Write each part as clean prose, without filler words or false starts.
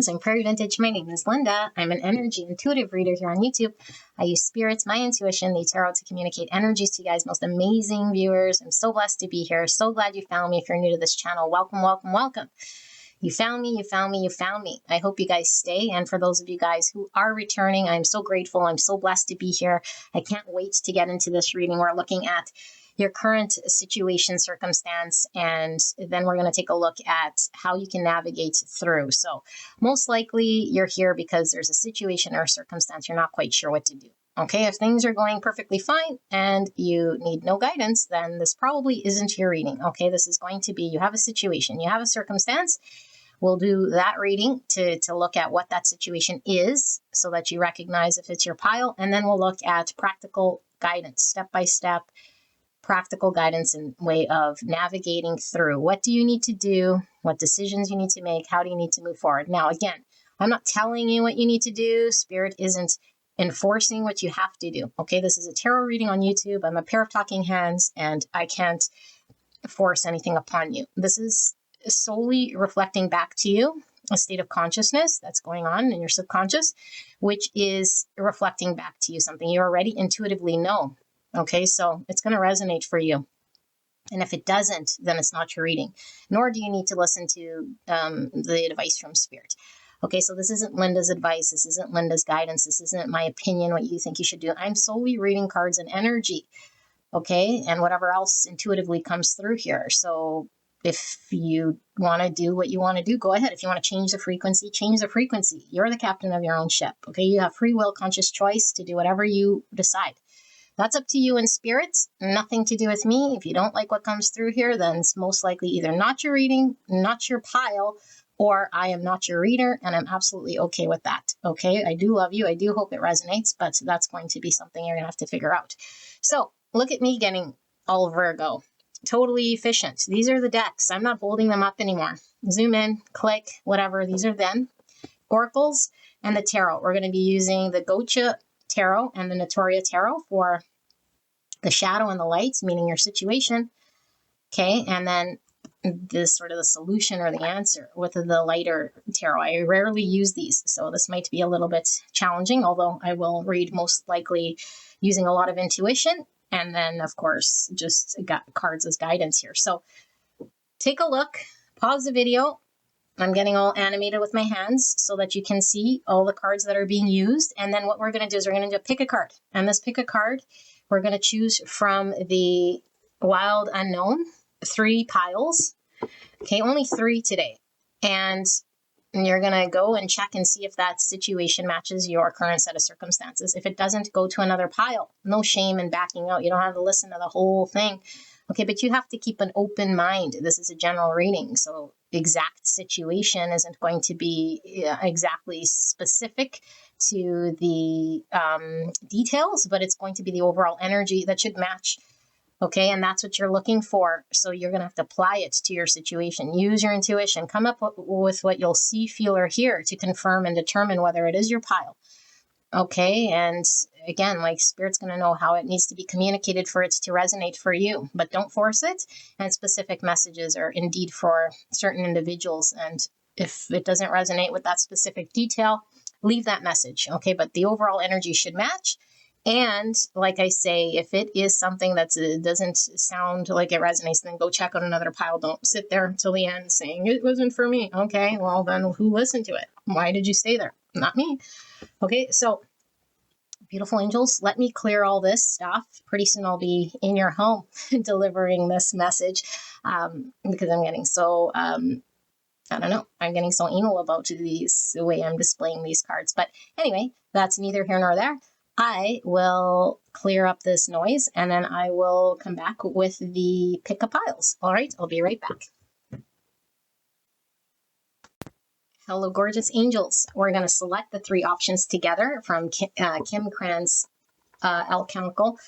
friends. I'm Prairie Vintage. My name is Linda. I'm an energy intuitive reader here on YouTube. I use spirits, my intuition, the tarot to communicate energies to you guys, most amazing viewers. I'm so blessed to be here. So glad you found me. If you're new to this channel, welcome, welcome, welcome. You found me, you found me, you found me. I hope you guys stay. And for those of you guys who are returning, I'm so grateful. I'm so blessed to be here. I can't wait to get into this reading. We're looking at your current situation, circumstance, and then we're going to take a look at how you can navigate through. So most likely you're here because there's a situation or a circumstance you're not quite sure what to do. Okay, if things are going perfectly fine and you need no guidance, then this probably isn't your reading. Okay, this is going to be, you have a situation, you have a circumstance. We'll do that reading to look at what that situation is so that you recognize if it's your pile. And then we'll look at practical guidance, step-by-step, practical guidance and way of navigating through. What do you need to do? What decisions you need to make? How do you need to move forward? Now, again, I'm not telling you what you need to do. Spirit isn't enforcing what you have to do. Okay, this is a tarot reading on YouTube. I'm a pair of talking hands and I can't force anything upon you. This is solely reflecting back to you a state of consciousness that's going on in your subconscious, which is reflecting back to you something you already intuitively know. Okay, so it's going to resonate for you. And if it doesn't, then it's not your reading. Nor do you need to listen to the advice from Spirit. Okay, so this isn't Linda's advice. This isn't Linda's guidance. This isn't my opinion, what you think you should do. I'm solely reading cards and energy. Okay, and whatever else intuitively comes through here. So if you want to do what you want to do, go ahead. If you want to change the frequency, change the frequency. You're the captain of your own ship. Okay, you have free will, conscious choice to do whatever you decide. That's up to you in spirit, nothing to do with me. If you don't like what comes through here, then it's most likely either not your reading, not your pile, or I am not your reader, and I'm absolutely okay with that. Okay, I do love you. I do hope it resonates, but that's going to be something you're going to have to figure out. So look at me getting all Virgo. Totally efficient. These are the decks. I'm not holding them up anymore. Zoom in, click, whatever. These are them. Oracles and the tarot. We're going to be using the Gotcha Tarot and the Notoria Tarot for the shadow and the light, meaning your situation. Okay, and then this sort of the solution or the answer with the lighter tarot. I rarely use these, so this might be a little bit challenging, although I will read most likely using a lot of intuition. And then, of course, just got cards as guidance here. So take a look, pause the video. I'm getting all animated with my hands so that you can see all the cards that are being used. And then what we're going to do is we're going to pick a card. And this pick a card, we're going to choose from the Wild Unknown, 3 piles. Okay, only 3 today. And you're going to go and check and see if that situation matches your current set of circumstances. If it doesn't, go to another pile. No shame in backing out. You don't have to listen to the whole thing. Okay, but you have to keep an open mind. This is a general reading, so exact situation isn't going to be exactly specific to the details, but it's going to be the overall energy that should match. Okay, and that's what you're looking for. So you're going to have to apply it to your situation. Use your intuition. Come up with what you'll see, feel, or hear to confirm and determine whether it is your pile. Okay, and again, like Spirit's going to know how it needs to be communicated for it to resonate for you, but don't force it. And specific messages are indeed for certain individuals. And if it doesn't resonate with that specific detail, leave that message. Okay, but the overall energy should match. And like I say, if it is something that doesn't sound like it resonates, then go check out another pile. Don't sit there until the end saying it wasn't for me. Okay, well then who listened to it? Why did you stay there? Not me. Okay, so beautiful angels, let me clear all this stuff. Pretty soon I'll be in your home delivering this message because I'm getting so, I don't know, I'm getting so anal about the way I'm displaying these cards. But anyway, that's neither here nor there. I will clear up this noise and then I will come back with the pick a piles. All right, I'll be right back. Hello, gorgeous angels. We're going to select the 3 options together from Kim Cran's Alchemical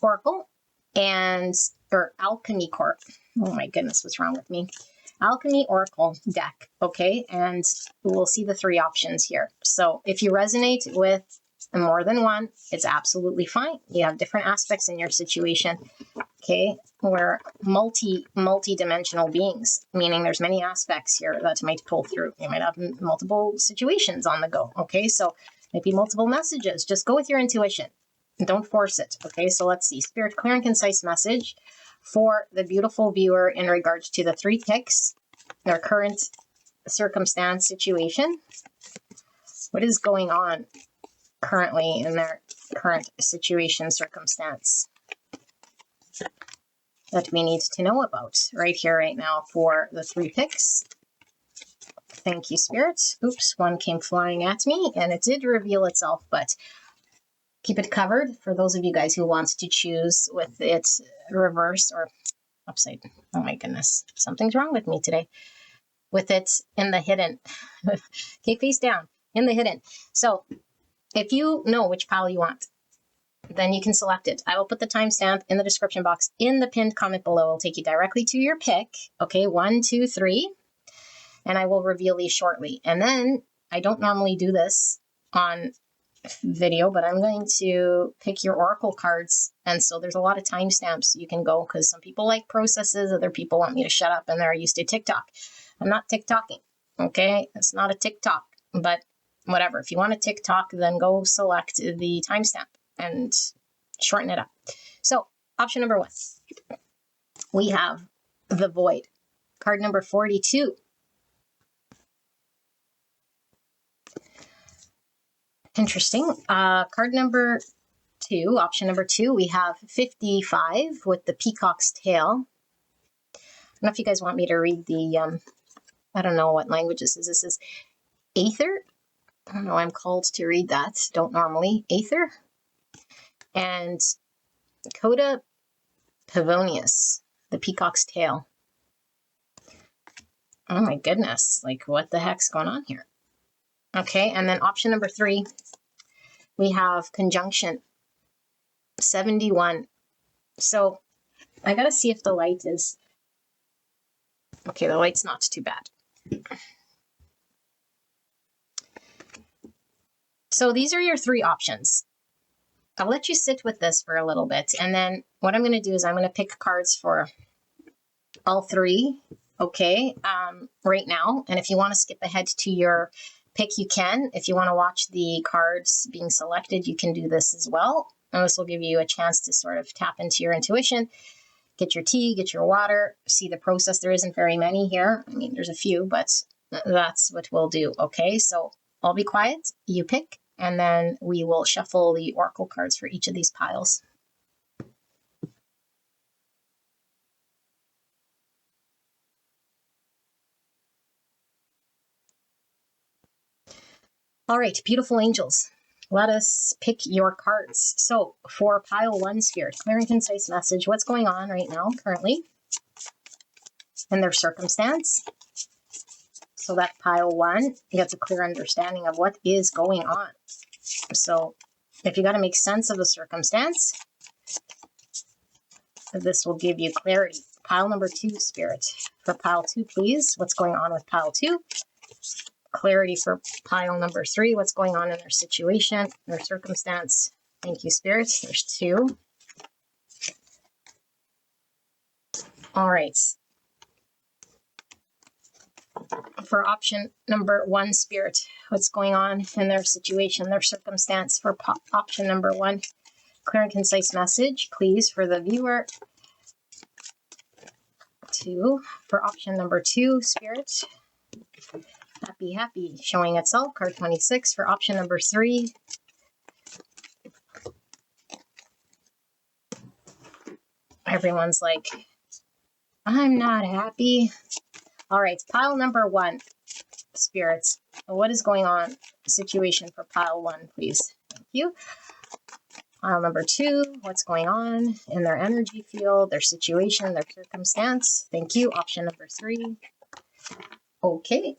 Oracle or Alchemy Corp. Oh my goodness, what's wrong with me? Alchemy Oracle deck. Okay, and we'll see the 3 options here. So if you resonate with more than one, it's absolutely fine. You have different aspects in your situation. Okay, we're multi-dimensional beings, meaning there's many aspects here that might pull through. You might have multiple situations on the go. Okay, so maybe multiple messages. Just go with your intuition. Don't force it. Okay, so let's see. Spirit, clear and concise message for the beautiful viewer in regards to the 3 picks, their current circumstance, situation. What is going on currently in their current situation, circumstance that we need to know about right here, right now for the 3 picks? Thank you, Spirit. Oops, one came flying at me and it did reveal itself, but keep it covered for those of you guys who want to choose with it reverse or upside. Oh my goodness, something's wrong with me today. With it in the hidden. Okay, face down, in the hidden. So if you know which pile you want, then you can select it. I will put the timestamp in the description box in the pinned comment below. It'll take you directly to your pick. Okay, 1, 2, 3. And I will reveal these shortly. And then I don't normally do this on video, but I'm going to pick your oracle cards. And so there's a lot of timestamps you can go because some people like processes, other people want me to shut up and they're used to TikTok. I'm not TikToking, okay? It's not a TikTok, but whatever. If you want a TikTok, then go select the timestamp and shorten it up. So option number 1, we have the Void, card number 42. Interesting. Card number 2, option number 2, we have 55 with the Peacock's Tail. I don't know if you guys want me to read the, I don't know what language this is. This is Aether. I don't know, I'm called to read that. Don't normally. Aether. And Coda Pavonius, the Peacock's Tail. Oh my goodness. Like, what the heck's going on here? Okay, and then option number 3, we have Conjunction 71. So I gotta see if the light is... Okay, the light's not too bad. So these are your 3 options. I'll let you sit with this for a little bit. And then what I'm going to do is I'm going to pick cards for all 3, okay, right now. And if you want to skip ahead to your pick, you can. If you want to watch the cards being selected, you can do this as well. And this will give you a chance to sort of tap into your intuition, get your tea, get your water, see the process. There isn't very many here. I mean, there's a few, but that's what we'll do, okay? So I'll be quiet, you pick, and then we will shuffle the oracle cards for each of these piles. All right, beautiful angels, let us pick your cards. So for pile 1, Spirit, clear and concise message. What's going on right now, currently, in their circumstance? So that pile 1 gets a clear understanding of what is going on. So if you got to make sense of the circumstance, this will give you clarity. Pile number 2, Spirit. For pile 2, please. What's going on with pile 2? Clarity for pile number 3. What's going on in their situation, their circumstance? Thank you, Spirit. There's 2. All right. For option number 1, Spirit, what's going on in their situation, their circumstance? For option number 1, clear and concise message, please, for the viewer. 2. For option number 2, Spirit, happy, happy, showing itself, card 26. For option number 3, everyone's like, I'm not happy. All right, pile number 1, Spirits. What is going on? Situation for pile 1, please. Thank you. Pile number 2, what's going on in their energy field, their situation, their circumstance? Thank you. Option number 3. Okay.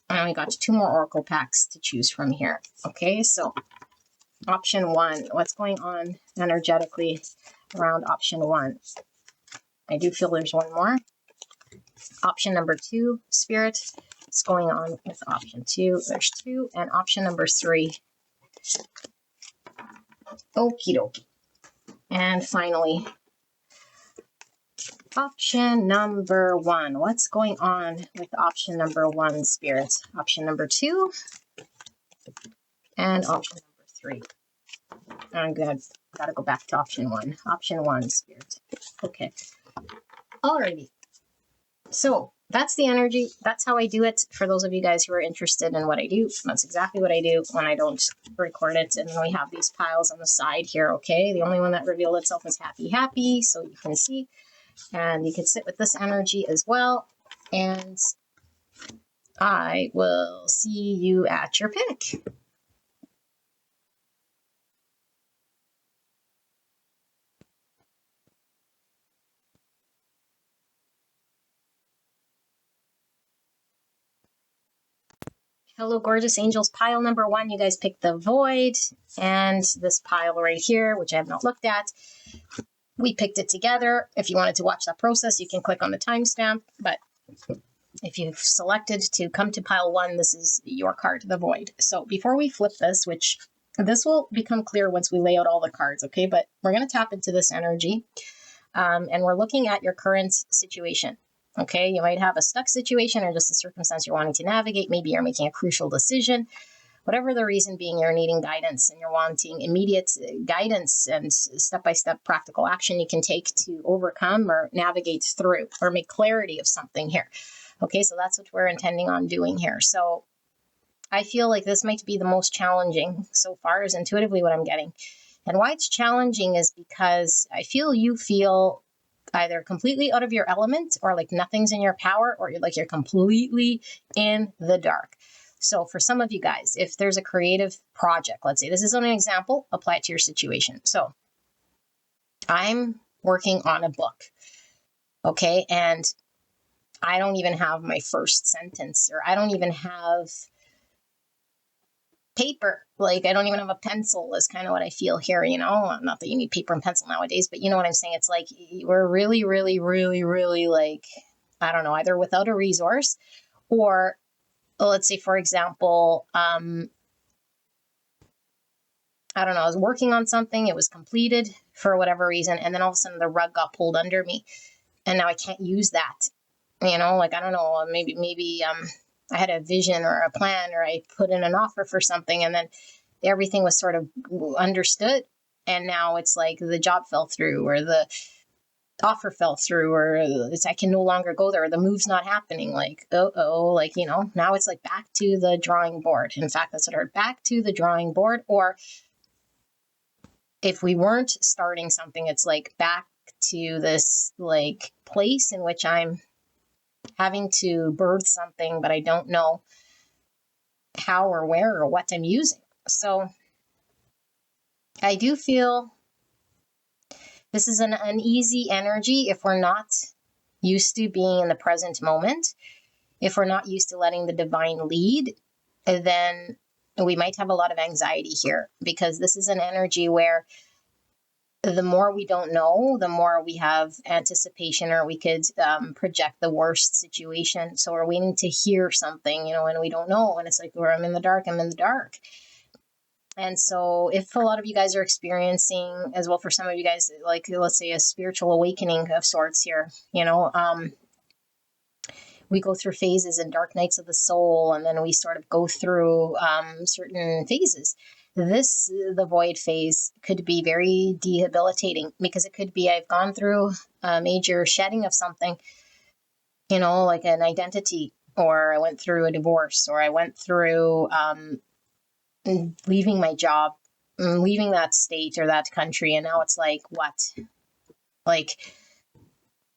And we got 2 more oracle packs to choose from here. Okay, so option 1, what's going on energetically around option 1? I do feel there's one more. Option number 2, Spirit, what's going on with option 2? There's 2. And option number 3. Okie dokie. And finally, Option number 1. What's going on with option number 1, Spirit? Option number 2 and option number 3. I'm good. Gotta go back to option 1. Option 1, Spirit. Okay. Alrighty. So that's the energy. That's how I do it. For those of you guys who are interested in what I do, that's exactly what I do when I don't record it. And then we have these piles on the side here. Okay. The only one that revealed itself is happy, happy. So you can see. And you can sit with this energy as well. And I will see you at your pick. Hello, gorgeous angels. Pile number 1, you guys picked the void. And this pile right here, which I have not looked at, we picked it together. If you wanted to watch that process, you can click on the timestamp. But if you've selected to come to pile 1, this is your card, the void. So before we flip this, which this will become clear once we lay out all the cards, okay? But we're going to tap into this energy. And we're looking at your current situation. Okay, you might have a stuck situation or just a circumstance you're wanting to navigate. Maybe you're making a crucial decision. Whatever the reason being, you're needing guidance and you're wanting immediate guidance and step-by-step practical action you can take to overcome or navigate through or make clarity of something here. Okay, so that's what we're intending on doing here. So I feel like this might be the most challenging so far, is intuitively what I'm getting. And why it's challenging is because I feel you feel either completely out of your element or like nothing's in your power, or you're completely in the dark. So for some of you guys, if there's a creative project, let's say this is an example, apply it to your situation. So I'm working on a book, okay? And I don't even have my first sentence, or I don't even have paper. Like, I don't even have a pencil is kind of what I feel here, you know, not that you need paper and pencil nowadays, but you know what I'm saying? It's like, we're really, really, really, really like, I don't know, either without a resource or let's say, for example, I don't know, I was working on something, it was completed for whatever reason. And then all of a sudden the rug got pulled under me and now I can't use that, you know, like, I don't know, maybe, I had a vision or a plan, or I put in an offer for something and then everything was sort of understood. And now it's like the job fell through or the offer fell through, or I can no longer go there, or the move's not happening. Like, like, you know, now it's like back to the drawing board. In fact, that's what I heard, back to the drawing board. Or if we weren't starting something, it's like back to this like place in which I'm having to birth something, but I don't know how or where or what I'm using. So I do feel this is an uneasy energy if we're not used to being in the present moment. If we're not used to letting the divine lead, then we might have a lot of anxiety here, because this is an energy where the more we don't know, the more we have anticipation, or we could project the worst situation. So we're waiting to hear something, you know, and we don't know. And it's like, where I'm in the dark, I'm in the dark. And so if a lot of you guys are experiencing, as well for some of you guys, like, let's say a spiritual awakening of sorts here, you know, we go through phases and dark nights of the soul, and then we sort of go through certain phases. The void phase could be very debilitating, because it could be I've gone through a major shedding of something, you know, like an identity, or I went through a divorce, or I went through leaving my job, leaving that state or that country. And now it's like, what? Like,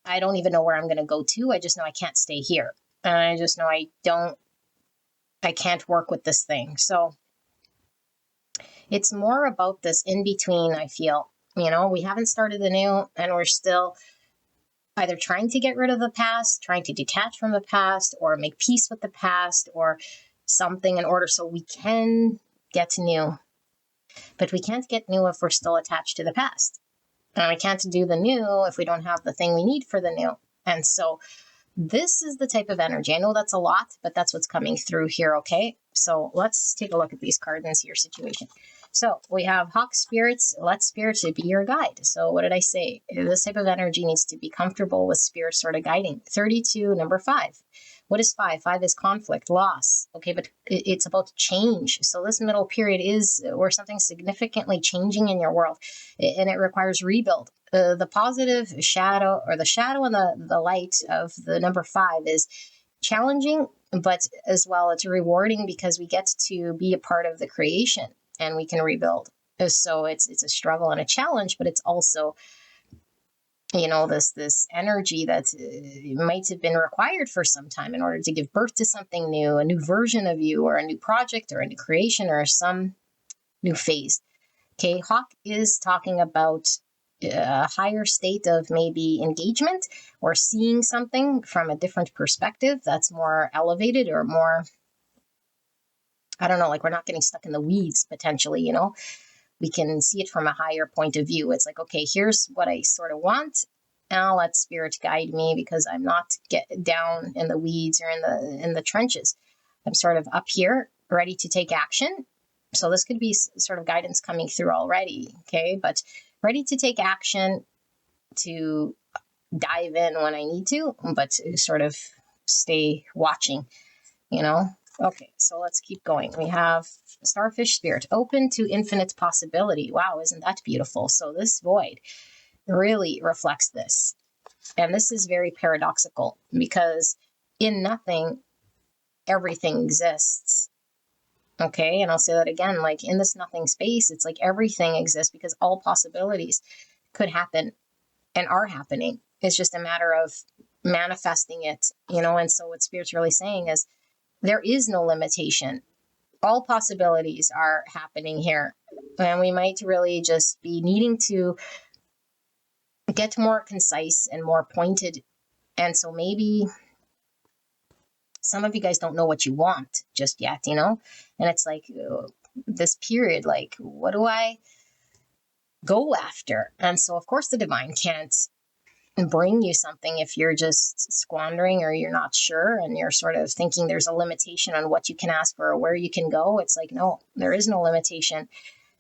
I don't even know where I'm going to go to. I just know I can't stay here. And I just know I can't work with this thing. So it's more about this in between, I feel. You know, we haven't started the new, and we're still either trying to get rid of the past, trying to detach from the past, or make peace with the past, or something in order so we can get new. But we can't get new if we're still attached to the past. And we can't do the new if we don't have the thing we need for the new. And so this is the type of energy. I know that's a lot, but that's what's coming through here, okay? So let's take a look at these cards and see your situation. So we have Hawk spirits. Let spirits be your guide. So what did I say? This type of energy needs to be comfortable with spirit sort of guiding. 32, number 5. What is 5? 5 is conflict, loss. Okay, but it's about change. So this middle period is where something's significantly changing in your world, and it requires rebuild. The positive shadow, or the shadow and the light of the number 5 is challenging, but as well it's rewarding because we get to be a part of the creation and we can rebuild. So it's a struggle and a challenge, but it's also, this energy that might have been required for some time in order to give birth to something new, a new version of you, or a new project, or a new creation, or some new phase. Okay, Hawk is talking about a higher state of maybe engagement or seeing something from a different perspective that's more elevated or more, I don't know, like we're not getting stuck in the weeds potentially, we can see it from a higher point of view. It's like, okay, here's what I sort of want. And I'll let spirit guide me because I'm not get down in the weeds or in the trenches. I'm sort of up here, ready to take action. So this could be sort of guidance coming through already, okay? But ready to take action, to dive in when I need to, but to sort of stay watching, Okay, so let's keep going. We have starfish spirit, open to infinite possibility. Wow, isn't that beautiful? So this void really reflects this. And this is very paradoxical because in nothing, everything exists. Okay, and I'll say that again, like in this nothing space, it's like everything exists because all possibilities could happen and are happening. It's just a matter of manifesting it, and so what Spirit's really saying is there is no limitation. All possibilities are happening here. And we might really just be needing to get more concise and more pointed. And so maybe some of you guys don't know what you want just yet, and it's like this period, like, what do I go after? And so, of course, the divine can't bring you something if you're just squandering or you're not sure and you're sort of thinking there's a limitation on what you can ask for or where you can go. It's like, no, there is no limitation.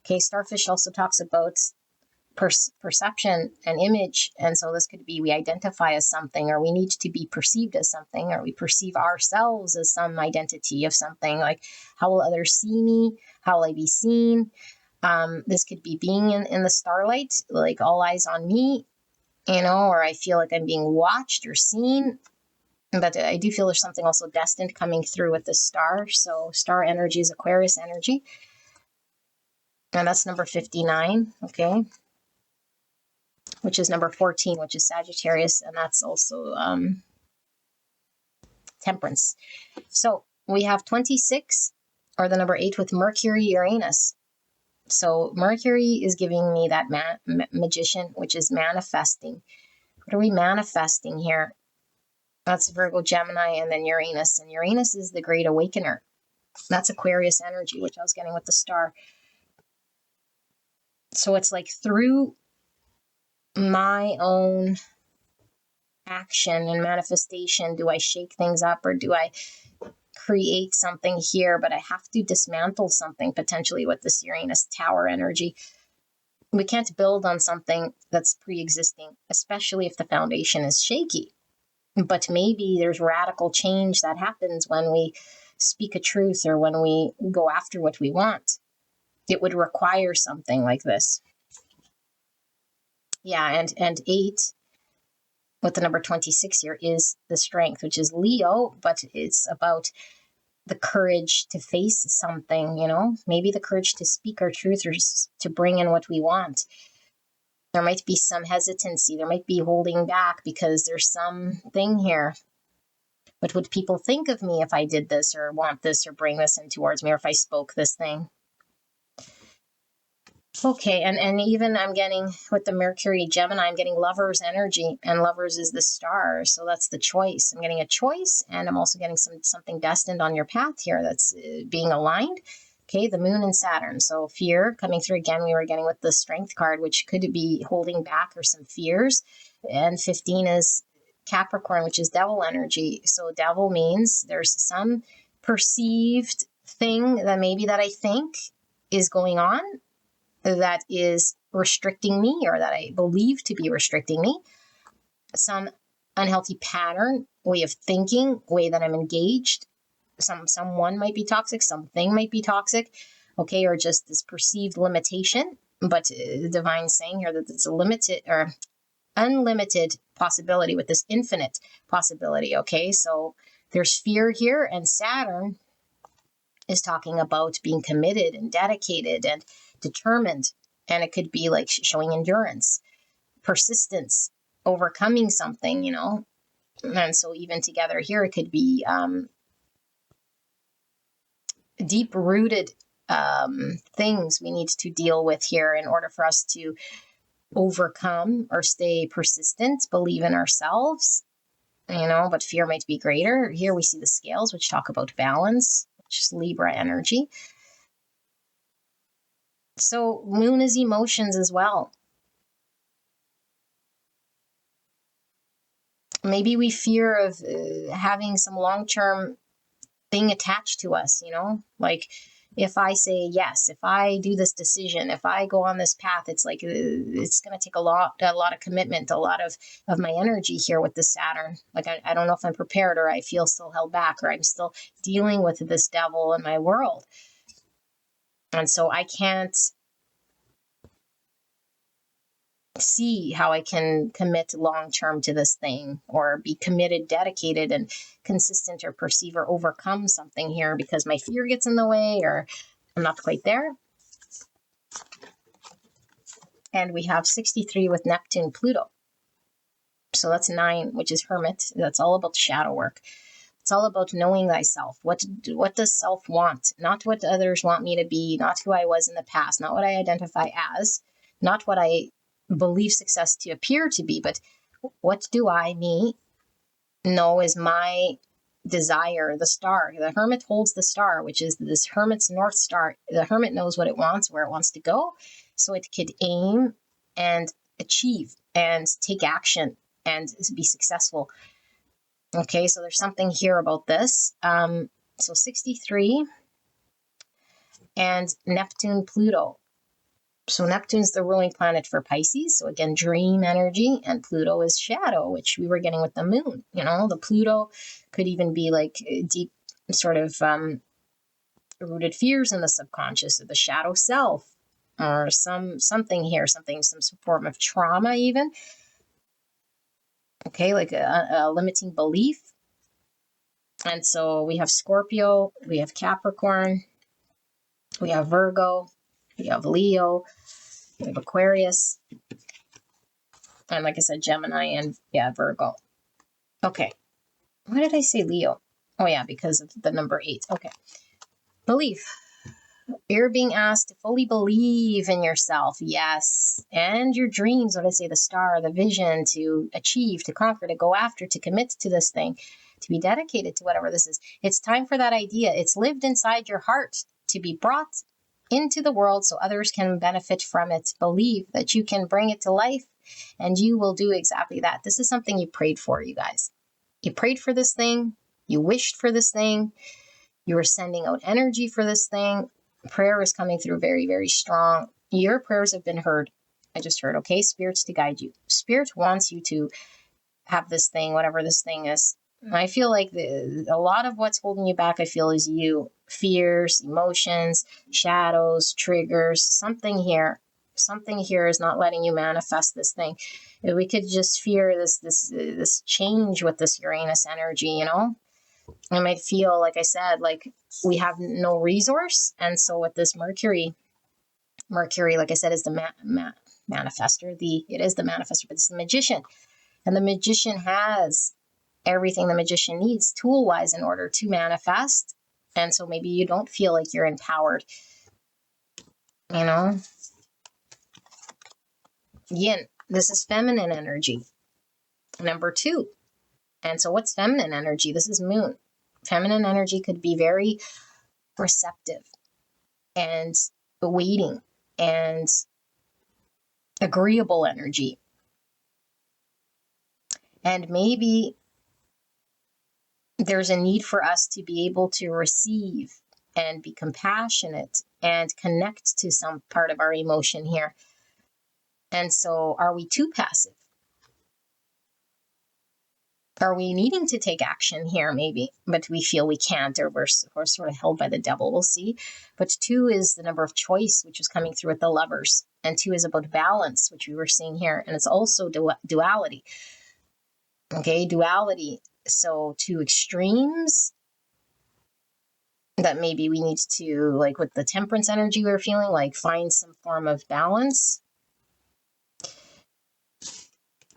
Okay, starfish also talks about perception and image. And so this could be we identify as something, or we need to be perceived as something, or we perceive ourselves as some identity of something. Like, how will others see me? How will I be seen? This could be being in the starlight, like all eyes on me, or I feel like I'm being watched or seen. But I do feel there's something also destined coming through with the star. So star energy is Aquarius energy. And that's number 59, okay? Which is number 14, which is Sagittarius. And that's also Temperance. So we have 26, or the number 8, with Mercury, Uranus. So Mercury is giving me that magician, which is manifesting. What are we manifesting here? That's Virgo, Gemini, and then Uranus. And Uranus is the great awakener. That's Aquarius energy, which I was getting with the star. So it's like through my own action and manifestation, do I shake things up, or do I create something here? But I have to dismantle something potentially with this Uranus tower energy. We can't build on something that's pre-existing, especially if the foundation is shaky. But maybe there's radical change that happens when we speak a truth or when we go after what we want. It would require something like this. Yeah, and 8 with the number 26 here is the strength, which is Leo, but it's about the courage to face something, maybe the courage to speak our truth or to bring in what we want. There might be some hesitancy. There might be holding back because there's something here. What would people think of me if I did this or want this or bring this in towards me, or if I spoke this thing? Okay, and even I'm getting with the Mercury Gemini, I'm getting Lovers energy, and Lovers is the star, so that's the choice. I'm getting a choice, and I'm also getting something destined on your path here that's being aligned. Okay, the Moon and Saturn. So fear coming through again. We were getting with the Strength card, which could be holding back or some fears. And 15 is Capricorn, which is Devil energy. So Devil means there's some perceived thing that maybe that I think is going on, that is restricting me or that I believe to be restricting me, some unhealthy pattern, way of thinking, way that I'm engaged. Someone might be toxic, something might be toxic, okay, or just this perceived limitation. But the divine saying here that it's a limited or unlimited possibility with this infinite possibility, okay? So there's fear here, and Saturn is talking about being committed and dedicated and determined. And it could be like showing endurance, persistence, overcoming something, you know. And so even together here, it could be deep rooted things we need to deal with here in order for us to overcome or stay persistent, believe in ourselves, you know, but fear might be greater. Here we see the scales, which talk about balance, which is Libra energy. So moon is emotions as well. Maybe we fear of having some long-term thing attached to us, you know, like if I say yes, if I do this decision, if I go on this path, it's like it's going to take a lot of commitment, a lot of my energy here with the Saturn. Like I don't know if I'm prepared, or I feel still held back, or I'm still dealing with this devil in my world. And so I can't see how I can commit long term to this thing, or be committed, dedicated, and consistent, or perceive or overcome something here because my fear gets in the way, or I'm not quite there. And we have 63 with Neptune, Pluto. So that's 9, which is Hermit. That's all about shadow work. It's all about knowing thyself. What does self want? Not what others want me to be, not who I was in the past, not what I identify as, not what I believe success to appear to be, but what do I, me, know is my desire, the star. The Hermit holds the star, which is this Hermit's North Star. The Hermit knows what it wants, where it wants to go, so it could aim and achieve and take action and be successful. Okay, so there's something here about this. So 63 and Neptune, Pluto. So Neptune's the ruling planet for Pisces. So again, dream energy, and Pluto is shadow, which we were getting with the moon. You know, the Pluto could even be like deep sort of rooted fears in the subconscious, or the shadow self, or something here, some form of trauma even. Okay, like a limiting belief. And so we have Scorpio, we have Capricorn, we have Virgo, we have Leo, we have Aquarius, and like I said, Gemini and Virgo. Okay. Why did I say Leo? Oh yeah, because of the number 8. Okay. Belief. You're being asked to fully believe in yourself, yes, and your dreams, what I say, the star, the vision, to achieve, to conquer, to go after, to commit to this thing, to be dedicated to whatever this is. It's time for that idea. It's lived inside your heart to be brought into the world so others can benefit from it. Believe that you can bring it to life, and you will do exactly that. This is something you prayed for, you guys. You prayed for this thing. You wished for this thing. You were sending out energy for this thing. Prayer is coming through very, very strong. Your prayers have been heard. I just heard, okay? Spirits to guide you. Spirit wants you to have this thing, whatever this thing is. I feel like a lot of what's holding you back, I feel, is you. Fears, emotions, shadows, triggers, something here. Something here is not letting you manifest this thing. We could just fear this change with this Uranus energy, you know? I might feel, like I said, like we have no resource. And so with this Mercury, like I said, is the manifester. It is the manifester, but it's the magician. And the magician has everything the magician needs tool-wise in order to manifest. And so maybe you don't feel like you're empowered, you know? Yin, this is feminine energy. Number 2. And so what's feminine energy? This is moon. Feminine energy could be very receptive and waiting and agreeable energy. And maybe there's a need for us to be able to receive and be compassionate and connect to some part of our emotion here. And so are we too passive? Are we needing to take action here, maybe, but we feel we can't, or we're sort of held by the devil? We'll see. But 2 is the number of choice, which is coming through with the Lovers. And 2 is about balance, which we were seeing here. And it's also duality. Okay, duality. So 2 extremes that maybe we need to, like with the Temperance energy we were feeling, like find some form of balance.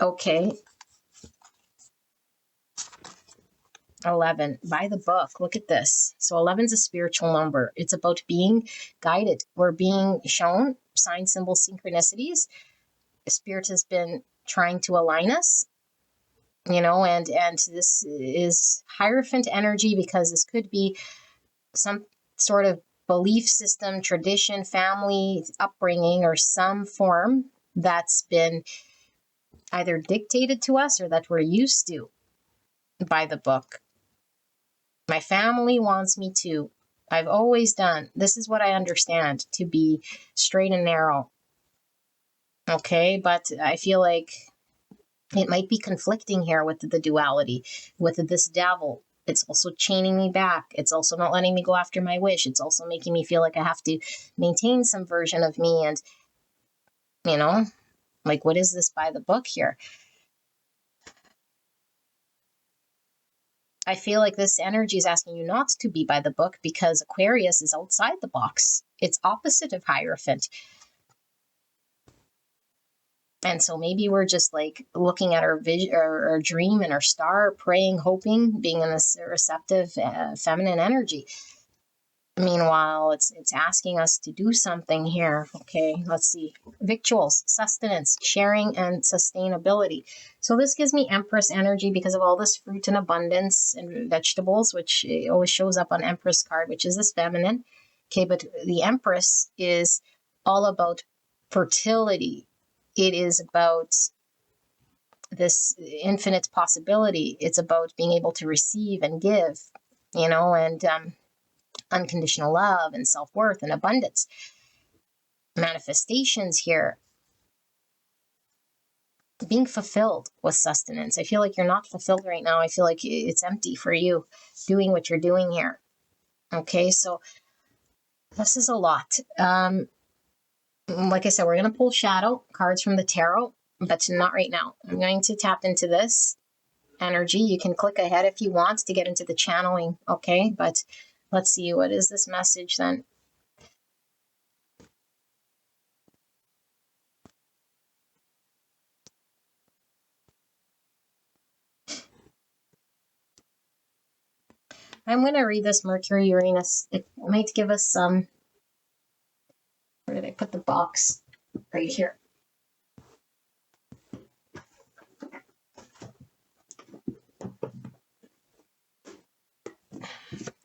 Okay. 11, by the book. Look at this. So 11 is a spiritual number. It's about being guided. We're being shown sign, symbol, synchronicities. Spirit has been trying to align us, and this is Hierophant energy, because this could be some sort of belief system, tradition, family upbringing, or some form that's been either dictated to us or that we're used to by the book. My family wants me to. I've always done. This is what I understand to be straight and narrow. Okay, but I feel like it might be conflicting here with the duality, with this devil. It's also chaining me back. It's also not letting me go after my wish. It's also making me feel like I have to maintain some version of me. And, like, what is this by the book here? I feel like this energy is asking you not to be by the book, because Aquarius is outside the box. It's opposite of Hierophant. And so maybe we're just like looking at our vision, our dream and our star, praying, hoping, being in this receptive feminine energy. Meanwhile, it's asking us to do something here. Okay, let's see. Victuals, sustenance, sharing, and sustainability. So this gives me Empress energy because of all this fruit and abundance and vegetables, which always shows up on Empress card, which is this feminine. Okay, but the Empress is all about fertility. It is about this infinite possibility. It's about being able to receive and give, and unconditional love and self-worth and abundance. Manifestations here. Being fulfilled with sustenance. I feel like you're not fulfilled right now. I feel like it's empty for you doing what you're doing here. Okay, so this is a lot. Like I said, we're going to pull shadow cards from the tarot, but not right now. I'm going to tap into this energy. You can click ahead if you want to get into the channeling, okay? But let's see, what is this message then? I'm going to read this Mercury Uranus. It might give us some. Where did I put the box? Right here.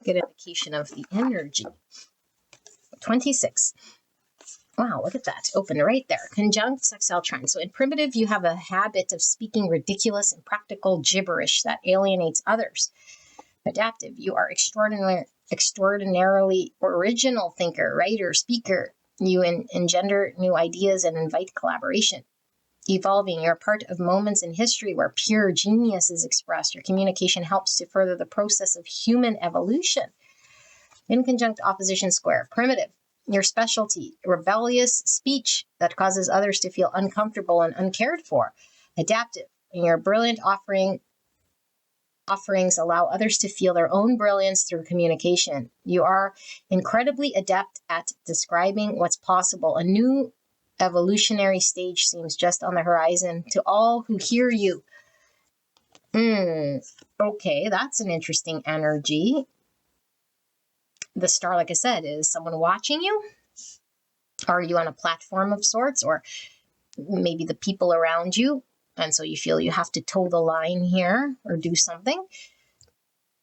Good indication of the energy. 26. Wow, look at that. Open right there. Conjunct sextile trine. So in primitive, you have a habit of speaking ridiculous and practical gibberish that alienates others. Adaptive, you are extraordinarily original thinker, writer, speaker. You engender new ideas and invite collaboration. Evolving, you're part of moments in history where pure genius is expressed. Your communication helps to further the process of human evolution. In conjunct opposition square, primitive, your specialty, rebellious speech that causes others to feel uncomfortable and uncared for. Adaptive, your brilliant offerings allow others to feel their own brilliance through communication. You are incredibly adept at describing what's possible. A new evolutionary stage seems just on the horizon to all who hear you. Okay, that's an interesting energy. The star, like I said, is someone watching you? Are you on a platform of sorts? Or maybe the people around you, and so you feel you have to toe the line here or do something?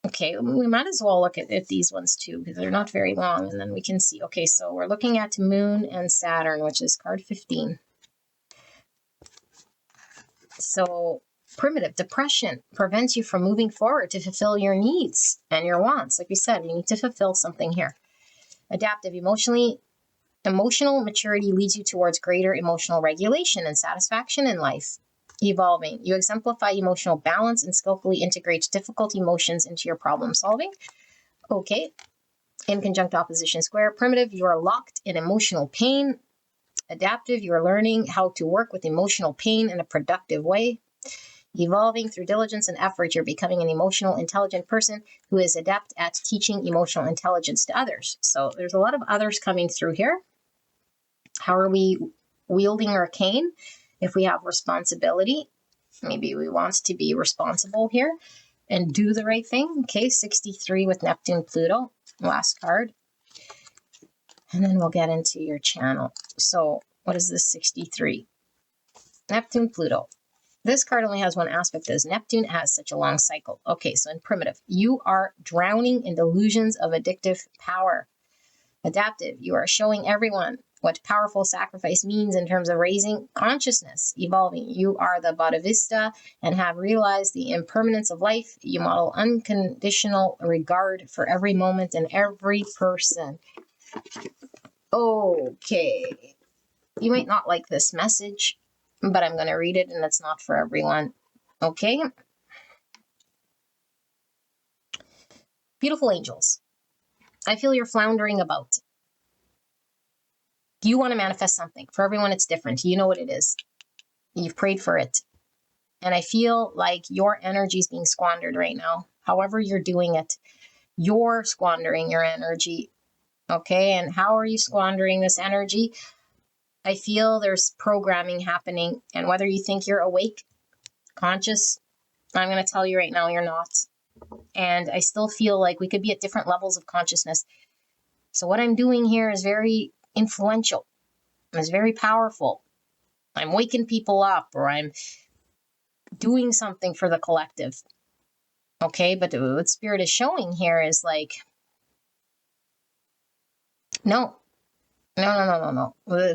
Okay, we might as well look at these ones too, because they're not very long, and then we can see. Okay, so we're looking at Moon and Saturn, which is card 15. So primitive, depression prevents you from moving forward to fulfill your needs and your wants. Like we said, we need to fulfill something here. Adaptive, emotionally Emotional maturity leads you towards greater emotional regulation and satisfaction in life. Evolving. You exemplify emotional balance and skillfully integrate difficult emotions into your problem solving. Okay. In conjunct opposition square. Primitive. You are locked in emotional pain. Adaptive. You are learning how to work with emotional pain in a productive way. Evolving. Through diligence and effort, you're becoming an emotional, intelligent person who is adept at teaching emotional intelligence to others. So there's a lot of others coming through here. How are we wielding our cane? If we have responsibility, maybe we want to be responsible here and do the right thing. Okay, 63 with Neptune, Pluto. Last card. And then we'll get into your channel. So what is this 63? Neptune, Pluto. This card only has one aspect, as Neptune has such a long cycle. Okay, so in primitive, you are drowning in delusions of addictive power. Adaptive, you are showing everyone what powerful sacrifice means in terms of raising consciousness. Evolving, you are the Bodhisattva and have realized the impermanence of life. You model unconditional regard for every moment and every person. Okay, you might not like this message, but I'm going to read it, and it's not for everyone. Okay? Beautiful angels, I feel you're floundering about. You want to manifest something. For everyone, it's different. You know what it is. You've prayed for it. And I feel like your energy is being squandered right now. However you're doing it, you're squandering your energy. Okay? And how are you squandering this energy? I feel there's programming happening. And whether you think you're awake, conscious, I'm going to tell you right now, you're not. And I still feel like we could be at different levels of consciousness. So what I'm doing here is very influential. It's very powerful. I'm waking people up, or I'm doing something for the collective. Okay, but what Spirit is showing here is like, no.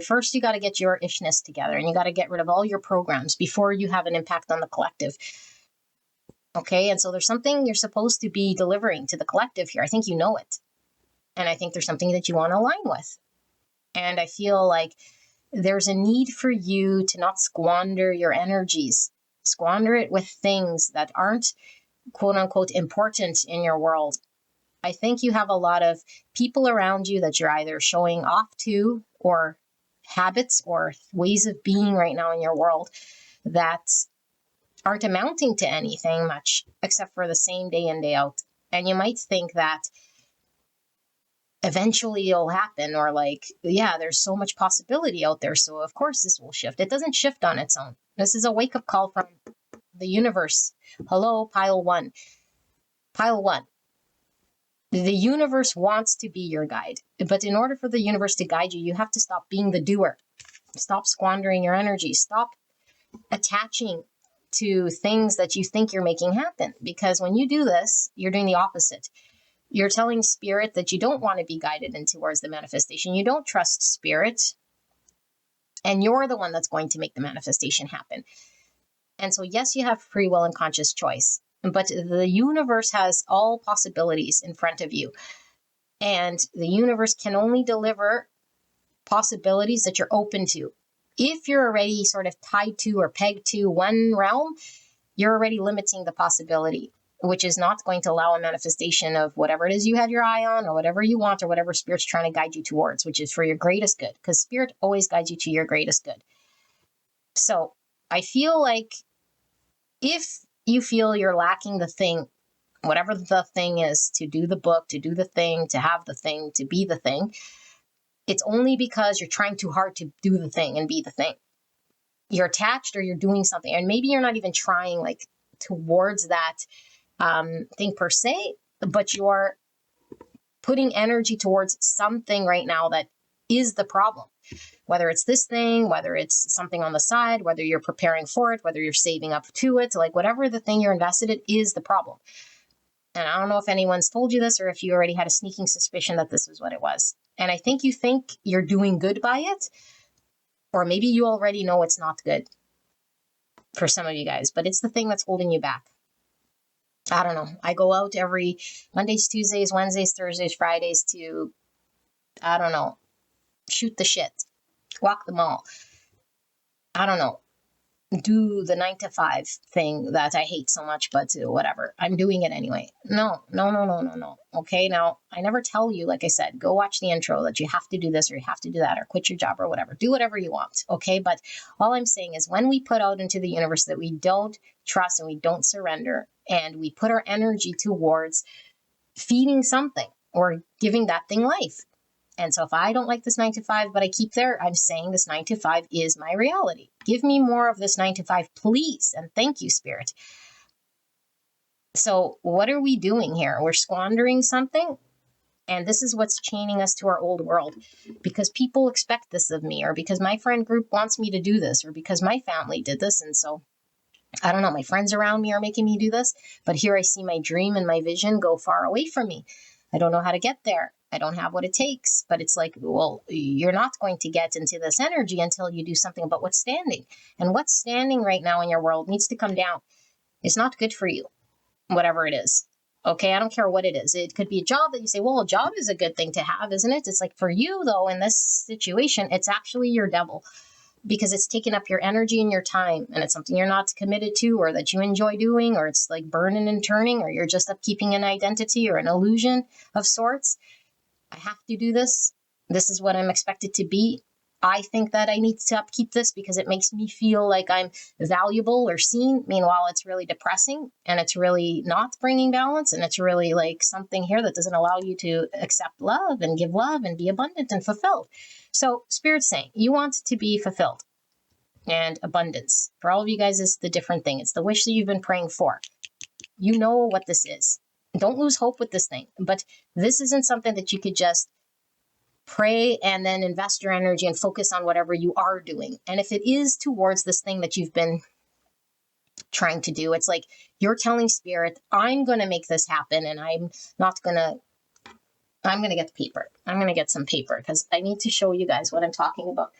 First, you got to get your ishness together, and you got to get rid of all your programs before you have an impact on the collective. Okay, and so there's something you're supposed to be delivering to the collective here. I think you know it. And I think there's something that you want to align with. And I feel like there's a need for you to not squander your energies. Squander it with things that aren't, quote unquote, important in your world. I think you have a lot of people around you that you're either showing off to, or habits or ways of being right now in your world that aren't amounting to anything much except for the same day in, day out. And you might think that eventually it'll happen, or like, yeah, there's so much possibility out there, so of course this will shift. It doesn't shift on its own. This is a wake-up call from the universe. Hello, pile one. The universe wants to be your guide, but in order for the universe to guide you, you have to stop being the doer. Stop squandering your energy. Stop attaching to things that you think you're making happen, because when you do this, you're doing the opposite. You're telling Spirit that you don't want to be guided in towards the manifestation. You don't trust Spirit, and you're the one that's going to make the manifestation happen. And so, yes, you have free will and conscious choice, but the universe has all possibilities in front of you. And the universe can only deliver possibilities that you're open to. If you're already sort of tied to or pegged to one realm, you're already limiting the possibility, which is not going to allow a manifestation of whatever it is you have your eye on, or whatever you want, or whatever Spirit's trying to guide you towards, which is for your greatest good, because Spirit always guides you to your greatest good. So I feel like if you feel you're lacking the thing, whatever the thing is, to do the book, to do the thing, to have the thing, to be the thing, it's only because you're trying too hard to do the thing and be the thing. You're attached, or you're doing something, and maybe you're not even trying like towards that thing per se, but you're putting energy towards something right now that is the problem. Whether it's this thing, whether it's something on the side, whether you're preparing for it, whether you're saving up to it, like whatever the thing you're invested in is the problem. And I don't know if anyone's told you this, or if you already had a sneaking suspicion that this was what it was. And I think you think you're doing good by it, or maybe you already know it's not good for some of you guys, but it's the thing that's holding you back. I don't know. I go out every Mondays, Tuesdays, Wednesdays, Thursdays, Fridays to, I don't know, shoot the shit, walk the mall. I don't know. Do the 9 to 5 thing that I hate so much, but whatever. I'm doing it anyway. No. Okay, now I never tell you, like I said, go watch the intro that you have to do this or you have to do that or quit your job or whatever. Do whatever you want, okay? But all I'm saying is when we put out into the universe that we don't trust and we don't surrender and we put our energy towards feeding something or giving that thing life. And so if I don't like this 9 to 5, but I keep there, I'm saying this 9 to 5 is my reality. Give me more of this 9 to 5, please. And thank you, Spirit. So what are we doing here? We're squandering something. And this is what's chaining us to our old world, because people expect this of me, or because my friend group wants me to do this, or because my family did this. And so I don't know, my friends around me are making me do this, but here I see my dream and my vision go far away from me. I don't know how to get there. I don't have what it takes, but it's like, well, you're not going to get into this energy until you do something about what's standing. And what's standing right now in your world needs to come down. It's not good for you, whatever it is. Okay, I don't care what it is. It could be a job that you say, well, a job is a good thing to have, isn't it? It's like for you, though, in this situation, it's actually your devil, because it's taking up your energy and your time, and it's something you're not committed to or that you enjoy doing, or it's like burning and turning, or you're just upkeeping an identity or an illusion of sorts. I have to do this. This is what I'm expected to be. I think that I need to upkeep this because it makes me feel like I'm valuable or seen. Meanwhile, it's really depressing and it's really not bringing balance. And it's really like something here that doesn't allow you to accept love and give love and be abundant and fulfilled. So Spirit's saying you want to be fulfilled and abundance. For all of you guys, it's the different thing. It's the wish that you've been praying for. You know what this is. Don't lose hope with this thing. But this isn't something that you could just pray and then invest your energy and focus on whatever you are doing. And if it is towards this thing that you've been trying to do, it's like you're telling Spirit, I'm going to make this happen, and I'm going to get the paper. I'm going to get some paper because I need to show you guys what I'm talking about.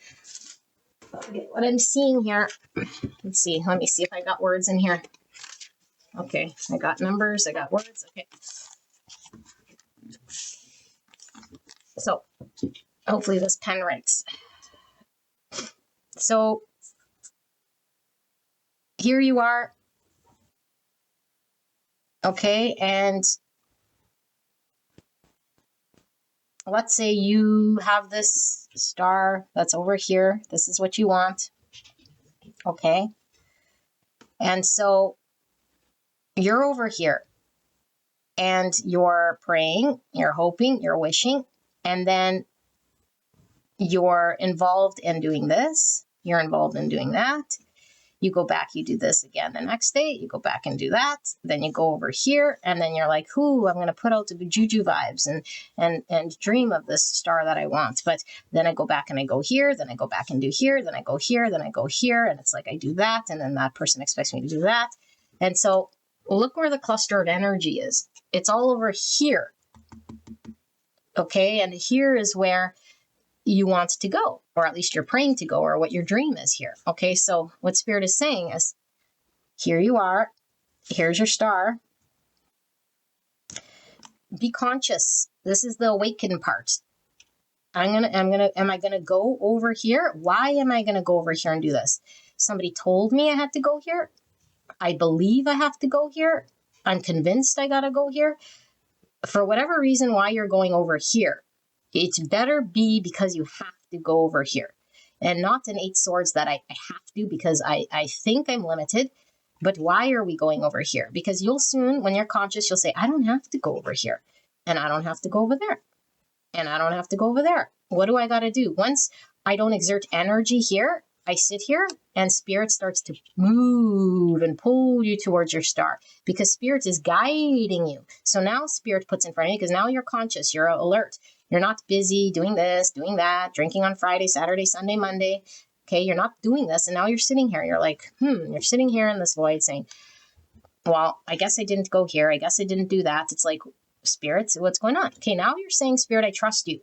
Okay, what I'm seeing here. Let's see. Let me see if I got words in here. Okay, I got numbers. I got words. Okay. So hopefully this pen writes. So here you are. Okay, and let's say you have this star that's over here. This is what you want. Okay. And so you're over here and you're praying, you're hoping, you're wishing, and then you're involved in doing this. You're involved in doing that. You go back, you do this again the next day, you go back and do that. Then you go over here and then you're like, ooh, I'm going to put out the juju vibes and dream of this star that I want. But then I go back and I go here, then I go back and do here, then I go here, then I go here. And it's like I do that. And then that person expects me to do that. And so look where the cluster of energy is. It's all over here. Okay. And here is where you want to go, or at least you're praying to go, or what your dream is here. Okay, so what Spirit is saying is, here you are, here's your star. Be conscious. This is the awakened part. Am I gonna go over here? Why am I gonna go over here and do this? Somebody told me I had to go here. I believe I have to go here. I'm convinced I gotta go here. For whatever reason, why you're going over here, it's better be because you have to go over here, and not an 8 swords that I have to because I think I'm limited. But why are we going over here? Because you'll soon, when you're conscious, you'll say, I don't have to go over here, and I don't have to go over there, and I don't have to go over there. What do I got to do? Once I don't exert energy here, I sit here and Spirit starts to move and pull you towards your star, because Spirit is guiding you. So now Spirit puts in front of you, because now you're conscious, you're alert. You're not busy doing this, doing that, drinking on Friday, Saturday, Sunday, Monday. Okay, you're not doing this. And now you're sitting here. You're like, you're sitting here in this void saying, well, I guess I didn't go here. I guess I didn't do that. It's like, Spirit, what's going on? Okay, now you're saying, Spirit, I trust you.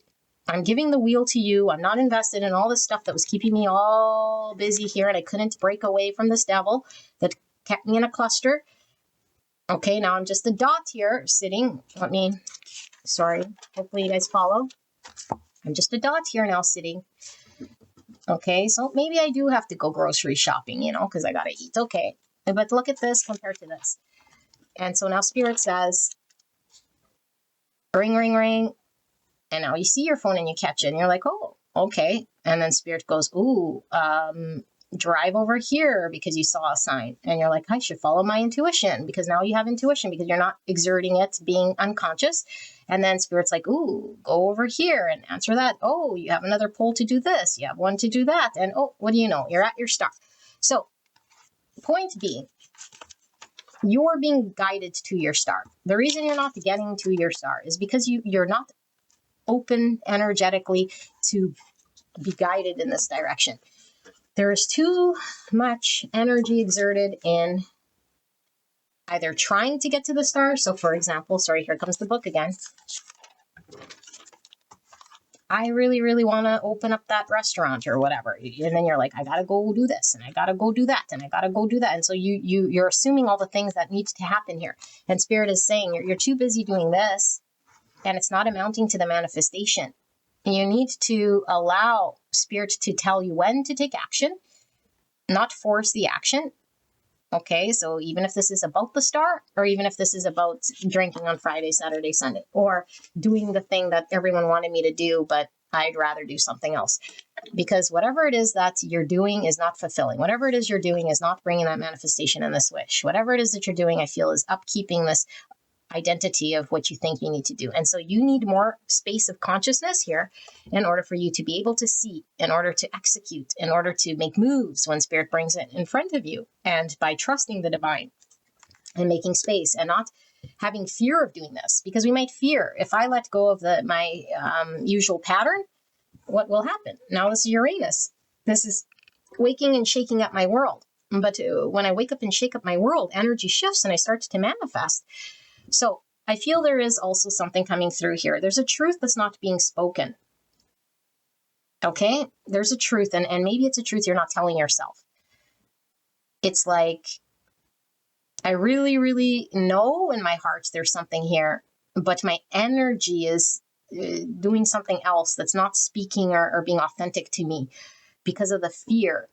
I'm giving the wheel to you. I'm not invested in all this stuff that was keeping me all busy here, and I couldn't break away from this devil that kept me in a cluster. Okay, now I'm just a dot here sitting. Sorry, hopefully you guys follow. I'm just a dot here now sitting. Okay, so maybe I do have to go grocery shopping, because I got to eat. Okay, but look at this compared to this. And so now Spirit says, ring, ring, ring. And now you see your phone and you catch it and you're like, oh, okay. And then Spirit goes, ooh, drive over here because you saw a sign. And you're like, I should follow my intuition, because now you have intuition because you're not exerting it, being unconscious. And then Spirit's like, ooh, go over here and answer that. Oh, you have another poll to do this. You have one to do that. And oh, what do you know? You're at your star. So point being, you're being guided to your star. The reason you're not getting to your star is because you're not open energetically to be guided in this direction. There is too much energy exerted in either trying to get to the star. So for example, sorry, here comes the book again. I really, really want to open up that restaurant or whatever. And then you're like, I got to go do this and I got to go do that and I got to go do that. And so you're assuming all the things that need to happen here. And Spirit is saying you're too busy doing this, and it's not amounting to the manifestation. And you need to allow Spirit to tell you when to take action, not force the action. Okay, so even if this is about the star, or even if this is about drinking on Friday, Saturday, Sunday, or doing the thing that everyone wanted me to do, but I'd rather do something else. Because whatever it is that you're doing is not fulfilling. Whatever it is you're doing is not bringing that manifestation and this wish. Whatever it is that you're doing, I feel, is upkeeping this identity of what you think you need to do. And so you need more space of consciousness here in order for you to be able to see, in order to execute, in order to make moves when Spirit brings it in front of you. And by trusting the divine and making space and not having fear of doing this, because we might fear, if I let go of my usual pattern, what will happen? Now this is Uranus. This is waking and shaking up my world. But when I wake up and shake up my world, energy shifts and I start to manifest. So I feel there is also something coming through here. There's a truth that's not being spoken. Okay? There's a truth, and maybe it's a truth you're not telling yourself. It's like, I really, really know in my heart there's something here, but my energy is doing something else that's not speaking or being authentic to me because of the fear.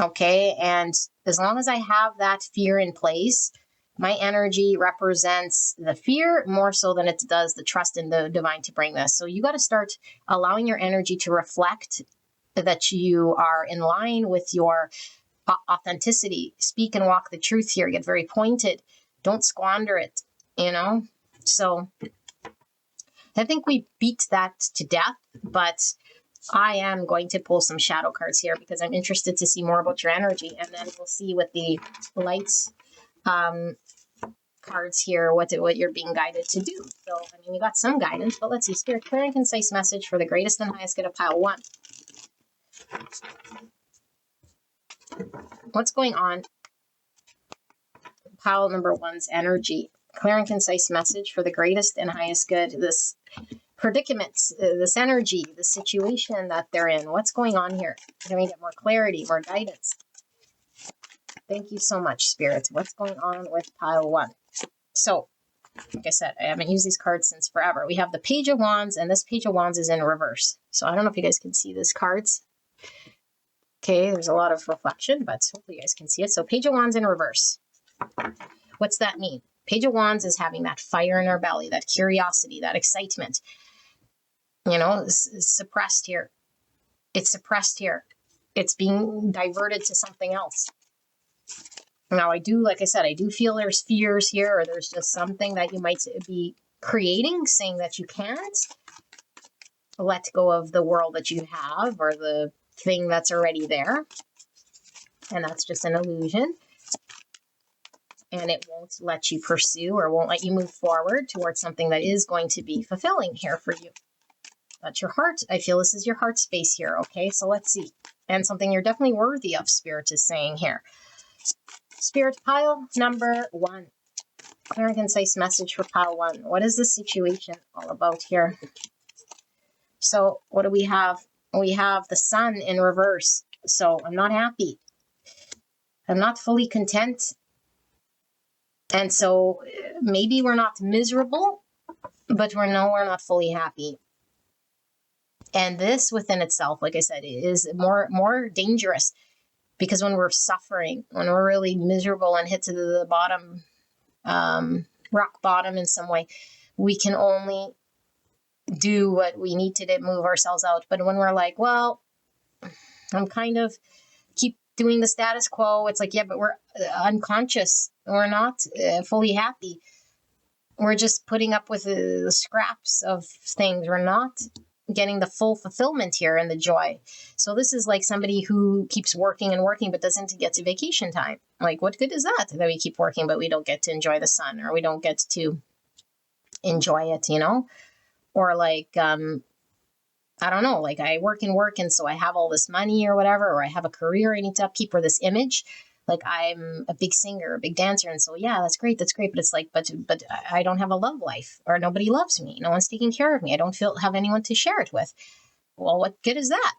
Okay? And as long as I have that fear in place, my energy represents the fear more so than it does the trust in the divine to bring this. So you got to start allowing your energy to reflect that you are in line with your authenticity. Speak and walk the truth here. Get very pointed. Don't squander it, So I think we beat that to death, but I am going to pull some shadow cards here because I'm interested to see more about your energy. And then we'll see what the lights cards here, what you're being guided to do. So, you got some guidance, but let's see. Spirit, clear and concise message for the greatest and highest good of pile 1. What's going on? Pile number 1's energy. Clear and concise message for the greatest and highest good. This predicament, this energy, the situation that they're in. What's going on here? Can we get more clarity, more guidance? Thank you so much, Spirit. What's going on with pile 1? So, like I said, I haven't used these cards since forever. We have the Page of Wands, and this Page of Wands is in reverse. So I don't know if you guys can see these cards. Okay, there's a lot of reflection, but hopefully you guys can see it. So Page of Wands in reverse. What's that mean? Page of Wands is having that fire in our belly, that curiosity, that excitement. It's suppressed here. It's suppressed here. It's being diverted to something else. Now, like I said, I do feel there's fears here, or there's just something that you might be creating, saying that you can't let go of the world that you have or the thing that's already there. And that's just an illusion. And it won't let you pursue or won't let you move forward towards something that is going to be fulfilling here for you. That's your heart. I feel this is your heart space here. Okay, so let's see. And something you're definitely worthy of, Spirit is saying here. Spirit, pile number 1. Clear and concise message for pile 1. What is the situation all about here? So what do we have? We have the Sun in reverse. So I'm not happy. I'm not fully content. And so maybe we're not miserable, but we're not fully happy. And this within itself, like I said, is more dangerous, because when we're suffering, when we're really miserable and hit to the bottom, rock bottom in some way, we can only do what we need to move ourselves out. But when we're like, well, I'm kind of keep doing the status quo, it's like, yeah, but we're unconscious. We're not fully happy. We're just putting up with the scraps of things. We're not getting the full fulfillment here and the joy. So this is like somebody who keeps working and working, but doesn't get to vacation time. Like, what good is that we keep working, but we don't get to enjoy the sun, or we don't get to enjoy it, you know? Or like, I don't know, like I work and so I have all this money or whatever, or I have a career I need to upkeep, or this image, like I'm a big singer, a big dancer. And so, yeah, that's great. But it's like, but I don't have a love life, or nobody loves me. No one's taking care of me. I don't have anyone to share it with. Well, what good is that?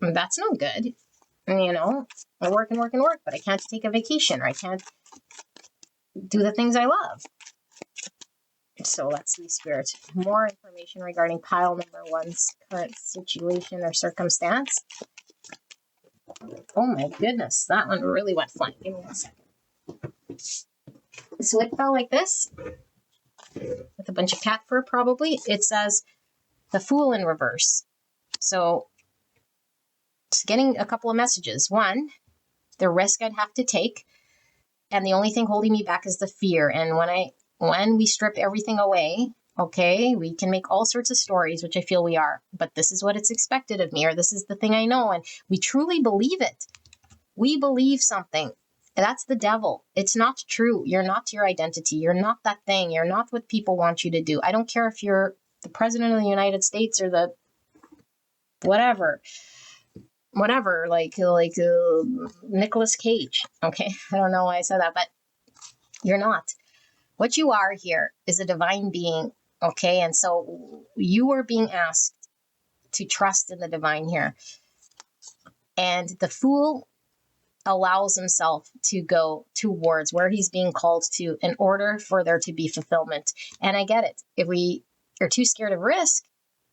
That's no good. You know, I work, but I can't take a vacation, or I can't do the things I love. So let's see, Spirit. More information regarding pile number 1's current situation or circumstance. Oh my goodness, that one really went flying. Give me 1 second. So it fell like this, with a bunch of cat fur probably. It says the Fool in reverse. So it's getting a couple of messages. One, the risk I'd have to take, and the only thing holding me back is the fear. And when we strip everything away, okay, we can make all sorts of stories, which I feel we are, but this is what it's expected of me, or this is the thing I know, and we truly believe it. We believe something. That's the devil. It's not true. You're not your identity. You're not that thing. You're not what people want you to do. I don't care if you're the president of the United States or the whatever, like Nicolas Cage. Okay, I don't know why I said that, but you're not. What you are here is a divine being, okay? And so you are being asked to trust in the divine here. And the Fool allows himself to go towards where he's being called to in order for there to be fulfillment. And I get it. If we are too scared of risk,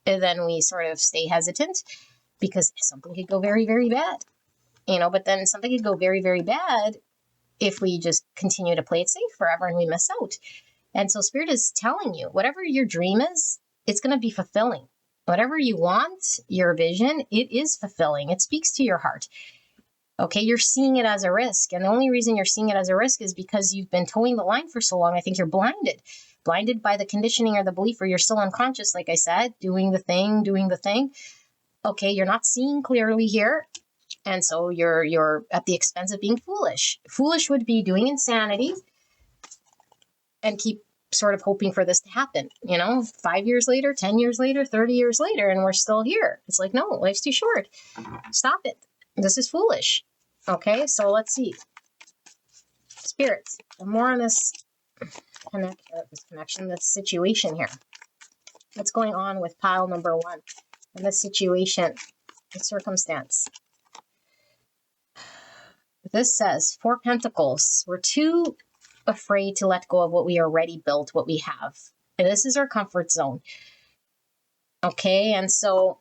then we sort of stay hesitant, because something could go very, very bad. You know, but then something could go very, very bad if we just continue to play it safe forever and we miss out. And so Spirit is telling you, whatever your dream is, it's going to be fulfilling. Whatever you want, your vision, it is fulfilling. It speaks to your heart. Okay, you're seeing it as a risk. And the only reason you're seeing it as a risk is because you've been towing the line for so long. I think you're blinded by the conditioning or the belief, or you're still unconscious, like I said, doing the thing. Okay, you're not seeing clearly here. And so you're at the expense of being foolish. Foolish would be doing insanity and keep sort of hoping for this to happen, 5 years later, 10 years later, 30 years later, and we're still here. It's like, no, life's too short. Stop it. This is foolish. Okay, so let's see. Spirits, more on this connection, this situation here. What's going on with pile number 1 and this situation, the circumstance? This says 4 Pentacles. We're too afraid to let go of what we already built, what we have. And this is our comfort zone. Okay, and so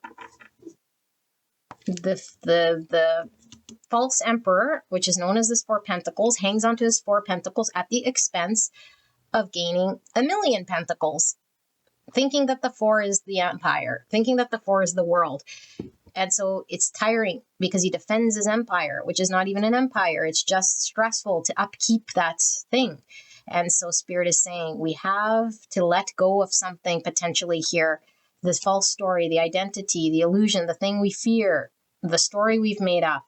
the false emperor, which is known as this 4 Pentacles, hangs onto his 4 Pentacles at the expense of gaining 1,000,000 Pentacles, thinking that the 4 is the empire, thinking that the 4 is the world. And so it's tiring because he defends his empire, which is not even an empire. It's just stressful to upkeep that thing. And so Spirit is saying we have to let go of something potentially here. This false story, the identity, the illusion, the thing we fear, the story we've made up.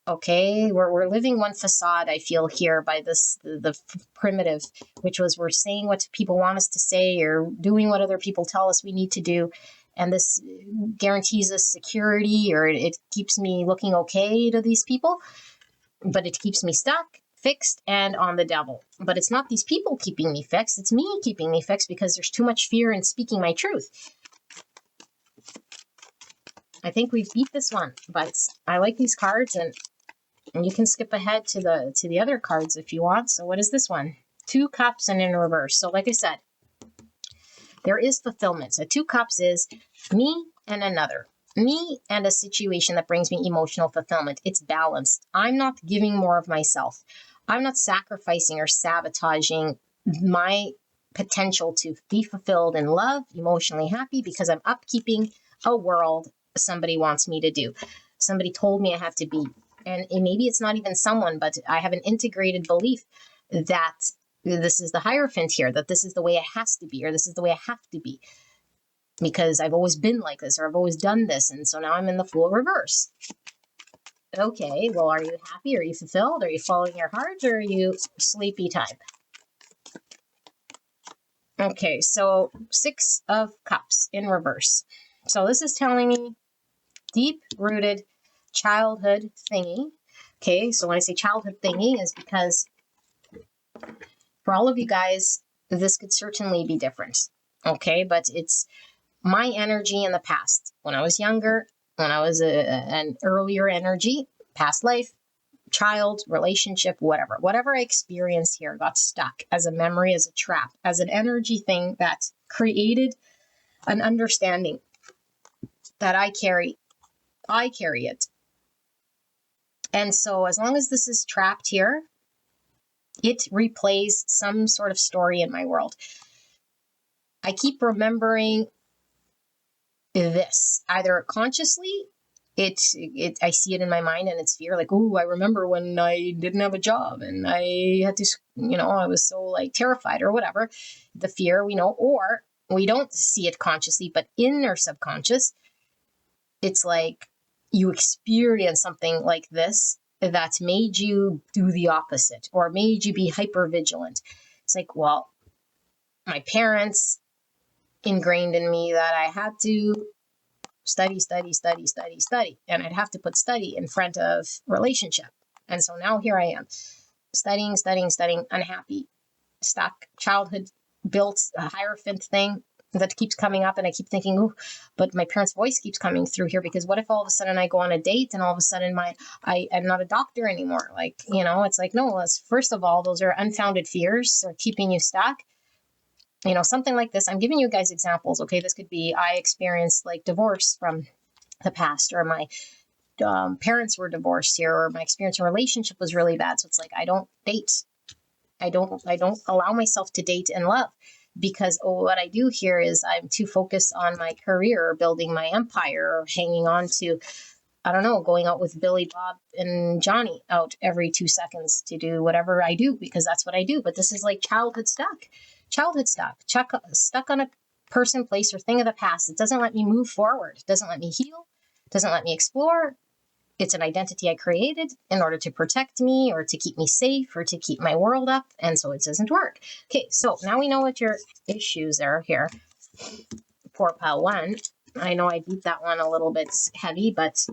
Okay, we're living one facade, I feel, here by the primitive, which was we're saying what people want us to say or doing what other people tell us we need to do. And this guarantees us security, or it keeps me looking okay to these people, but it keeps me stuck, fixed, and on the devil. But it's not these people keeping me fixed. It's me keeping me fixed because there's too much fear in speaking my truth. I think we've beat this one, but I like these cards, and you can skip ahead to the other cards if you want. So what is this one? 2 Cups and in reverse. So like I said, there is fulfillment. So 2 Cups is me and another. me and a situation that brings me emotional fulfillment. It's balanced. I'm not giving more of myself. I'm not sacrificing or sabotaging my potential to be fulfilled in love, emotionally happy, because I'm upkeeping a world somebody wants me to do. Somebody told me I have to be. And maybe it's not even someone, but I have an integrated belief that this is the Hierophant here, that this is the way it has to be, or this is the way I have to be, because I've always been like this, or I've always done this. And so now I'm in the full reverse. Okay, well, are you happy? Are you fulfilled? Are you following your heart, or are you sleepy type? Okay, so 6 of Cups in reverse. So this is telling me deep-rooted childhood thingy. Okay, so when I say childhood thingy is because for all of you guys, this could certainly be different. Okay, but it's my energy in the past. When I was younger, when I was an earlier energy, past life, child, relationship, whatever I experienced here got stuck as a memory, as a trap, as an energy thing that created an understanding that I carry it. And so as long as this is trapped here, it replays some sort of story in my world. I keep remembering this, either consciously, I see it in my mind and it's fear, like, oh, I remember when I didn't have a job and I had to, I was so like terrified or whatever, the fear, or we don't see it consciously, but in our subconscious, it's like you experience something like this that made you do the opposite or made you be hyper vigilant. It's like, well, my parents ingrained in me that I had to study, and I'd have to put study in front of relationship. And so now here I am, studying, unhappy, stuck, childhood built a Hierophant thing that keeps coming up, and I keep thinking, oh, but my parents' voice keeps coming through here, because what if all of a sudden I go on a date and all of a sudden I'm not a doctor anymore? Like, it's like, no, first of all, those are unfounded fears that are keeping you stuck. Something like this. I'm giving you guys examples. Okay, this could be I experienced like divorce from the past, or my parents were divorced here, or my experience in relationship was really bad. So it's like I don't date. I don't allow myself to date and love, because what I do here is I'm too focused on my career, or building my empire, or hanging on to, I don't know, going out with Billy, Bob, and Johnny out every 2 seconds to do whatever I do, because that's what I do. But this is like childhood stuck on a person, place, or thing of the past. It doesn't let me move forward. It doesn't let me heal. It doesn't let me explore. It's an identity I created in order to protect me, or to keep me safe, or to keep my world up. And so it doesn't work. Okay, so now we know what your issues are here. For pile 1. I know I beat that one a little bit heavy, but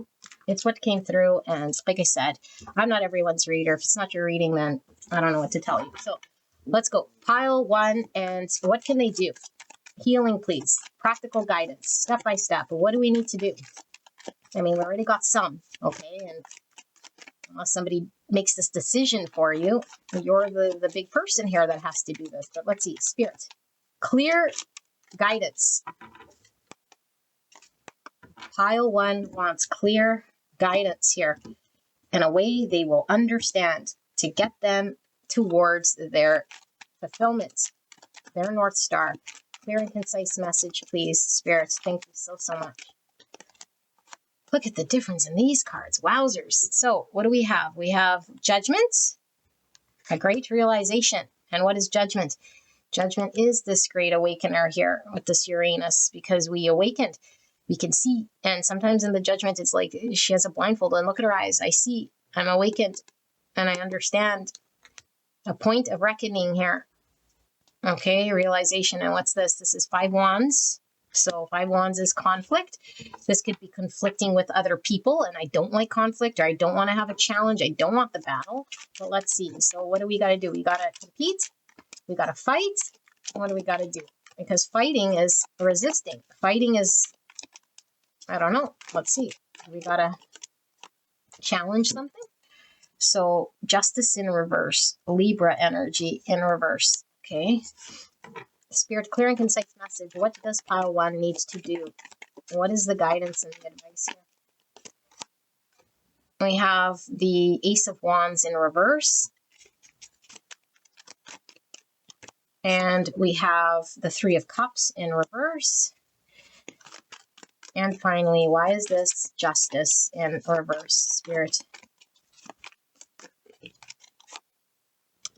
it's what came through. And like I said, I'm not everyone's reader. If it's not your reading, then I don't know what to tell you. So let's go. Pile 1, and what can they do? Healing, please. Practical guidance, step by step. What do we need to do? I mean, we already got some, okay? And unless somebody makes this decision for you, you're the big person here that has to do this. But let's see. Spirit. Clear guidance. Pile 1 wants clear guidance here in a way they will understand, to get them towards their fulfillment, their North Star. Clear and concise message, please, Spirit. Thank you so much. Look at the difference in these cards. Wowzers. So what do we have? We have Judgment, a great realization. And what is Judgment? Judgment is this great awakener here with this Uranus, because we awakened. We can see. And sometimes in the Judgment, it's like she has a blindfold, and look at her eyes. I see. I'm awakened. And I understand. A point of reckoning here. Okay, realization. And what's this? This is 5 Wands. So 5 Wands is conflict. This could be conflicting with other people, and I don't like conflict, or I don't want to have a challenge. I don't want the battle. But let's see. So what do we got to do? We got to compete. We got to fight. What do we got to do? Because fighting is resisting. Fighting is, I don't know. Let's see. We got to challenge something. So Justice in reverse. Libra energy in reverse. Okay. Spirit, clear and concise message. What does pile 1 needs to do? What is the guidance and the advice here? We have the Ace of Wands in reverse. And we have the Three of Cups in reverse. And finally, why is this Justice in reverse, Spirit?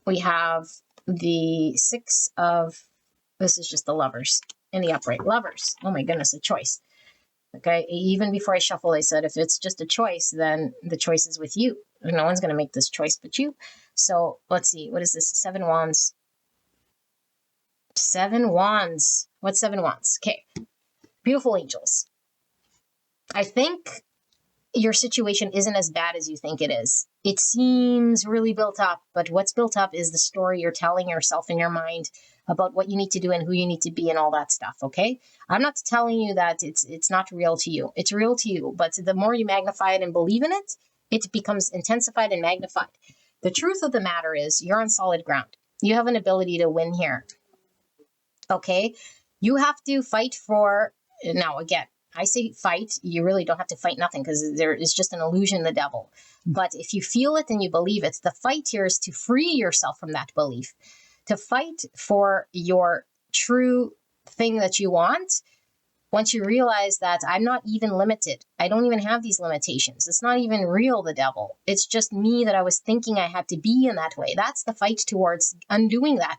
We have the Six of, this is just the Lovers in the upright. Lovers. Oh my goodness, a choice. Okay, even before I shuffle, I said, if it's just a choice, then the choice is with you. No one's going to make this choice but you. So let's see. What is this? 7 Wands. 7 Wands. What's 7 Wands? Okay. Beautiful angels. I think your situation isn't as bad as you think it is. It seems really built up, but what's built up is the story you're telling yourself in your mind about what you need to do and who you need to be and all that stuff, okay? I'm not telling you that it's not real to you. It's real to you, but the more you magnify it and believe in it, it becomes intensified and magnified. The truth of the matter is you're on solid ground. You have an ability to win here, okay? You have to fight for, now again, I say fight, you really don't have to fight nothing because there is just an illusion, the devil. But if you feel it and you believe it, the fight here is to free yourself from that belief, to fight for your true thing that you want. Once you realize that I'm not even limited, I don't even have these limitations. It's not even real, the devil. It's just me that I was thinking I had to be in that way. That's the fight towards undoing that.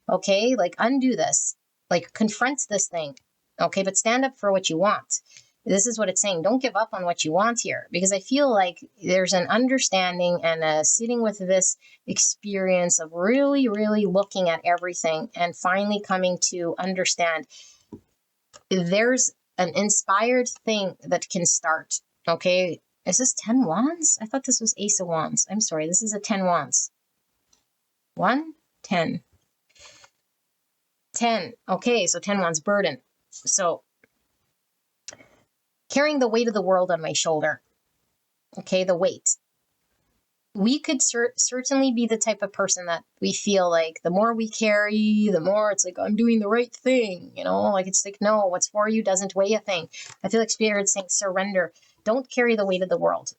Okay, like undo this, like confront this thing. Okay, but stand up for what you want. This is what it's saying. Don't give up on what you want here, because I feel like there's an understanding and a sitting with this experience of really, really looking at everything and finally coming to understand there's an inspired thing that can start. Okay, is this 10 Wands? I thought this was Ace of Wands. I'm sorry, this is a 10 Wands. 1, 10. 10. Okay, so 10 Wands, burden. So, carrying the weight of the world on my shoulder. Okay, the weight. We could certainly be the type of person that we feel like the more we carry, the more it's like, I'm doing the right thing. You know, like it's like, no, what's for you doesn't weigh a thing. I feel like Spirit's saying surrender. Don't carry the weight of the world.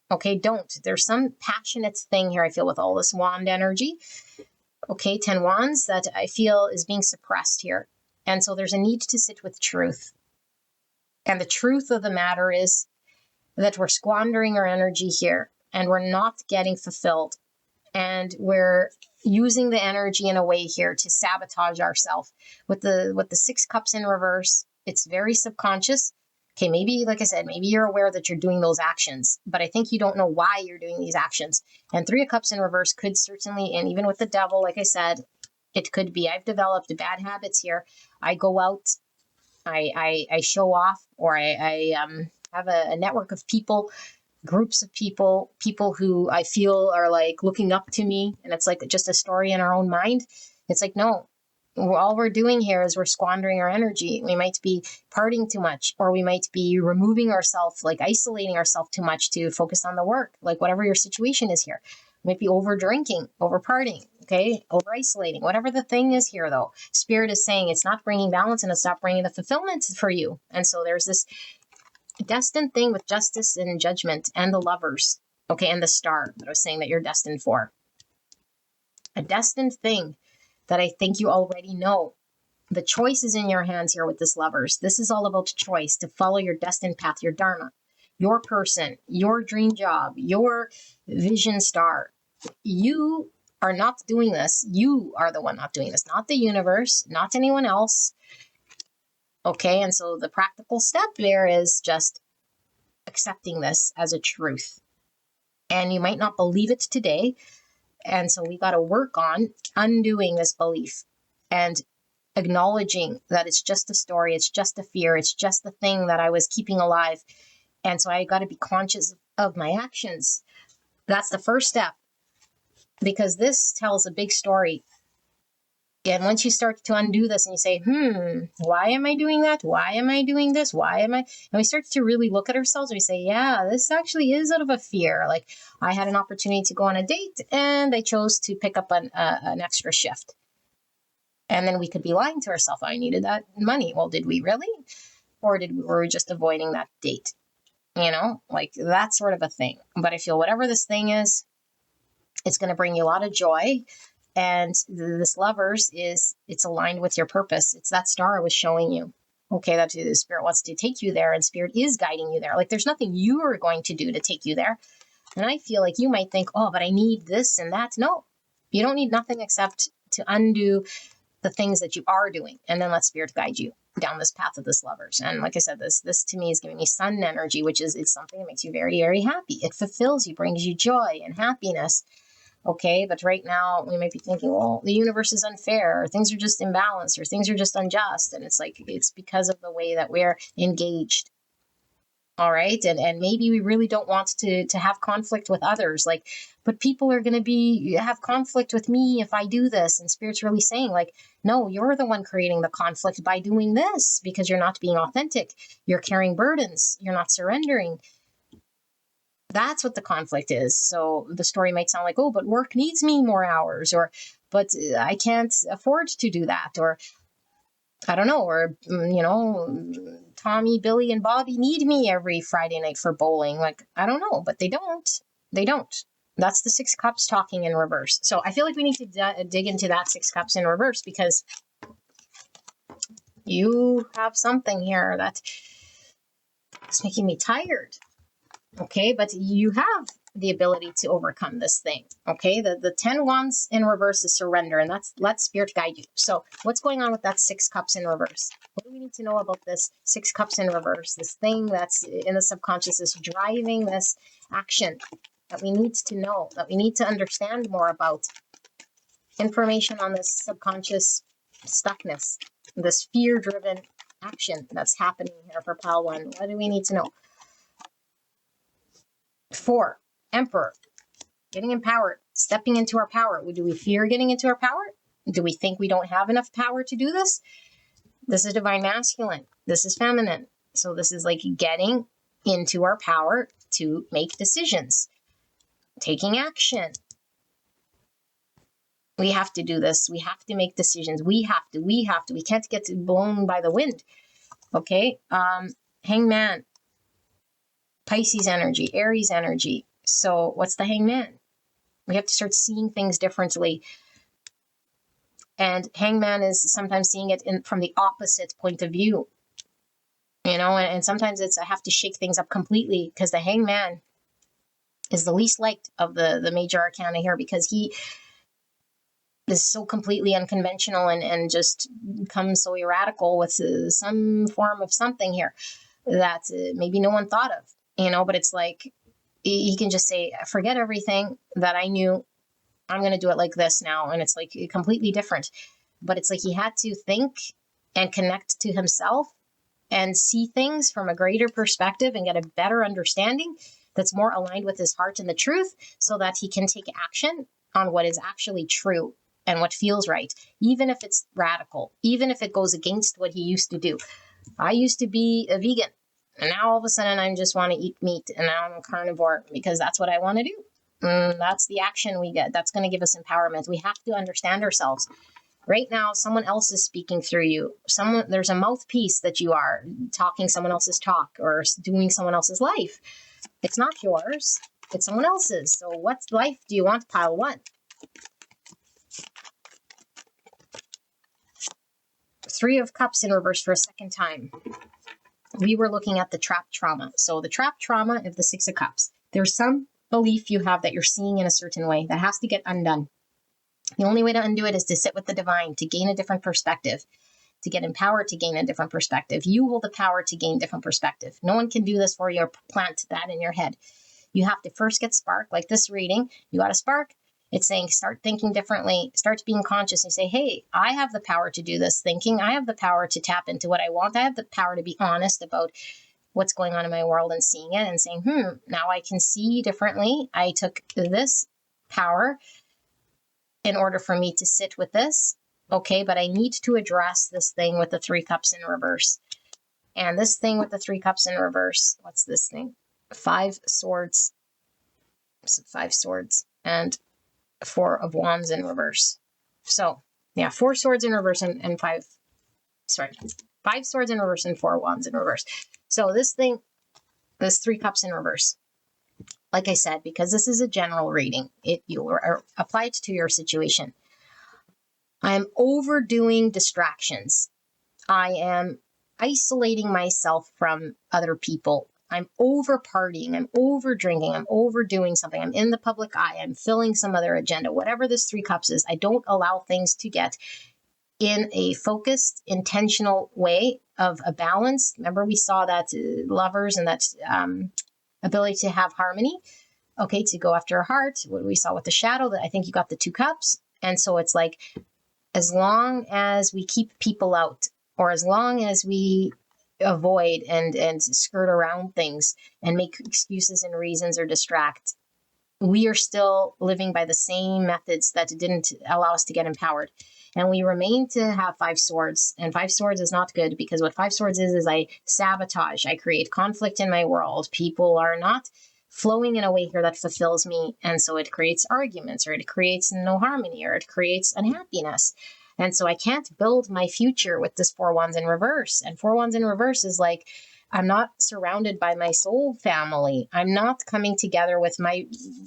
Okay, don't. There's some passionate thing here I feel with all this wand energy. Okay, 10 Wands that I feel is being suppressed here. And so there's a need to sit with truth. And the truth of the matter is that we're squandering our energy here and we're not getting fulfilled. And we're using the energy in a way here to sabotage ourselves. With the 6 Cups in reverse, it's very subconscious. Okay, maybe, like I said, maybe you're aware that you're doing those actions, but I think you don't know why you're doing these actions. And 3 of Cups in reverse could certainly, and even with the devil, like I said, it could be I've developed bad habits here. I go out, I show off, or I have a network of people, groups of people who I feel are like looking up to me, and it's like just a story in our own mind. It's like, no, all we're doing here is we're squandering our energy. We might be partying too much, or we might be removing ourselves, like isolating ourselves too much to focus on the work, like whatever your situation is here. We might be over drinking, over partying, okay, over isolating, whatever the thing is here, though. Spirit is saying it's not bringing balance and it's not bringing the fulfillment for you. And so there's this destined thing with justice and judgment and the Lovers, okay, and the Star that I was saying that you're destined for. A destined thing that I think you already know. The choice is in your hands here with this Lovers. This is all about choice, to follow your destined path, your dharma, your person, your dream job, your vision star. You are not doing this. You are the one not doing this, not the universe, not anyone else. Okay, and so the practical step there is just accepting this as a truth. And you might not believe it today. And so we got to work on undoing this belief and acknowledging that it's just a story, it's just a fear, it's just the thing that I was keeping alive. And so I got to be conscious of my actions. That's the first step, because this tells a big story. And once you start to undo this and you say, why am I doing that? Why am I doing this? Why am I? And we start to really look at ourselves and we say, yeah, this actually is out of a fear. Like, I had an opportunity to go on a date and I chose to pick up an extra shift. And then we could be lying to ourselves. I needed that money. Well, did we really? or were we just avoiding that date? You know, like that sort of a thing. But I feel whatever this thing is, it's going to bring you a lot of joy. And this Lovers it's aligned with your purpose. It's that star I was showing you. Okay, that the Spirit wants to take you there, and Spirit is guiding you there. Like there's nothing you are going to do to take you there. And I feel like you might think, oh, but I need this and that. No, you don't need nothing except to undo the things that you are doing, and then let Spirit guide you down this path of this Lovers. And like I said, this to me is giving me sun energy, which is it's something that makes you very, very happy. It fulfills you, brings you joy and happiness. Okay, but right now we might be thinking, well, the universe is unfair, or things are just imbalanced, or things are just unjust. And it's like, it's because of the way that we're engaged. All right. And maybe we really don't want to have conflict with others. Like, but people are going to have conflict with me if I do this. And Spirit's really saying, like, no, you're the one creating the conflict by doing this, because you're not being authentic. You're carrying burdens. You're not surrendering. That's what the conflict is. So the story might sound like, oh, but work needs me more hours, or, but I can't afford to do that. Or I don't know, or, you know, Tommy, Billy, and Bobby need me every Friday night for bowling. Like, I don't know, but they don't. They don't. That's the Six Cups talking in reverse. So I feel like we need to dig into that Six Cups in reverse, because you have something here that's making me tired. Okay, but you have the ability to overcome this thing. Okay, the 10 Wands in reverse is surrender, and that's let Spirit guide you. So what's going on with that Six Cups in reverse? What do we need to know about this Six Cups in reverse? This thing that's in the subconscious is driving this action that we need to know, that we need to understand more about. Information on this subconscious stuckness, this fear-driven action that's happening here for pile 1. What do we need to know? 4, Emperor, getting empowered, stepping into our power. Do we fear getting into our power? Do we think we don't have enough power to do this? This is Divine Masculine. This is Feminine. So this is like getting into our power to make decisions, taking action. We have to do this. We have to make decisions. We have to. We can't get blown by the wind. Okay. Hangman. Pisces energy, Aries energy. So what's the Hangman? We have to start seeing things differently. And Hangman is sometimes seeing it from the opposite point of view. You know, and sometimes it's I have to shake things up completely, because the Hangman is the least liked of the major arcana here, because he is so completely unconventional and just becomes so erratical with some form of something here that maybe no one thought of. You know, but it's like he can just say, forget everything that I knew. I'm going to do it like this now. And it's like completely different. But it's like he had to think and connect to himself and see things from a greater perspective and get a better understanding that's more aligned with his heart and the truth, so that he can take action on what is actually true and what feels right, even if it's radical, even if it goes against what he used to do. I used to be a vegan. And now all of a sudden I just want to eat meat, and now I'm a carnivore because that's what I want to do. That's the action we get. That's going to give us empowerment. We have to understand ourselves. Right now, someone else is speaking through you. There's a mouthpiece that you are talking someone else's talk or doing someone else's life. It's not yours. It's someone else's. So what life do you want? Pile 1. 3 of Cups in reverse for a second time. We were looking at the trap trauma. So the trap trauma of the 6 of Cups. There's some belief you have that you're seeing in a certain way that has to get undone. The only way to undo it is to sit with the divine, to gain a different perspective, to get empowered to gain a different perspective. You hold the power to gain different perspective. No one can do this for you or plant that in your head. You have to first get spark, like this reading. You got a spark. It's saying start thinking differently, start being conscious and say, hey, I have the power to do this thinking. I have the power to tap into what I want. I have the power to be honest about what's going on in my world and seeing it and saying, now I can see differently. I took this power in order for me to sit with this. Okay, but I need to address this thing with the 3 Cups in reverse. And this thing with the 3 Cups in reverse, what's this thing? 5 swords. 5 swords. And 4 of Wands in reverse. So, yeah, 4 swords in reverse and 5. Sorry. 5 swords in reverse and 4 wands in reverse. So this 3 cups in reverse. Like I said, because this is a general reading, you apply it to your situation. I'm overdoing distractions. I am isolating myself from other people. I'm over partying. I'm over drinking. I'm overdoing something. I'm in the public eye. I'm filling some other agenda. Whatever this 3 cups is, I don't allow things to get in a focused, intentional way of a balance. Remember, we saw that lovers and that ability to have harmony. Okay, to go after a heart. What we saw with the shadow, that I think you got the 2 cups. And so it's like, as long as we keep people out, or as long as we avoid and skirt around things and make excuses and reasons or distract, we are still living by the same methods that didn't allow us to get empowered. And we remain to have 5 swords. And 5 swords is not good, because what 5 swords is I sabotage. I create conflict in my world. People are not flowing in a way here that fulfills me. And so it creates arguments, or it creates no harmony, or it creates unhappiness. And so I can't build my future with this 4 wands in reverse. And 4 wands in reverse is like, I'm not surrounded by my soul family. I'm not coming together with my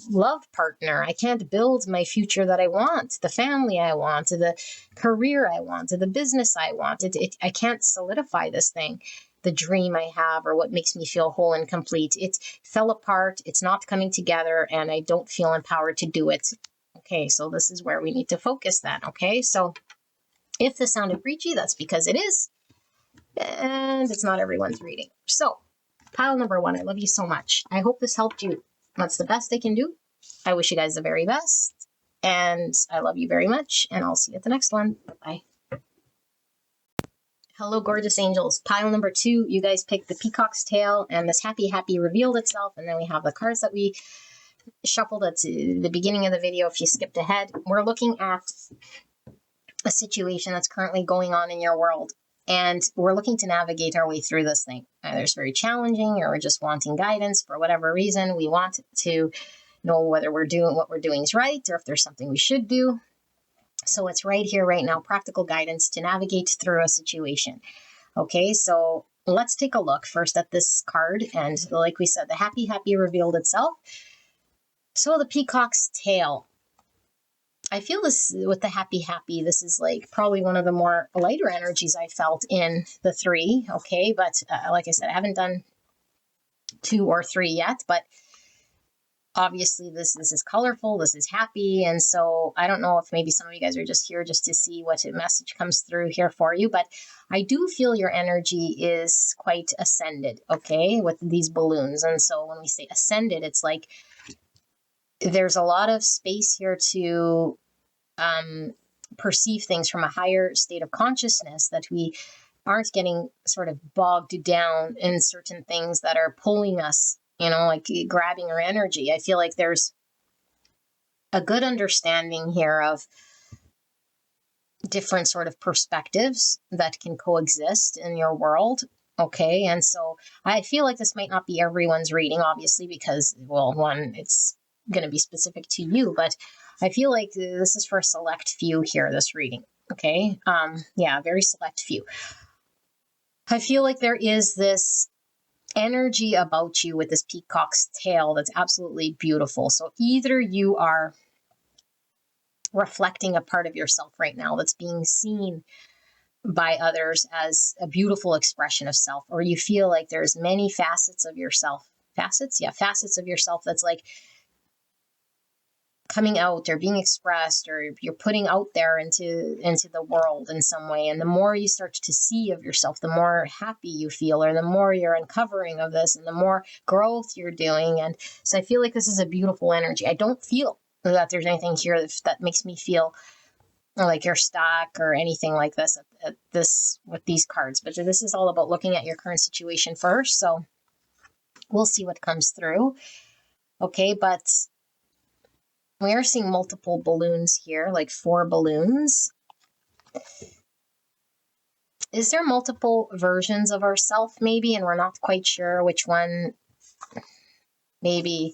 love partner. I can't build my future that I want, the family I want, the career I want, the business I want. I can't solidify this thing, the dream I have, or what makes me feel whole and complete. It fell apart. It's not coming together, and I don't feel empowered to do it. Okay, so this is where we need to focus then. Okay, so if this sounded preachy, that's because it is. And it's not everyone's reading. So, pile number 1, I love you so much. I hope this helped you. That's the best I can do. I wish you guys the very best. And I love you very much. And I'll see you at the next one. Bye. Hello, gorgeous angels. Pile number 2, you guys picked the peacock's tail, and this happy revealed itself. And then we have the cards that we shuffled at the beginning of the video. If you skipped ahead, we're looking at a situation that's currently going on in your world. And we're looking to navigate our way through this thing. Either it's very challenging, or we're just wanting guidance for whatever reason. We want to know whether what we're doing is right, or if there's something we should do. So it's right here, right now, practical guidance to navigate through a situation. Okay, so let's take a look first at this card. And like we said, the happy revealed itself. So the peacock's tail. I feel this with the happy, this is like probably one of the more lighter energies I felt in the 3. Okay, but like I said, I haven't done 2 or 3 yet, but obviously this is colorful, this is happy. And so I don't know if maybe some of you guys are just here just to see what message comes through here for you, but I do feel your energy is quite ascended, okay, with these balloons. And so when we say ascended, it's like there's a lot of space here to perceive things from a higher state of consciousness, that we aren't getting sort of bogged down in certain things that are pulling us, like grabbing our energy. I feel like there's a good understanding here of different sort of perspectives that can coexist in your world. Okay, and so I feel like this might not be everyone's reading, obviously, because, well, one, it's going to be specific to you, but I feel like this is for a select few here, this reading. Okay, yeah, very select few. I feel like there is this energy about you with this peacock's tail that's absolutely beautiful. So either you are reflecting a part of yourself right now that's being seen by others as a beautiful expression of self, or you feel like there's many facets of yourself. Facets of yourself that's like coming out or being expressed, or you're putting out there into the world in some way. And the more you start to see of yourself, the more happy you feel, or the more you're uncovering of this, and the more growth you're doing. And so I feel like this is a beautiful energy. I don't feel that there's anything here that makes me feel like you're stuck or anything like this at this with these cards. But this is all about looking at your current situation first. So we'll see what comes through. Okay, but we are seeing multiple balloons here, like 4 balloons. Is there multiple versions of ourself maybe, and we're not quite sure which one maybe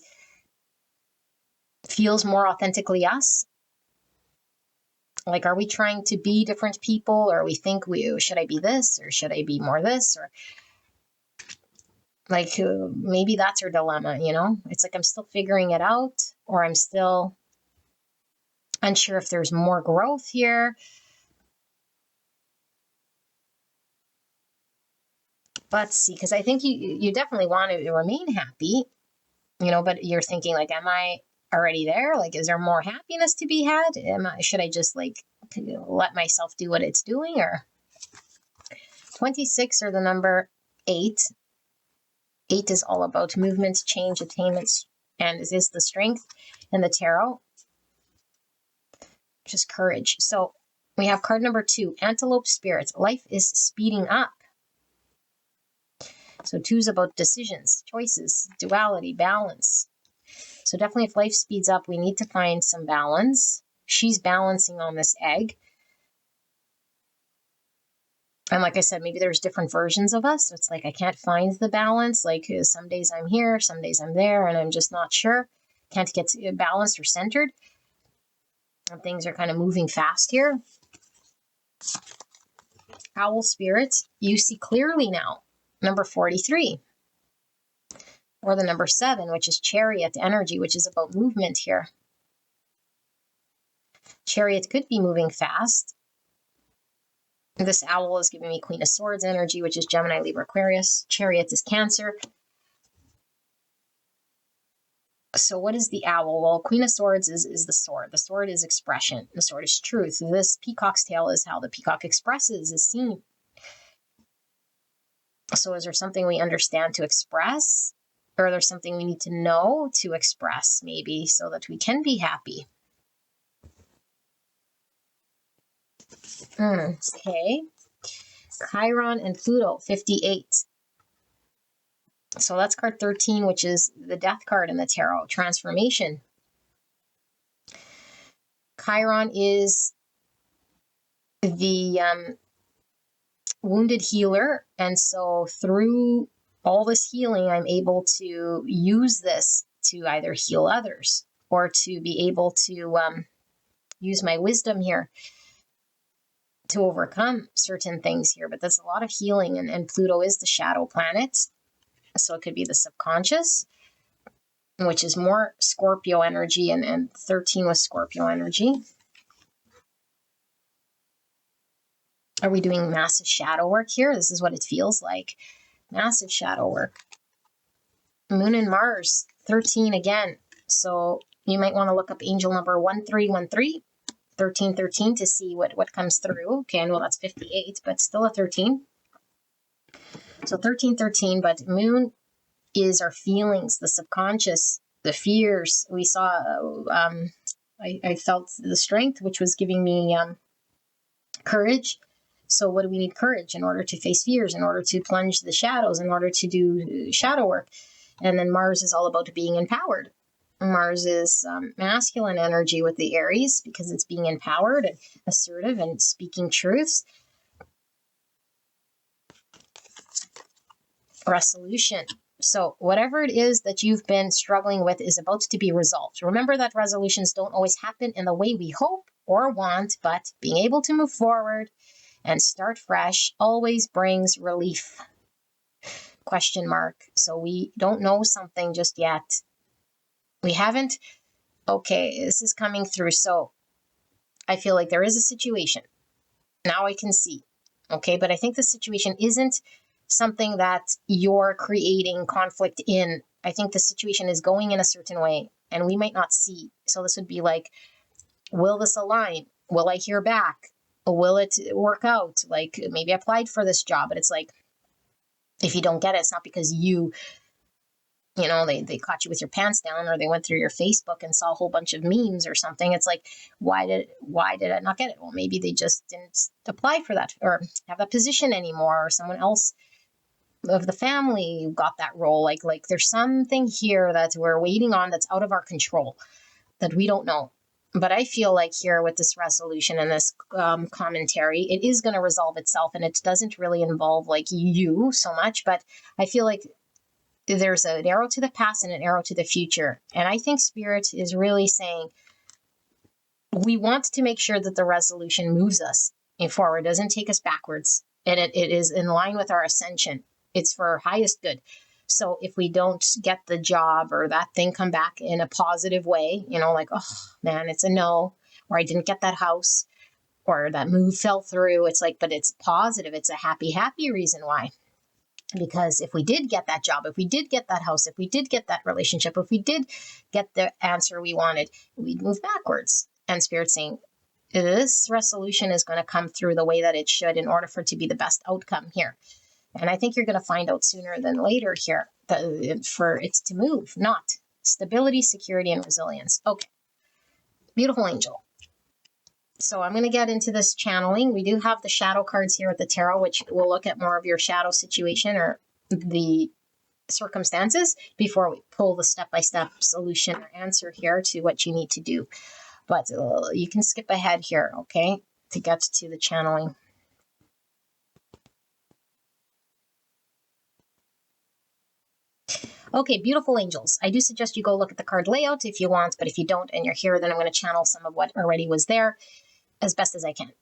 feels more authentically us? Like, are we trying to be different people, or we think should I be this, or should I be more this, or like maybe that's our dilemma, It's like I'm still figuring it out, or I'm still unsure if there's more growth here. Let's see, because I think you definitely want to remain happy, but you're thinking like, am I already there? Like, is there more happiness to be had? Should I just like let myself do what it's doing? Or 26 or the number 8. 8 is all about movements, change, attainments, and it is the strength in the tarot, which is courage. So we have card number 2, Antelope Spirit. Life is speeding up. So 2 is about decisions, choices, duality, balance. So definitely if life speeds up, we need to find some balance. She's balancing on this egg. And like I said, maybe there's different versions of us. So it's like I can't find the balance. Like some days I'm here, some days I'm there, and I'm just not sure. Can't get balanced or centered. And things are kind of moving fast here. Owl Spirit, you see clearly now. Number 43. Or the number 7, which is Chariot energy, which is about movement here. Chariot could be moving fast. This owl is giving me Queen of Swords energy, which is Gemini, Libra, Aquarius. Chariot is Cancer. So what is the owl? Well, Queen of Swords is the sword. The sword is expression. The sword is truth. This peacock's tail is how the peacock expresses, is seen. So is there something we understand to express? Or there's something we need to know to express, maybe, so that we can be happy? Okay. Chiron and Pluto, 58. So that's card 13, which is the death card in the tarot, transformation. Chiron is the wounded healer. And so through all this healing, I'm able to use this to either heal others or to be able to use my wisdom here to overcome certain things here. But there's a lot of healing, and Pluto is the shadow planet. So it could be the subconscious, which is more Scorpio energy, and 13 was Scorpio energy. Are we doing massive shadow work here? This is what it feels like. Massive shadow work. Moon and Mars, 13 again. So you might want to look up angel number 1313. 1313 to see what comes through. Okay, I know that's 58, but still a 13. So 1313, but moon is our feelings, the subconscious, the fears. We saw, I felt the strength, which was giving me courage. So what do we need? Courage in order to face fears, in order to plunge the shadows, in order to do shadow work. And then Mars is all about being empowered. Mars is masculine energy with the Aries because it's being empowered and assertive and speaking truths. Resolution. So whatever it is that you've been struggling with is about to be resolved. Remember that resolutions don't always happen in the way we hope or want, but being able to move forward and start fresh always brings relief. Question mark. So we don't know something just yet. We haven't. Okay, this is coming through. So I feel like there is a situation. Now I can see. Okay, but I think the situation isn't something that you're creating conflict in. I think the situation is going in a certain way and we might not see. So this would be like, will this align? Will I hear back? Will it work out? Like maybe I applied for this job, but it's like, if you don't get it, it's not because they caught you with your pants down, or they went through your Facebook and saw a whole bunch of memes or something. It's like, why did I not get it? Well, maybe they just didn't apply for that or have that position anymore, or someone else of the family got that role. Like there's something here that we're waiting on that's out of our control that we don't know. But I feel like here with this resolution and this commentary, it is going to resolve itself, and it doesn't really involve like you so much, but I feel like there's an arrow to the past and an arrow to the future. And I think Spirit is really saying, we want to make sure that the resolution moves us forward, doesn't take us backwards, and it is in line with our ascension. It's for our highest good. So if we don't get the job or that thing come back in a positive way, like, oh man, it's a no, or I didn't get that house, or that move fell through, it's like, but it's positive. It's a happy reason why. Because if we did get that job, if we did get that house, if we did get that relationship, if we did get the answer we wanted, we'd move backwards. And Spirit's saying, this resolution is going to come through the way that it should in order for it to be the best outcome here. And I think you're going to find out sooner than later here that for it to move, not stability, security, and resilience. Okay. Beautiful angel. So I'm going to get into this channeling. We do have the shadow cards here at the tarot, which will look at more of your shadow situation or the circumstances before we pull the step-by-step solution or answer here to what you need to do. But you can skip ahead here, okay, to get to the channeling. Okay, beautiful angels. I do suggest you go look at the card layout if you want, but if you don't and you're here, then I'm going to channel some of what already was there as best as I can.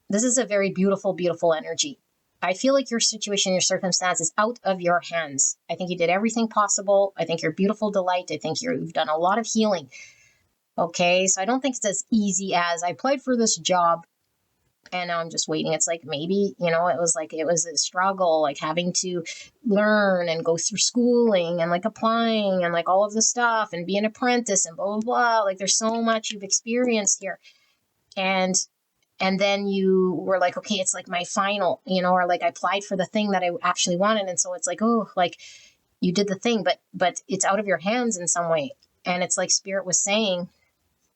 This is a very beautiful, beautiful energy. I feel like your situation, your circumstance is out of your hands. I think you did everything possible. I think you're beautiful delight. I think you've done a lot of healing. Okay, so I don't think it's as easy as I applied for this job and now I'm just waiting. It's like maybe, it was a struggle, like having to learn and go through schooling and like applying and like all of the stuff and be an apprentice and blah, blah, blah. Like there's so much you've experienced here. And then you were like, okay, it's like my final, or like I applied for the thing that I actually wanted. And so it's like, oh, like you did the thing, but it's out of your hands in some way. And it's like Spirit was saying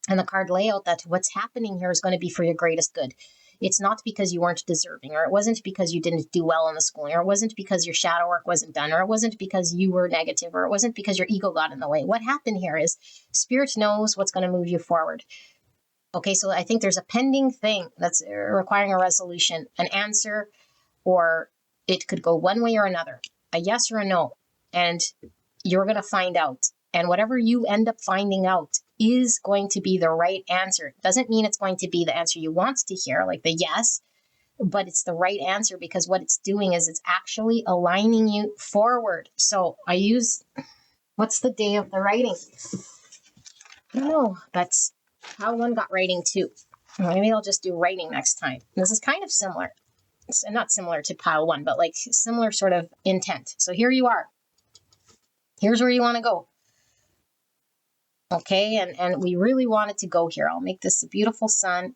in the card layout that what's happening here is going to be for your greatest good. It's not because you weren't deserving, or it wasn't because you didn't do well in the schooling, or it wasn't because your shadow work wasn't done, or it wasn't because you were negative, or it wasn't because your ego got in the way. What happened here is Spirit knows what's going to move you forward. Okay, so I think there's a pending thing that's requiring a resolution, an answer, or it could go one way or another, a yes or a no, and you're going to find out. And whatever you end up finding out is going to be the right answer. It doesn't mean it's going to be the answer you want to hear, like the yes, but it's the right answer because what it's doing is it's actually aligning you forward. So I use, what's the day of the writing? I don't know, but how one got writing too. Maybe I'll just do writing next time. This is kind of similar. It's not similar to pile one, but like similar sort of intent. So here you are. Here's where you want to go. Okay, and we really wanted to go here. I'll make this a beautiful sun,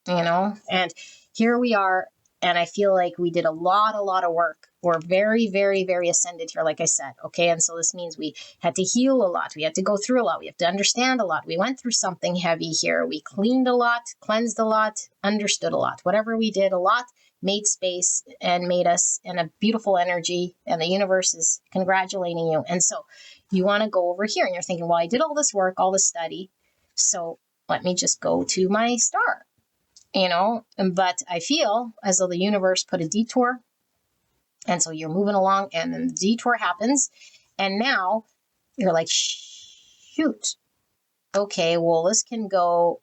and here we are. And I feel like we did a lot of work. We're very, very, very ascended here, like I said. Okay, and so this means we had to heal a lot. We had to go through a lot. We have to understand a lot. We went through something heavy here. We cleaned a lot, cleansed a lot, understood a lot. Whatever we did, a lot made space and made us in a beautiful energy, and the universe is congratulating you. And so you want to go over here, and you're thinking, well, I did all this work, all this study, so let me just go to my star. But I feel as though the universe put a detour. And so you're moving along and then the detour happens. And now you're like, shoot, okay, well, this can go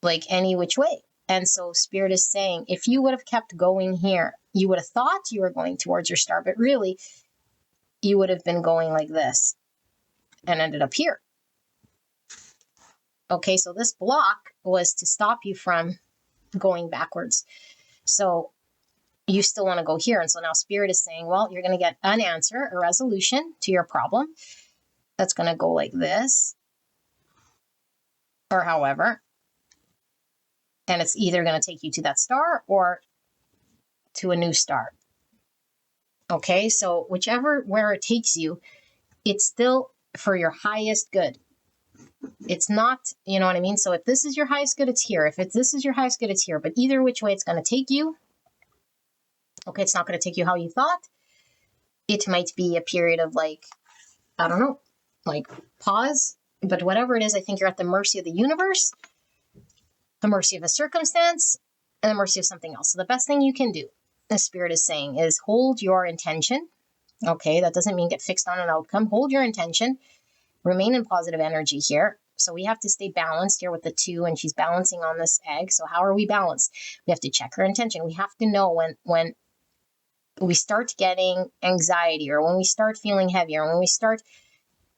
like any which way. And so Spirit is saying, if you would have kept going here, you would have thought you were going towards your star, but really you would have been going like this and ended up here. Okay, so this block was to stop you from going backwards. So you still want to go here. And so now Spirit is saying, well, you're going to get an answer, a resolution to your problem. That's going to go like this or however. And it's either going to take you to that star or to a new star. Okay, so where it takes you, it's still for your highest good. It's not, you know what I mean? So if this is your highest good, it's here. If this is your highest good, it's here. But either which way it's going to take you, okay, it's not going to take you how you thought. It might be a period of like, I don't know, like pause. But whatever it is, I think you're at the mercy of the universe, the mercy of a circumstance, and the mercy of something else. So the best thing you can do, the Spirit is saying, is hold your intention. Okay, that doesn't mean get fixed on an outcome. Hold your intention. Remain in positive energy here. So we have to stay balanced here with the 2, and she's balancing on this egg. So how are we balanced? We have to check her intention. We have to know when we start getting anxiety, or when we start feeling heavy, or when we start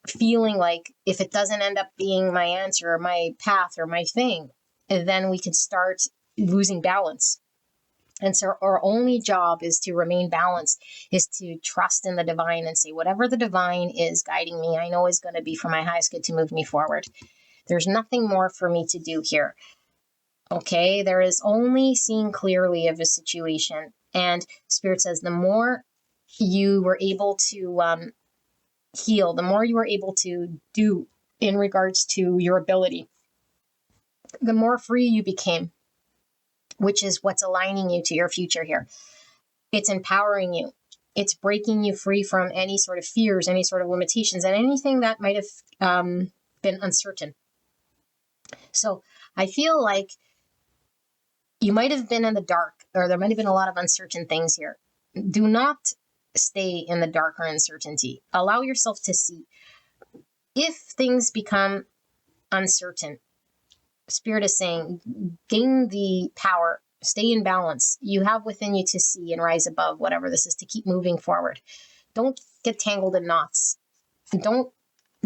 feeling like if it doesn't end up being my answer or my path or my thing, then we can start losing balance. And so our only job is to remain balanced, is to trust in the divine and say, whatever the divine is guiding me, I know is going to be for my highest good to move me forward. There's nothing more for me to do here. Okay, there is only seeing clearly of a situation. And Spirit says the more you were able to heal, the more you were able to do in regards to your ability, the more free you became, which is what's aligning you to your future here. It's empowering you. It's breaking you free from any sort of fears, any sort of limitations, and anything that might have been uncertain. So I feel like you might have been in the dark, or there might have been a lot of uncertain things here. Do not stay in the dark or uncertainty. Allow yourself to see. If things become uncertain, Spirit is saying, gain the power, stay in balance. You have within you to see and rise above whatever this is, to keep moving forward. Don't get tangled in knots. Don't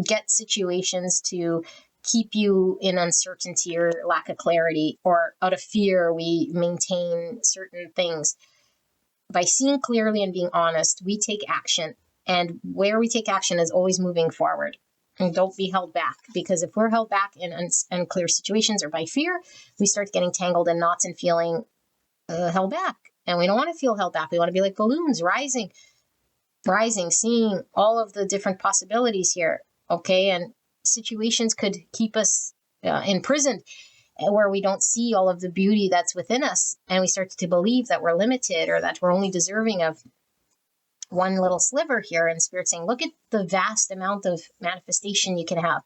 get situations to keep you in uncertainty or lack of clarity, or out of fear we maintain certain things. By seeing clearly and being honest, we take action, and where we take action is always moving forward. And don't be held back, because if we're held back in unclear situations or by fear, we start getting tangled in knots and feeling held back. And we don't want to feel held back. We want to be like balloons, rising, seeing all of the different possibilities here. Okay, and situations could keep us imprisoned, where we don't see all of the beauty that's within us, and we start to believe that we're limited, or that we're only deserving of one little sliver here. And Spirit saying, look at the vast amount of manifestation you can have.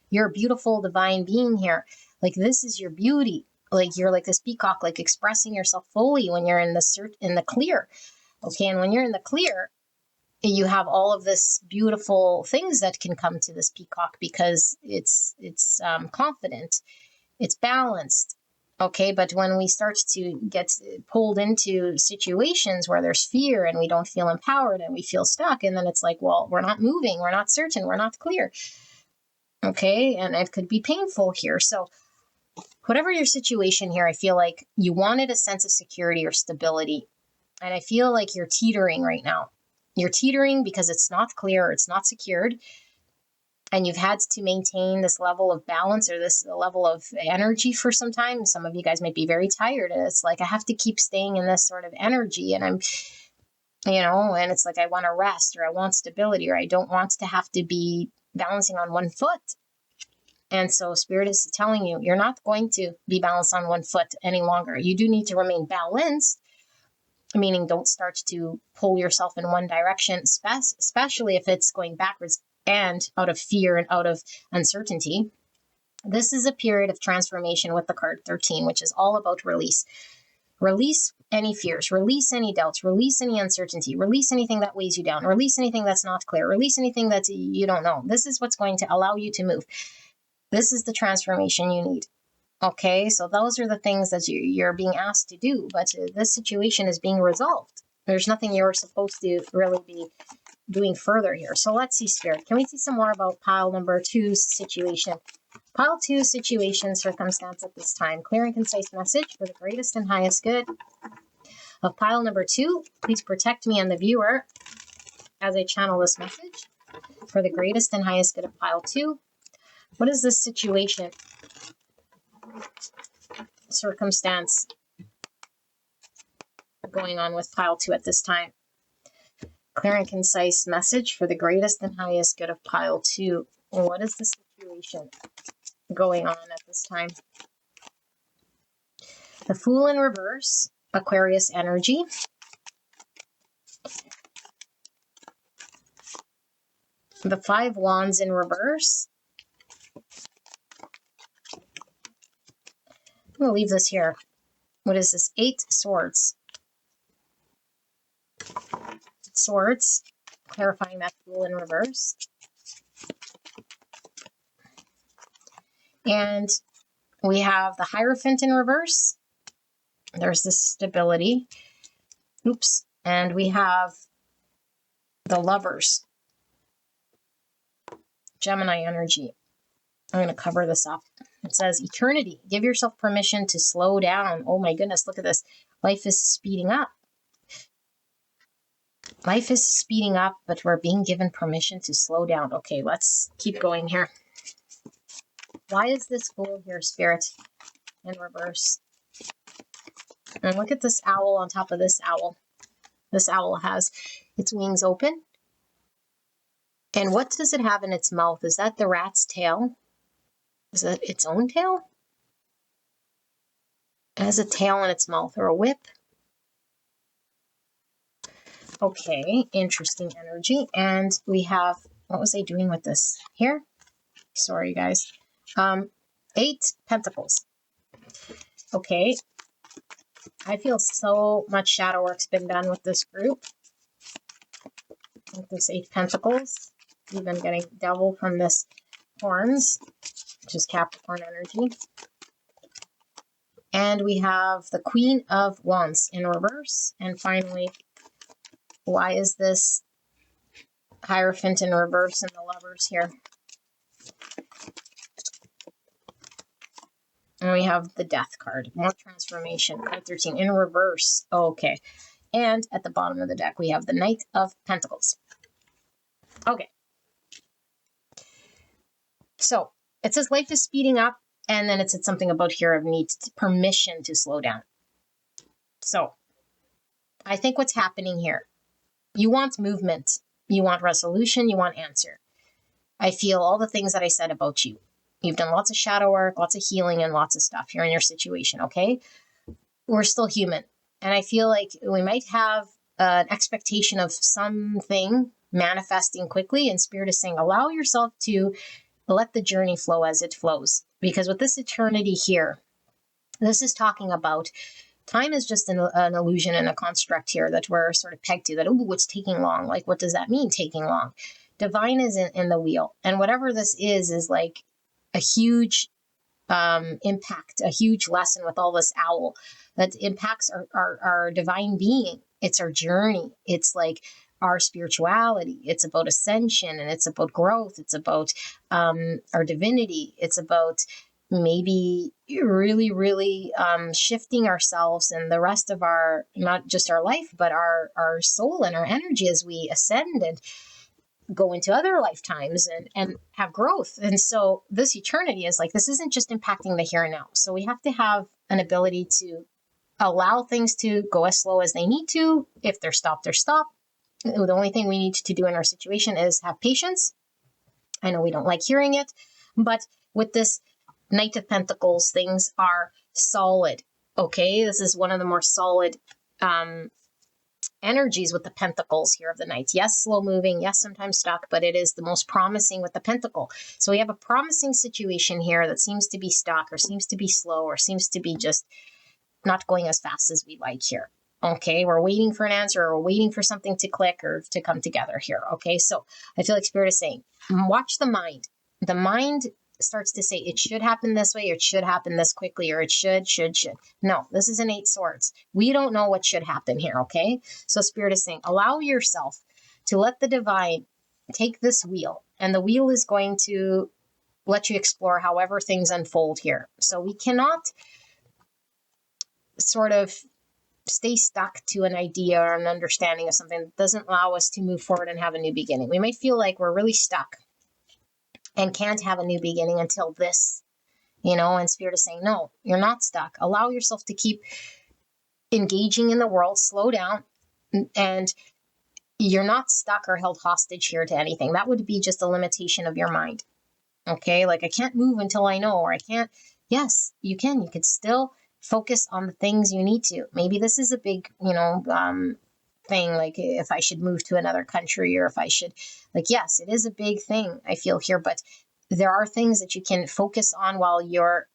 You're a beautiful divine being here. Like, this is your beauty. Like, you're like this peacock, like expressing yourself fully when you're in the clear. Okay, and when you're in the clear, you have all of this beautiful things that can come to this peacock, because it's confident, it's balanced. Okay, but when we start to get pulled into situations where there's fear and we don't feel empowered and we feel stuck, and then it's like, well, we're not moving, we're not certain, we're not clear. Okay, and it could be painful here. So whatever your situation here, I feel like you wanted a sense of security or stability. And I feel like you're teetering right now. You're teetering because it's not clear, it's not secured. And you've had to maintain this level of balance, or this level of energy for some time. Some of you guys might be very tired, and it's like, I have to keep staying in this sort of energy, and I'm, and it's like, I want to rest, or I want stability, or I don't want to have to be balancing on one foot. And so Spirit is telling you, you're not going to be balanced on one foot any longer. You do need to remain balanced, meaning don't start to pull yourself in one direction, especially if it's going backwards and out of fear and out of uncertainty. This is a period of transformation with the card 13, which is all about release. Release any fears, release any doubts, release any uncertainty, release anything that weighs you down, release anything that's not clear, release anything that you don't know. This is what's going to allow you to move. This is the transformation you need. Okay, so those are the things that you're being asked to do, but this situation is being resolved. There's nothing you're supposed to really be doing further here. So let's see, Spirit. Can we see some more about pile number 2's situation? Pile 2 situation circumstance at this time. Clear and concise message for the greatest and highest good of pile number 2. Please protect me and the viewer as I channel this message for the greatest and highest good of pile 2. What is this situation, circumstance going on with pile 2 at this time? Clear and concise message for the greatest and highest good of pile 2. What is the situation going on at this time? The Fool in reverse, Aquarius energy. The 5 Wands in reverse. I'm going to leave this here. What is this? 8 Swords. Swords, clarifying that Fool in reverse. And we have the Hierophant in reverse. There's this stability. Oops. And we have the Lovers. Gemini energy. I'm going to cover this up. It says eternity. Give yourself permission to slow down. Oh my goodness, look at this. Life is speeding up. Life is speeding up, but we're being given permission to slow down. Okay, let's keep going here. Why is this Fool here, Spirit, in reverse? And look at this owl on top of this owl. This owl has its wings open. And what does it have in its mouth? Is that the rat's tail? Is that its own tail? It has a tail in its mouth, or a whip. Okay, interesting energy. And we have, what was I doing with this here? Sorry, guys. 8 Pentacles. Okay. I feel so much shadow work's been done with this group. With this 8 Pentacles. We've been getting Devil from this Horns, which is Capricorn energy. And we have the Queen of Wands in reverse. And finally, why is this Hierophant in reverse and the Lovers here? And we have the Death card. More transformation. Card 13 in reverse. Okay. And at the bottom of the deck, we have the Knight of Pentacles. Okay. So it says life is speeding up. And then it said something about here of needs permission to slow down. So I think what's happening here, you want movement. You want resolution. You want answer. I feel all the things that I said about you. You've done lots of shadow work, lots of healing, and lots of stuff here in your situation, okay? We're still human. And I feel like we might have an expectation of something manifesting quickly, and Spirit is saying, allow yourself to let the journey flow as it flows. Because with this eternity here, this is talking about time is just an illusion and a construct here that we're sort of pegged to, that, oh, it's taking long. Like, what does that mean, taking long? Divine is in the wheel. And whatever this is like a huge impact, a huge lesson with all this owl that impacts our divine being. It's our journey. It's like our spirituality. It's about ascension, and it's about growth. It's about our divinity. It's about maybe really shifting ourselves and the rest of our, not just our life, but our soul and our energy as we ascend and go into other lifetimes and have growth. And so this eternity is like, this isn't just impacting the here and now. So we have to have an ability to allow things to go as slow as they need to. If they're stopped, they're stopped. The only thing we need to do in our situation is have patience. I know we don't like hearing it, but with this Knight of Pentacles, things are solid. Okay, this is one of the more solid energies with the pentacles here of the Knights. Yes, slow moving. Yes, sometimes stuck, but it is the most promising with the pentacle. So we have a promising situation here that seems to be stuck, or seems to be slow, or seems to be just not going as fast as we like here. Okay, we're waiting for an answer, or we're waiting for something to click or to come together here. Okay, so I feel like Spirit is saying, watch the mind. The mind starts to say it should happen this way, or it should happen this quickly, or it should. No, this is an 8 swords. We don't know what should happen here, okay? So Spirit is saying, allow yourself to let the divine take this wheel, and the wheel is going to let you explore however things unfold here. So we cannot sort of stay stuck to an idea or an understanding of something that doesn't allow us to move forward and have a new beginning. We might feel like we're really stuck and can't have a new beginning until this, and Spirit is saying, no, you're not stuck. Allow yourself to keep engaging in the world, slow down, and you're not stuck or held hostage here to anything. That would be just a limitation of your mind. Okay, like I can't move until I know, or I can't. Yes, you can. You could still focus on the things you need to. Maybe this is a big, thing, like if I should move to another country, or if I should, like, yes, it is a big thing, I feel here, but there are things that you can focus on while you're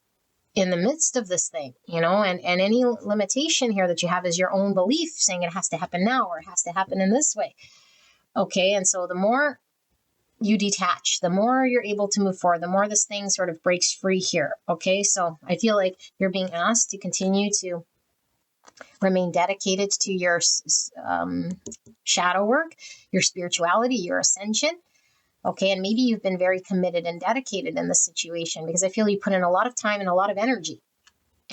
in the midst of this thing, and any limitation here that you have is your own belief saying it has to happen now, or it has to happen in this way. Okay, and so the more you detach, the more you're able to move forward, the more this thing sort of breaks free here. Okay, so I feel like you're being asked to continue to remain dedicated to your shadow work, your spirituality, your ascension. Okay, and maybe you've been very committed and dedicated in this situation, because I feel you put in a lot of time and a lot of energy.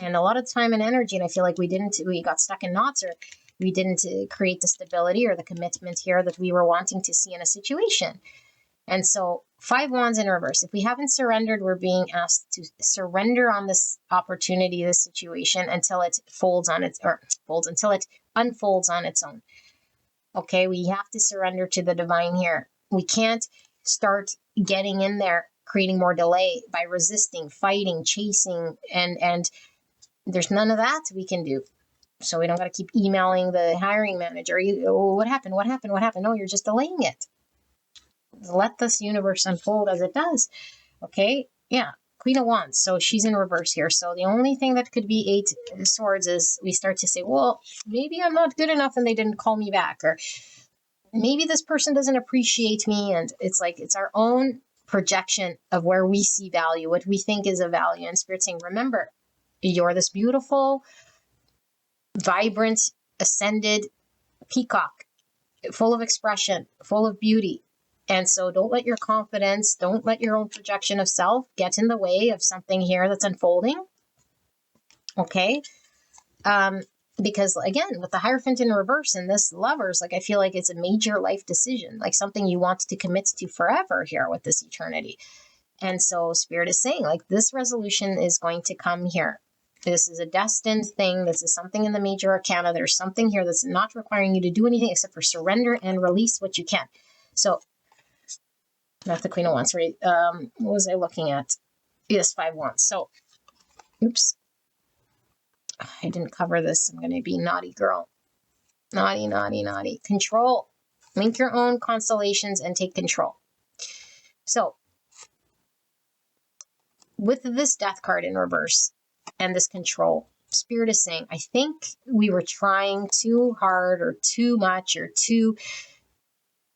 And a lot of time and energy, and I feel like we got stuck in knots, or we didn't create the stability or the commitment here that we were wanting to see in a situation. And so 5 wands in reverse. If we haven't surrendered, we're being asked to surrender on this opportunity, this situation, until it until it unfolds on its own. Okay, we have to surrender to the divine here. We can't start getting in there, creating more delay by resisting, fighting, chasing, and there's none of that we can do. So we don't got to keep emailing the hiring manager. What happened? What happened? What happened? No, you're just delaying it. Let this universe unfold as it does. Okay? Yeah. Queen of Wands. So she's in reverse here. So the only thing that could be 8 swords is we start to say, well, maybe I'm not good enough and they didn't call me back. Or maybe this person doesn't appreciate me. And it's like, it's our own projection of where we see value, what we think is a value. And Spirit saying, remember, you're this beautiful, vibrant, ascended peacock, full of expression, full of beauty. And so don't let your confidence, don't let your own projection of self get in the way of something here that's unfolding. Okay? Because again, with the Hierophant in reverse and this Lovers, like I feel like it's a major life decision, like something you want to commit to forever here with this eternity. And so Spirit is saying, like, this resolution is going to come here. This is a destined thing. This is something in the major arcana. There's something here that's not requiring you to do anything except for surrender and release what you can. So not the Queen of Wands, right? What was I looking at? Yes, 5 wands. So, oops. I didn't cover this. I'm going to be naughty girl. Naughty, naughty, naughty. Control. Make your own constellations and take control. So, with this Death card in reverse and this control, Spirit is saying, I think we were trying too hard or too much or too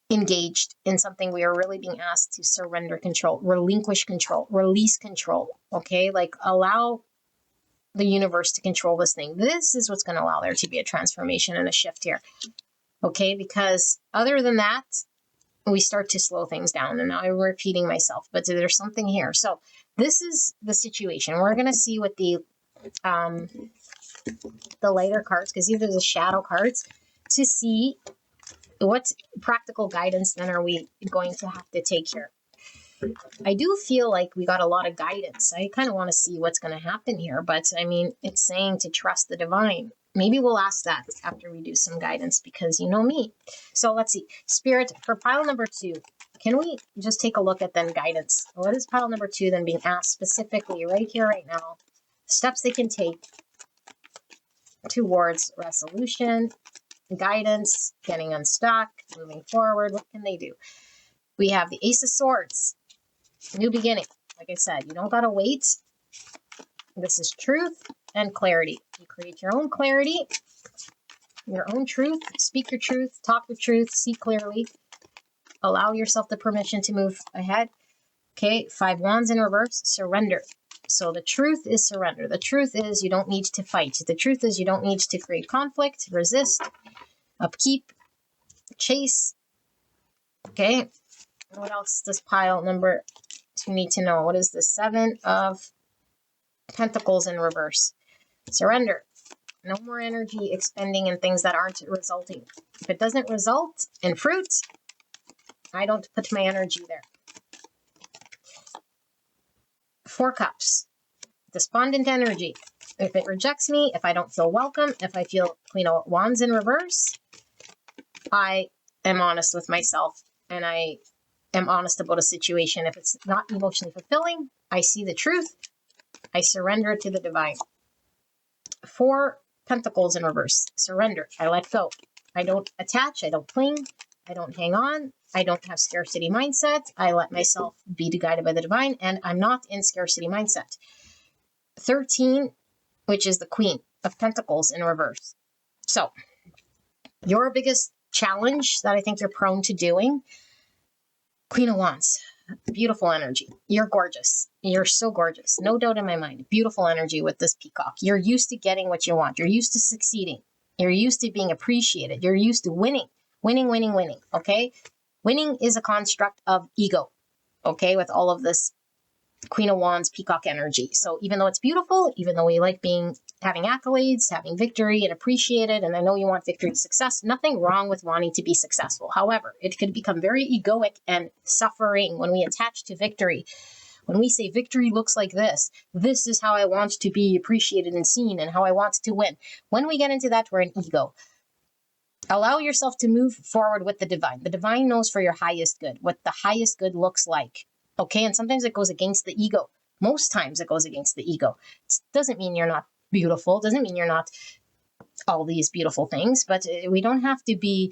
engaged in something. We are really being asked to surrender control, relinquish control, release control. Okay, like allow the universe to control this thing. This is what's going to allow there to be a transformation and a shift here. Okay, because other than that, we start to slow things down. And now I'm repeating myself, but there's something here. So this is the situation. We're going to see what the lighter cards, because these are the shadow cards, to see what practical guidance then are we going to have to take here. I do feel like we got a lot of guidance. I kind of want to see what's going to happen here, but I mean, it's saying to trust the divine. Maybe we'll ask that after we do some guidance, because you know me. So let's see. Spirit, for pile number 2, can we just take a look at then guidance? What is pile number 2 then being asked specifically right here, right now? Steps they can take towards resolution, guidance, getting unstuck, moving forward. What can they do? We have the Ace of Swords, new beginning. Like I said, you don't got to wait. This is truth and clarity. You create your own clarity, your own truth, speak your truth, talk your truth, see clearly, allow yourself the permission to move ahead. Okay, 5 wands in reverse, surrender. So the truth is surrender. The truth is you don't need to fight. The truth is you don't need to create conflict, resist, upkeep, chase. Okay, what else does pile number 2 need to know? What is the 7 of Pentacles in reverse? Surrender. No more energy expending in things that aren't resulting. If it doesn't result in fruit, I don't put my energy there. 4 cups. Despondent energy. If it rejects me, if I don't feel welcome, if I feel Queen of Wands in reverse, I am honest with myself and I am honest about a situation. If it's not emotionally fulfilling, I see the truth. I surrender to the divine. 4 Pentacles in reverse. Surrender. I let go. I don't attach. I don't cling. I don't hang on. I don't have scarcity mindset. I let myself be guided by the divine, and I'm not in scarcity mindset. 13, which is the Queen of Pentacles in reverse. So, your biggest challenge that I think you're prone to doing Queen of Wands. Beautiful energy. You're gorgeous. You're so gorgeous. No doubt in my mind. Beautiful energy with this peacock. You're used to getting what you want. You're used to succeeding. You're used to being appreciated. You're used to winning. Winning, winning, winning. Okay? Winning is a construct of ego. Okay? With all of this Queen of Wands, peacock energy. So even though it's beautiful, even though we like having accolades, having victory and appreciated, and I know you want victory and success, nothing wrong with wanting to be successful. However, it could become very egoic and suffering when we attach to victory. When we say victory looks like this is how I want to be appreciated and seen and how I want to win. When we get into that, we're in ego. Allow yourself to move forward with the divine. The divine knows for your highest good, what the highest good looks like. Okay, and sometimes it goes against the ego. Most times it goes against the ego. It doesn't mean you're not beautiful. Doesn't mean you're not all these beautiful things, but we don't have to be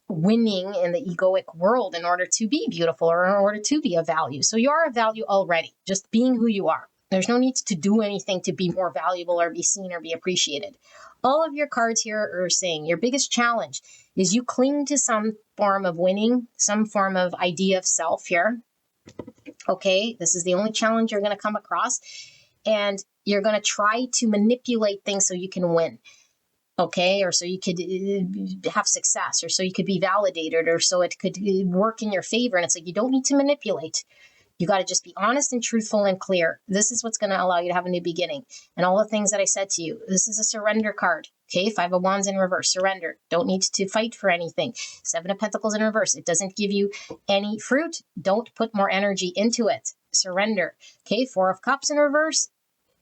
winning in the egoic world in order to be beautiful or in order to be of value. So you are of value already, just being who you are. There's no need to do anything to be more valuable or be seen or be appreciated. All of your cards here are saying your biggest challenge is you cling to some form of winning, some form of idea of self here. Okay, this is the only challenge you're going to come across, and you're going to try to manipulate things so you can win. Okay, or so you could have success, or so you could be validated, or so it could work in your favor. And it's like, you don't need to manipulate. You got to just be honest and truthful and clear. This is what's going to allow you to have a new beginning. And all the things that I said to you, this is a surrender card. Okay, 5 of Wands in reverse, surrender. Don't need to fight for anything. 7 of Pentacles in reverse. It doesn't give you any fruit. Don't put more energy into it. Surrender. Okay, 4 of Cups in reverse.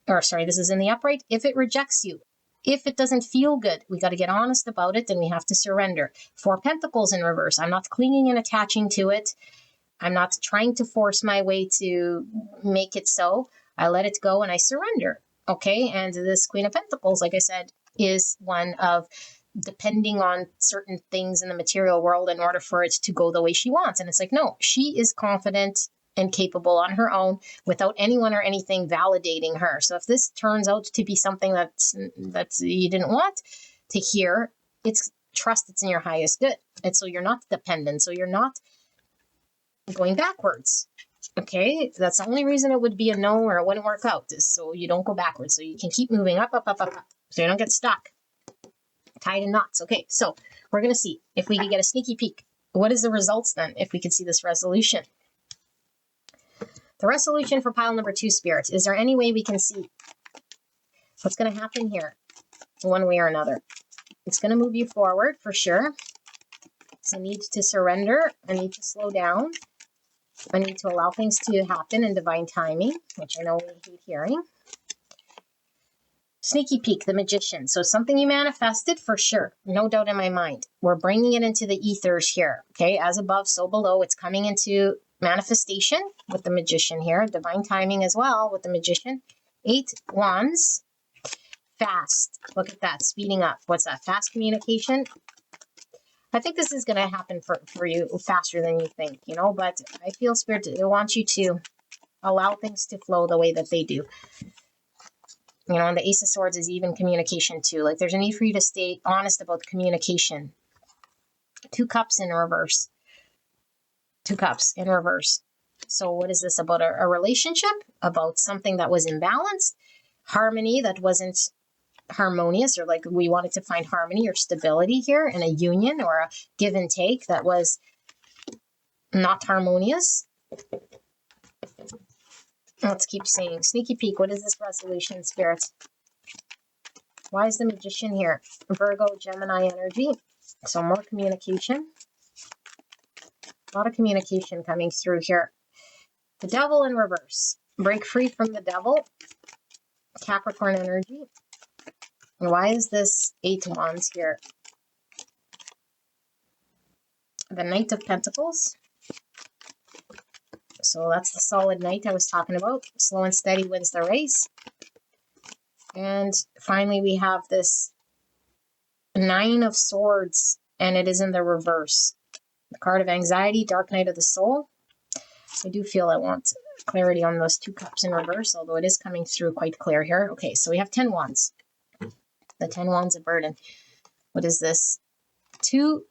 Or sorry, this is in the upright. If it rejects you, if it doesn't feel good, we got to get honest about it, and we have to surrender. 4 Pentacles in reverse. I'm not clinging and attaching to it. I'm not trying to force my way to make it so. I let it go and I surrender. Okay, and this Queen of Pentacles, like I said, is one of depending on certain things in the material world in order for it to go the way she wants. And it's like, no, she is confident and capable on her own without anyone or anything validating her. So if this turns out to be something that's you didn't want to hear, it's trust it's in your highest good. And so you're not dependent. So you're not going backwards. Okay, that's the only reason it would be a no or it wouldn't work out, is so you don't go backwards, so you can keep moving up, up, up, up, up, so you don't get stuck, tied in knots. Okay, so we're going to see if we can get a sneaky peek. What is the results then if we can see this resolution? The resolution for pile number 2, Spirit. Is there any way we can see what's going to happen here one way or another? It's going to move you forward for sure. So I need to surrender. I need to slow down. I need to allow things to happen in divine timing, which I know we hate hearing. Sneaky peek, the Magician. So something you manifested for sure. No doubt in my mind. We're bringing it into the ethers here. Okay, as above, so below. It's coming into manifestation with the Magician here. Divine timing as well with the Magician. 8 Wands. Fast. Look at that, speeding up. What's that? Fast communication. I think this is going to happen for you faster than you think, you know, but I feel Spirit wants you to allow things to flow the way that they do. You know, and the Ace of Swords is even communication too. Like, there's a need for you to stay honest about communication. 2 Cups in reverse. 2 Cups in reverse. So what is this about? A relationship? About something that was imbalanced? Harmony that wasn't harmonious, or like we wanted to find harmony or stability here in a union, or a give and take that was not harmonious. Let's keep saying sneaky peek. What is this resolution, Spirit? Why is the Magician here? Virgo, Gemini energy. So more communication. A lot of communication coming through here. The Devil in reverse. Break free from the Devil. Capricorn energy. And why is this 8 Wands here? The Knight of Pentacles. So that's the solid knight I was talking about. Slow and steady wins the race. And finally, we have this 9 of Swords, and it is in the reverse. The card of anxiety, Dark Night of the Soul. I do feel I want clarity on those 2 Cups in reverse, although it is coming through quite clear here. Okay, so we have 10 Wands. The 10 Wands of Burden. What is this? 2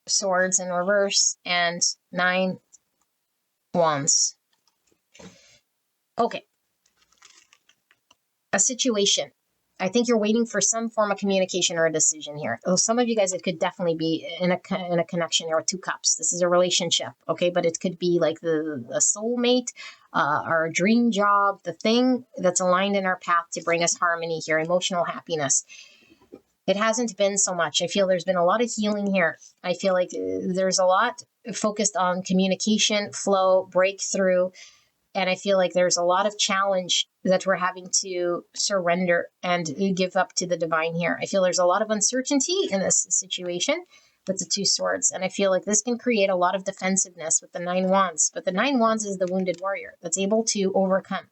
Swords in reverse and 9 Wands. Okay. A situation. I think you're waiting for some form of communication or a decision here. Some of you guys, it could definitely be in a connection here with 2 cups. This is a relationship, okay? But it could be like the soulmate, our dream job, the thing that's aligned in our path to bring us harmony here, emotional happiness. It hasn't been so much. I feel there's been a lot of healing here. I feel like there's a lot focused on communication, flow, breakthrough. And I feel like there's a lot of challenge that we're having to surrender and give up to the divine here. I feel there's a lot of uncertainty in this situation with the 2 swords. And I feel like this can create a lot of defensiveness with the 9 wands. But the 9 wands is the wounded warrior that's able to overcome.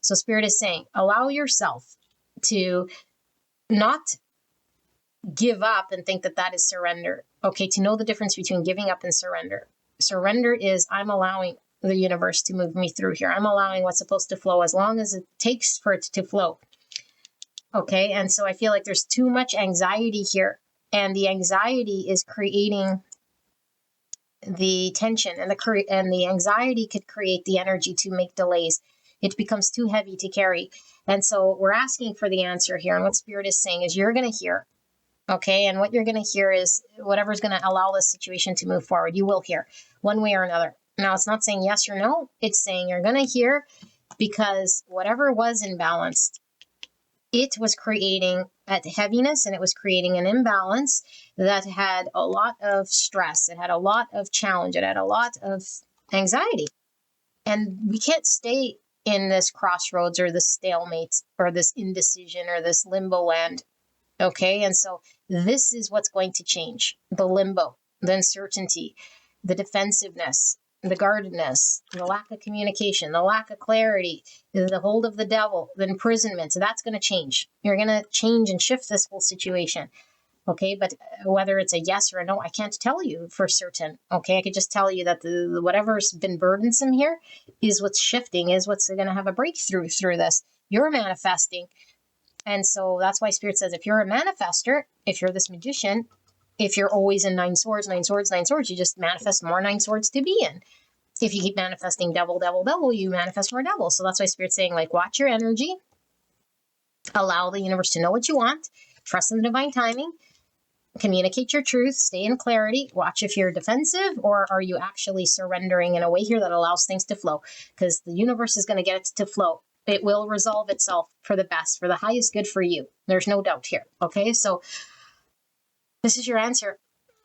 So Spirit is saying, allow yourself to not give up and think that that is surrender. Okay, to know the difference between giving up and surrender. Surrender is I'm allowing the universe to move me through here. I'm allowing what's supposed to flow as long as it takes for it to flow. Okay, and so I feel like there's too much anxiety here, and the anxiety is creating the tension, and the anxiety could create the energy to make delays. It becomes too heavy to carry. And so we're asking for the answer here, and what Spirit is saying is you're going to hear. Okay, and what you're going to hear is whatever's going to allow this situation to move forward. You will hear one way or another. Now, it's not saying yes or no. It's saying you're going to hear, because whatever was imbalanced, it was creating a heaviness, and it was creating an imbalance that had a lot of stress. It had a lot of challenge. It had a lot of anxiety. And we can't stay in this crossroads or this stalemate or this indecision or this limbo land. Okay, and so this is what's going to change. The limbo, the uncertainty, the defensiveness, the guardedness, the lack of communication, the lack of clarity, the hold of the devil, the imprisonment. So that's going to change. You're going to change and shift this whole situation. Okay, but whether it's a yes or a no, I can't tell you for certain. Okay, I could just tell you that the whatever's been burdensome here is what's shifting, is what's going to have a breakthrough through this. You're manifesting. And so that's why Spirit says, if you're a manifester, if you're this magician, if you're always in 9 swords, 9 swords, 9 swords, you just manifest more 9 swords to be in. If you keep manifesting devil, devil, devil, you manifest more devil. So that's why Spirit's saying, like, watch your energy, allow the universe to know what you want, trust in the divine timing, communicate your truth, stay in clarity, watch if you're defensive or are you actually surrendering in a way here that allows things to flow, because the universe is going to get it to flow. It will resolve itself for the best, for the highest good for you. There's no doubt here. Okay, so this is your answer.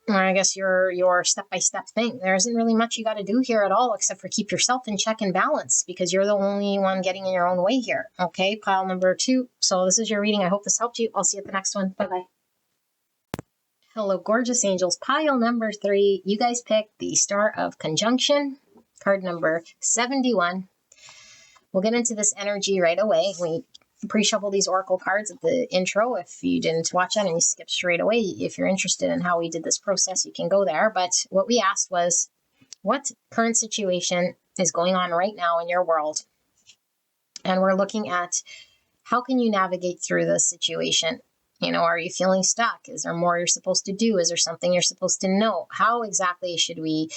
Or I guess your step-by-step thing. There isn't really much you got to do here at all, except for keep yourself in check and balance, because you're the only one getting in your own way here. Okay, pile number 2. So this is your reading. I hope this helped you. I'll see you at the next one. Bye-bye. Hello, gorgeous angels. Pile number 3. You guys picked the Star of Conjunction, card number 71. We'll get into this energy right away. We pre-shuffle these oracle cards at the intro. If you didn't watch that and you skipped straight away, if you're interested in how we did this process, you can go there. But what we asked was, what current situation is going on right now in your world? And we're looking at how can you navigate through this situation? You know, are you feeling stuck? Is there more you're supposed to do? Is there something you're supposed to know? How exactly should we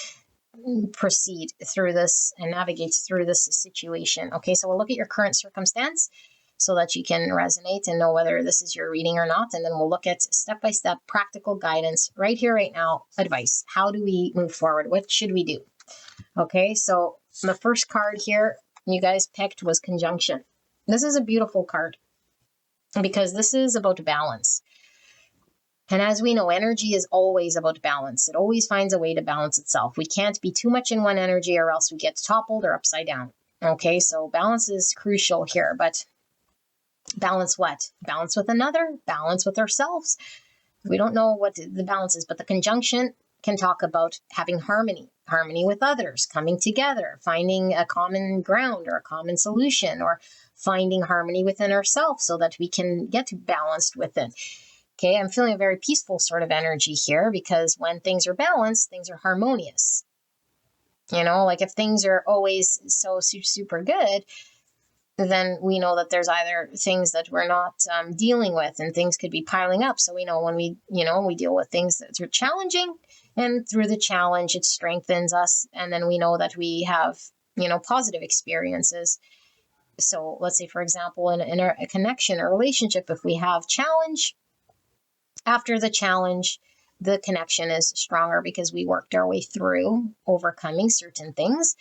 proceed through this and navigate through this situation? Okay, so we'll look at your current circumstance so that you can resonate and know whether this is your reading or not. And then we'll look at step-by-step practical guidance right here, right now, advice. How do we move forward? What should we do? Okay, so the first card here you guys picked was Conjunction. This is a beautiful card because this is about balance. And as we know, energy is always about balance. It always finds a way to balance itself. We can't be too much in one energy or else we get toppled or upside down. Okay, so balance is crucial here, but balance what? Balance with another, balance with ourselves. We don't know what the balance is, but the conjunction can talk about having harmony, harmony with others, coming together, finding a common ground or a common solution, or finding harmony within ourselves so that we can get balanced within. Okay, I'm feeling a very peaceful sort of energy here because when things are balanced, things are harmonious. You know, like if things are always so super good, then we know that there's either things that we're not dealing with and things could be piling up. So we know when we deal with things that are challenging, and through the challenge, it strengthens us. And then we know that we have positive experiences. So let's say, for example, in a connection or relationship, if we have challenge, after the challenge, the connection is stronger because we worked our way through overcoming certain things.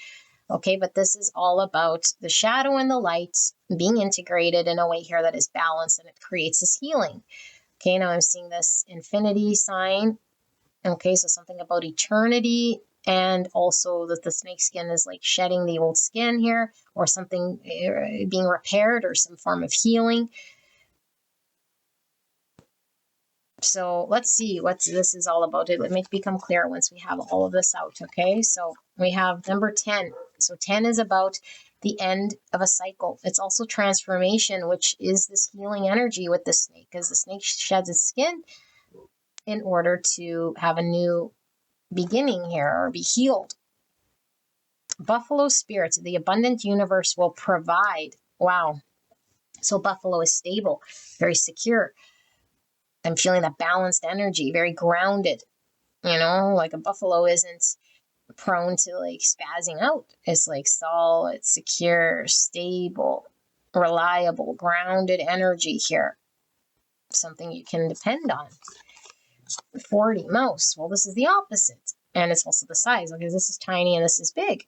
Okay, but this is all about the shadow and the light being integrated in a way here that is balanced, and it creates this healing. Okay, now I'm seeing this infinity sign. Okay, so something about eternity, and also that the snake skin is like shedding the old skin here, or something being repaired, or some form of healing. So let's see what this is all about. It may become clear once we have all of this out. Okay, so we have number 10. So 10 is about the end of a cycle. It's also transformation, which is this healing energy with the snake, because the snake sheds its skin in order to have a new beginning here, or be healed. Buffalo spirits, the abundant universe will provide. Wow. So buffalo is stable, very secure. I'm feeling that balanced energy, very grounded. Like a buffalo isn't prone to like spazzing out. It's like solid, secure, stable, reliable, grounded energy here. Something you can depend on. 40, mouse. Well, this is the opposite. And it's also the size, because this is tiny and this is big.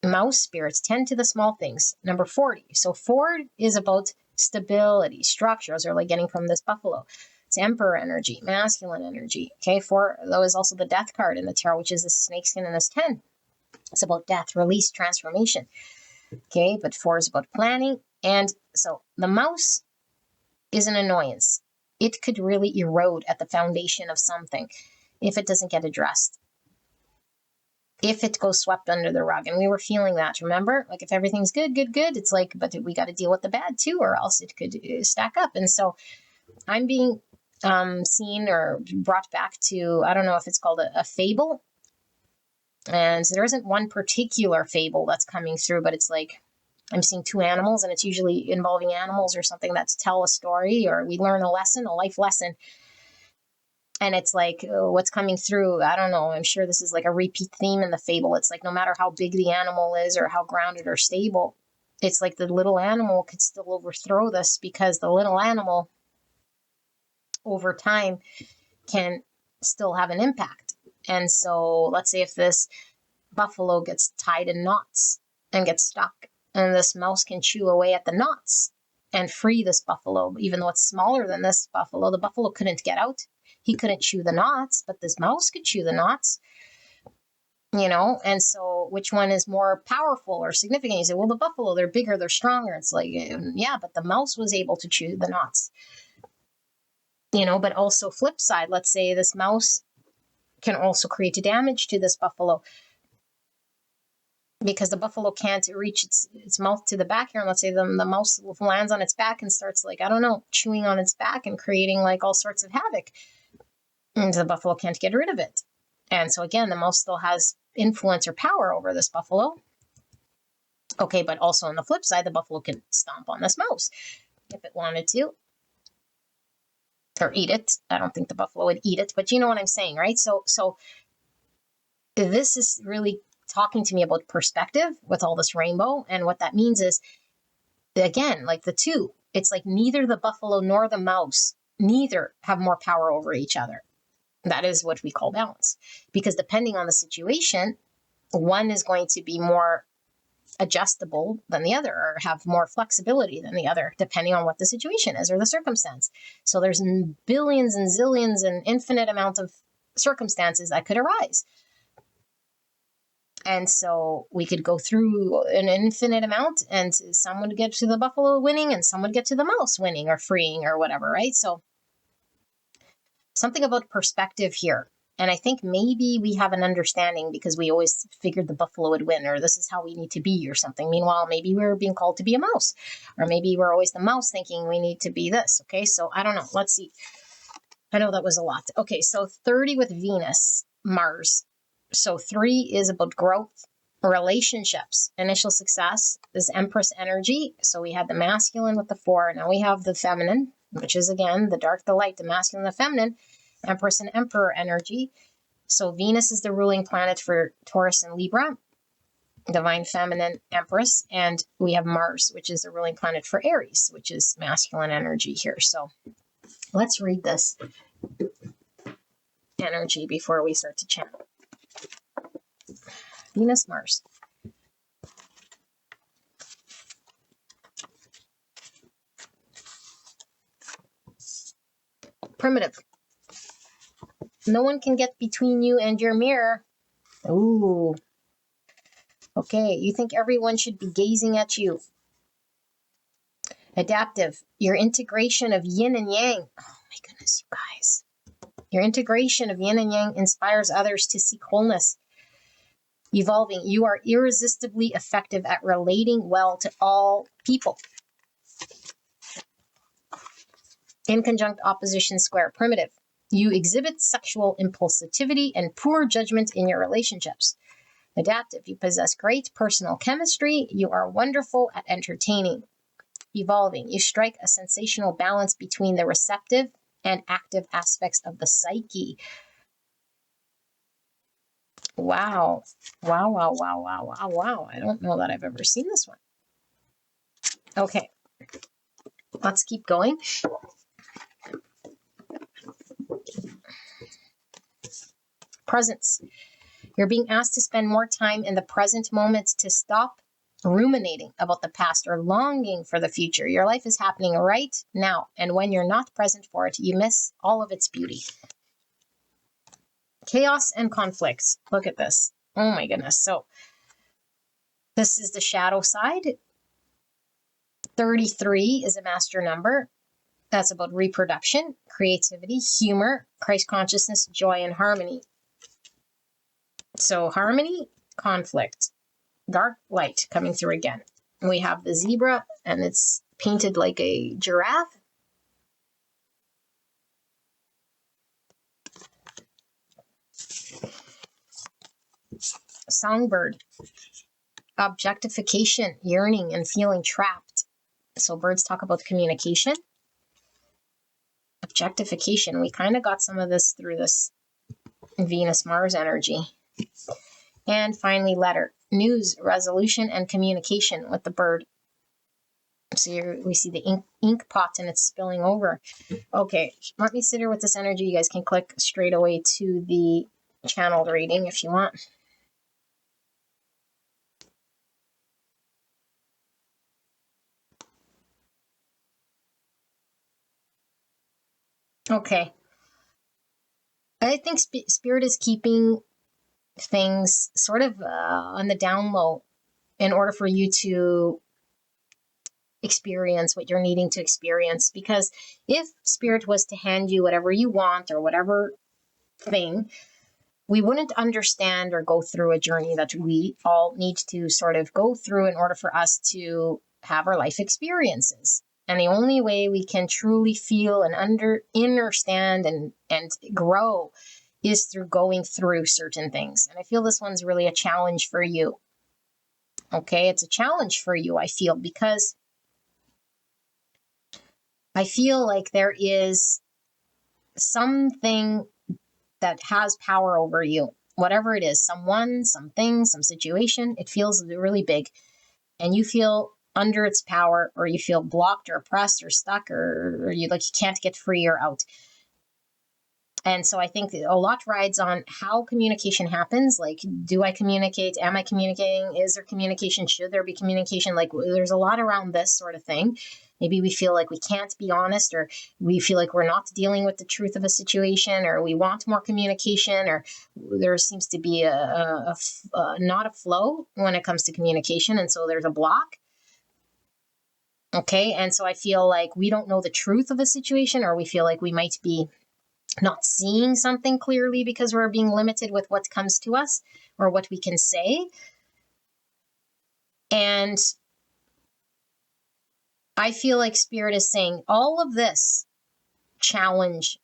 Mouse spirits tend to the small things. Number 40. So 4 is about stability, structures, or like getting from this buffalo. It's emperor energy, masculine energy. Okay, 4, though, is also the death card in the tarot, which is the snakeskin in this 10. It's about death, release, transformation. Okay, but 4 is about planning. And so the mouse is an annoyance. It could really erode at the foundation of something if it doesn't get addressed. If it goes swept under the rug. And we were feeling that, remember? Like if everything's good, it's like, but we got to deal with the bad too, or else it could stack up. And so I'm being seen or brought back to, I don't know if it's called a fable. And there isn't one particular fable that's coming through, but it's like I'm seeing 2 animals, and it's usually involving animals or something that tell a story, or we learn a lesson, a life lesson. And it's like, what's coming through, I don't know. I'm sure this is like a repeat theme in the fable. It's like no matter how big the animal is or how grounded or stable, it's like the little animal could still overthrow this, because the little animal over time can still have an impact. And so let's say if this buffalo gets tied in knots and gets stuck, and this mouse can chew away at the knots and free this buffalo, even though it's smaller than this buffalo, the buffalo couldn't get out. He couldn't chew the knots, but this mouse could chew the knots, and so which one is more powerful or significant? You say, well, the buffalo, they're bigger, they're stronger. It's like, yeah, but the mouse was able to chew the knots, but also flip side, let's say this mouse can also create damage to this buffalo, because the buffalo can't reach its mouth to the back here. And let's say the mouse lands on its back and starts like, I don't know, chewing on its back and creating like all sorts of havoc. And the buffalo can't get rid of it. And so again, the mouse still has influence or power over this buffalo. Okay, but also on the flip side, the buffalo can stomp on this mouse if it wanted to. Or eat it. I don't think the buffalo would eat it, but you know what I'm saying, right? So this is really talking to me about perspective with all this rainbow. And what that means is, again, like the 2, it's like neither the buffalo nor the mouse, neither have more power over each other. That is what we call balance. Because depending on the situation, one is going to be more adjustable than the other, or have more flexibility than the other, depending on what the situation is or the circumstance. So there's billions and zillions and infinite amount of circumstances that could arise. And so we could go through an infinite amount, and some would get to the buffalo winning and some would get to the mouse winning or freeing or whatever, right? So something about perspective here. And I think maybe we have an understanding because we always figured the buffalo would win, or this is how we need to be or something. Meanwhile, maybe we're being called to be a mouse, or maybe we're always the mouse thinking we need to be this. Okay, so I don't know. Let's see. I know that was a lot. Okay, so 30 with Venus, Mars. So 3 is about growth, relationships, initial success. This Empress energy. So we had the masculine with the 4. Now we have the feminine, which is again the dark, the light, the masculine, the feminine, Empress and Emperor energy. So Venus is the ruling planet for Taurus and Libra. divine feminine empress, and we have Mars, which is a ruling planet for Aries, which is masculine energy here. So let's read this energy before we start to channel. Venus, Mars. Primitive. No one can get between you and your mirror. Ooh. Okay, you think everyone should be gazing at you. Adaptive. Your integration of yin and yang. Oh my goodness, you guys. Your integration of yin and yang inspires others to seek wholeness. Evolving. You are irresistibly effective at relating well to all people. In conjunct opposition square. Primitive. You exhibit sexual impulsivity and poor judgment in your relationships. Adaptive. You possess great personal chemistry. You are wonderful at entertaining. Evolving. You strike a sensational balance between the receptive and active aspects of the psyche. Wow. Wow, wow, wow, wow, wow, wow. I don't know that I've ever seen this one. Okay. Let's keep going. Presence. You're being asked to spend more time in the present moment, to stop ruminating about the past or longing for the future. Your life is happening right now, and when you're not present for it, you miss all of its beauty. Chaos and conflict. Look at this. Oh my goodness. So this is the shadow side. 33 is a master number. That's about reproduction, creativity, humor, Christ consciousness, joy, and harmony. So harmony, conflict, dark light coming through again. We have the zebra, and it's painted like a giraffe. Songbird. Objectification, yearning, and feeling trapped. So birds talk about communication. Objectification. We kind of got some of this through this Venus-Mars energy. And finally, letter. News, resolution, and communication with the bird. So here we see the ink pot, and it's spilling over. Okay, let me sit here with this energy. You guys can click straight away to the channeled reading if you want. Okay. I think Spirit is keeping things sort of on the down low in order for you to experience what you're needing to experience. Because if Spirit was to hand you whatever you want or whatever thing, we wouldn't understand or go through a journey that we all need to sort of go through in order for us to have our life experiences. And the only way we can truly feel and understand and grow is through going through certain things. And I feel this one's really a challenge for you. Okay, it's a challenge for you, I feel, because I feel like there is something that has power over you. Whatever it is, someone, something, some situation, it feels really big. And you feel under its power, or you feel blocked or oppressed or stuck, or you can't get free or out. And so I think a lot rides on how communication happens. Like, do I communicate? Am I communicating? Is there communication? Should there be communication? Like, there's a lot around this sort of thing. Maybe we feel like we can't be honest, or we feel like we're not dealing with the truth of a situation, or we want more communication, or there seems to be not a flow when it comes to communication. And so there's a block. Okay. And so I feel like we don't know the truth of a situation, or we feel like we might be not seeing something clearly because we're being limited with what comes to us or what we can say. And I feel like Spirit is saying all of this challenge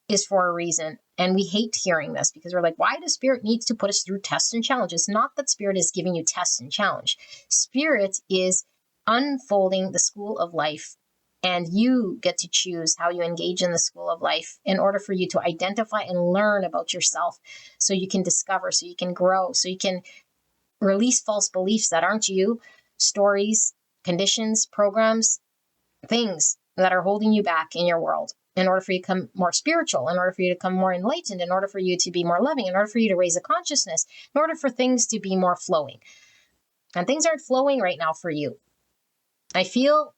is for a reason. And we hate hearing this because we're like, why does Spirit need to put us through tests and challenges? Not that Spirit is giving you tests and challenge. Spirit is unfolding the school of life, and you get to choose how you engage in the school of life in order for you to identify and learn about yourself, so you can discover, so you can grow, so you can Release false beliefs that aren't you, stories, conditions, programs, things that are holding you back in your world in order for you to become more spiritual, in order for you to become more enlightened, in order for you to be more loving, in order for you to raise a consciousness, in order for things to be more flowing. And things aren't flowing right now for you. I feel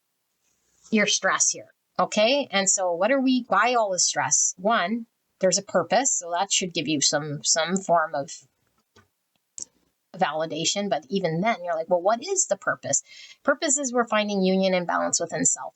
your stress here. Okay. And so why all this stress? One, there's a purpose. So that should give you some form of validation. But even then you're like, well, what is the purpose? Purpose is we're finding union and balance within self.